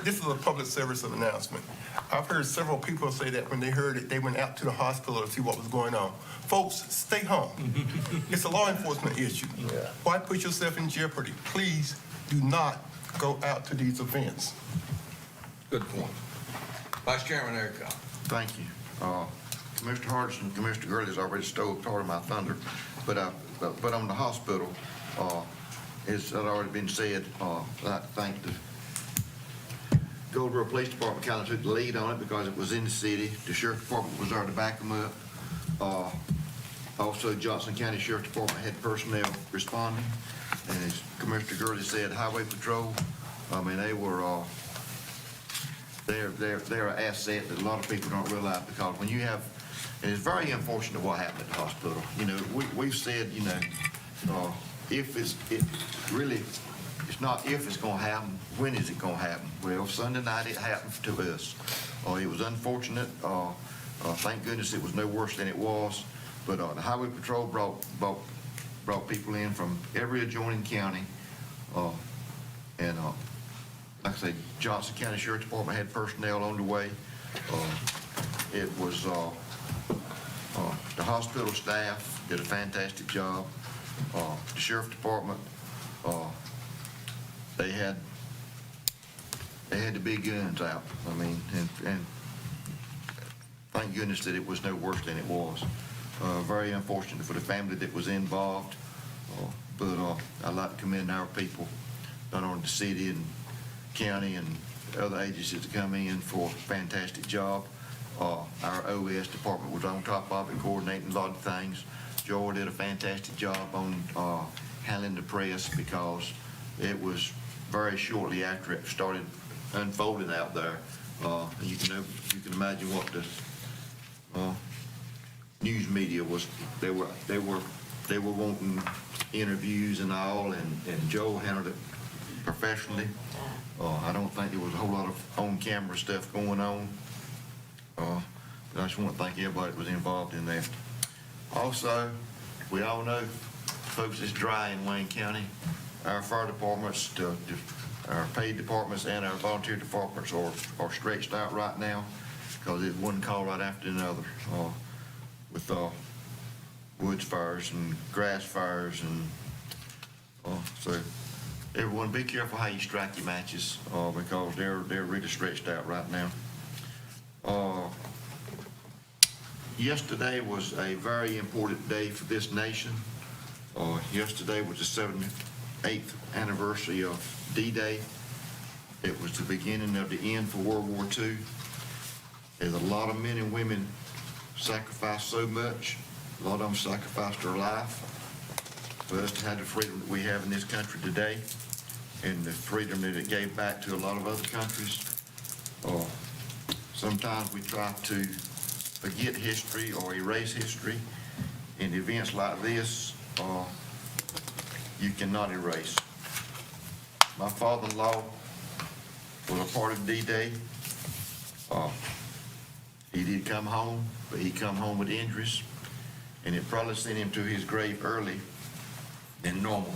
This is a public service announcement. I've heard several people say that when they heard it, they went out to the hospital to see what was going on. Folks, stay home. It's a law enforcement issue. Yeah. Why put yourself in jeopardy? Please do not go out to these events. Good point. Vice Chairman Eric Cobb. Thank you. Commissioner Hardison and Commissioner Gurley has already stole part of my thunder, but on the hospital, as had already been said, I'd like to thank the Goldsboro Police Department kind of took the lead on it because it was in the city. The Sheriff Department was there to back them up. Also, Johnson County Sheriff Department had personnel responding, and as Commissioner Gurley said, Highway Patrol, I mean, they were, they're an asset that a lot of people don't realize, because when you have, and it's very unfortunate what happened at the hospital. You know, we've said, you know, it's not if it's going to happen, when is it going to happen? Well, Sunday night it happened to us. It was unfortunate. Thank goodness it was no worse than it was. But the Highway Patrol brought people in from every adjoining county, and like I say, Johnson County Sheriff Department had personnel on the way. It was the hospital staff did a fantastic job. The Sheriff Department, they had the big guns out. I mean, and thank goodness that it was no worse than it was. Very unfortunate for the family that was involved, but I'd like to commend our people, not only the city and county and other agencies that come in for a fantastic job. Our OS department was on top of it, coordinating a lot of things. Joel did a fantastic job on handling the press, because it was very shortly after it started unfolding out there. You can imagine what the news media was. They were wanting interviews and all, and Joel handled it professionally. I don't think there was a whole lot of on-camera stuff going on. But I just want to thank everybody that was involved in that. Also, we all know, folks, it's dry in Wayne County. Our fire departments, our paid departments and our volunteer departments are stretched out right now, because it's one call right after another, with woods fires and grass fires, and so everyone be careful how you strike your matches, because they're really stretched out right now. Yesterday was a very important day for this nation. Yesterday was the 78th anniversary of D-Day. It was the beginning of the end for World War II. There's a lot of men and women sacrificed so much. A lot of them sacrificed their life for us to have the freedom that we have in this country today, and the freedom that it gave back to a lot of other countries. Sometimes we try to forget history or erase history. In events like this, you cannot erase. My father-in-law was a part of D-Day. did come home, but he come home with injuries, and it probably sent him to his grave early than normal.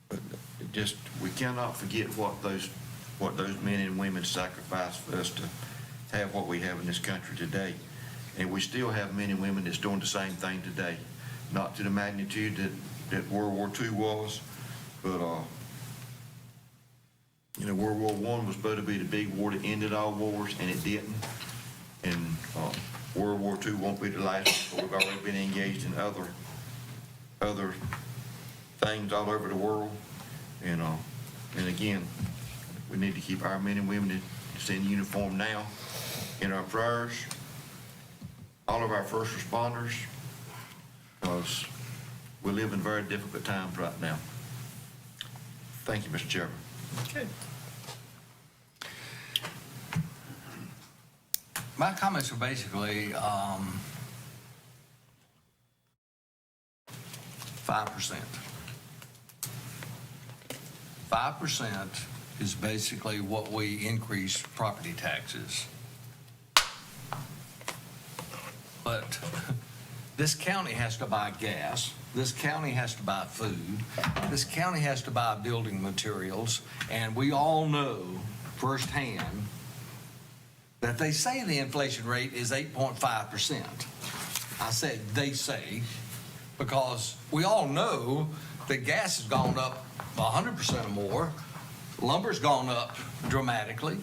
But it just, we cannot forget what those men and women sacrificed for us to have what we have in this country today. And we still have men and women that's doing the same thing today. Not to the magnitude that World War II was, but, World War I was supposed to be the big war that ended all wars, and it didn't. And World War II won't be the last, but we've already been engaged in other things all over the world. And again, we need to keep our men and women that's in uniform now in our prayers, all of our first responders, because we live in very difficult times right now. Thank you, Mr. Chairman. Okay. My comments are basically 5%. 5% is basically what we increase property taxes. But this county has to buy gas. This county has to buy food. This county has to buy building materials. And we all know firsthand that they say the inflation rate is 8.5%. I said they say because we all know that gas has gone up 100% or more. Lumber's gone up dramatically.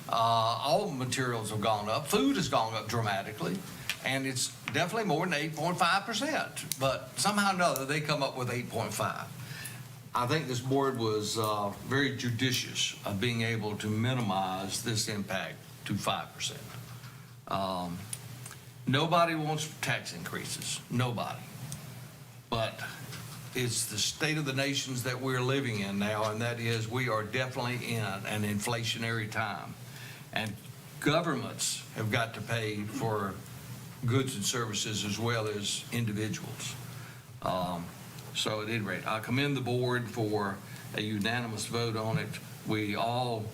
All materials have gone up. Food has gone up dramatically. And it's definitely more than 8.5%. But somehow or another, they come up with 8.5. I think this board was very judicious of being able to minimize this impact to 5%. Nobody wants tax increases. Nobody. But it's the state of the nations that we're living in now, and that is we are definitely in an inflationary time. And governments have got to pay for goods and services as well as individuals. So at any rate, I commend the board for a unanimous vote on it. We all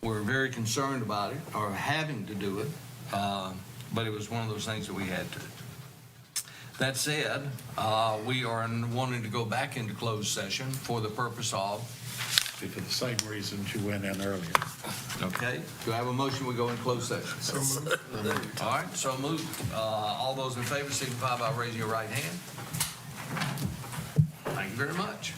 were very concerned about it, or having to do it, but it was one of those things that we had to. That said, we are wanting to go back into closed session for the purpose of? For the same reasons you went in earlier. Okay, do I have a motion we go in closed session? So moved. All right, so moved. All those in favor signify by raising your right hand. Thank you very much.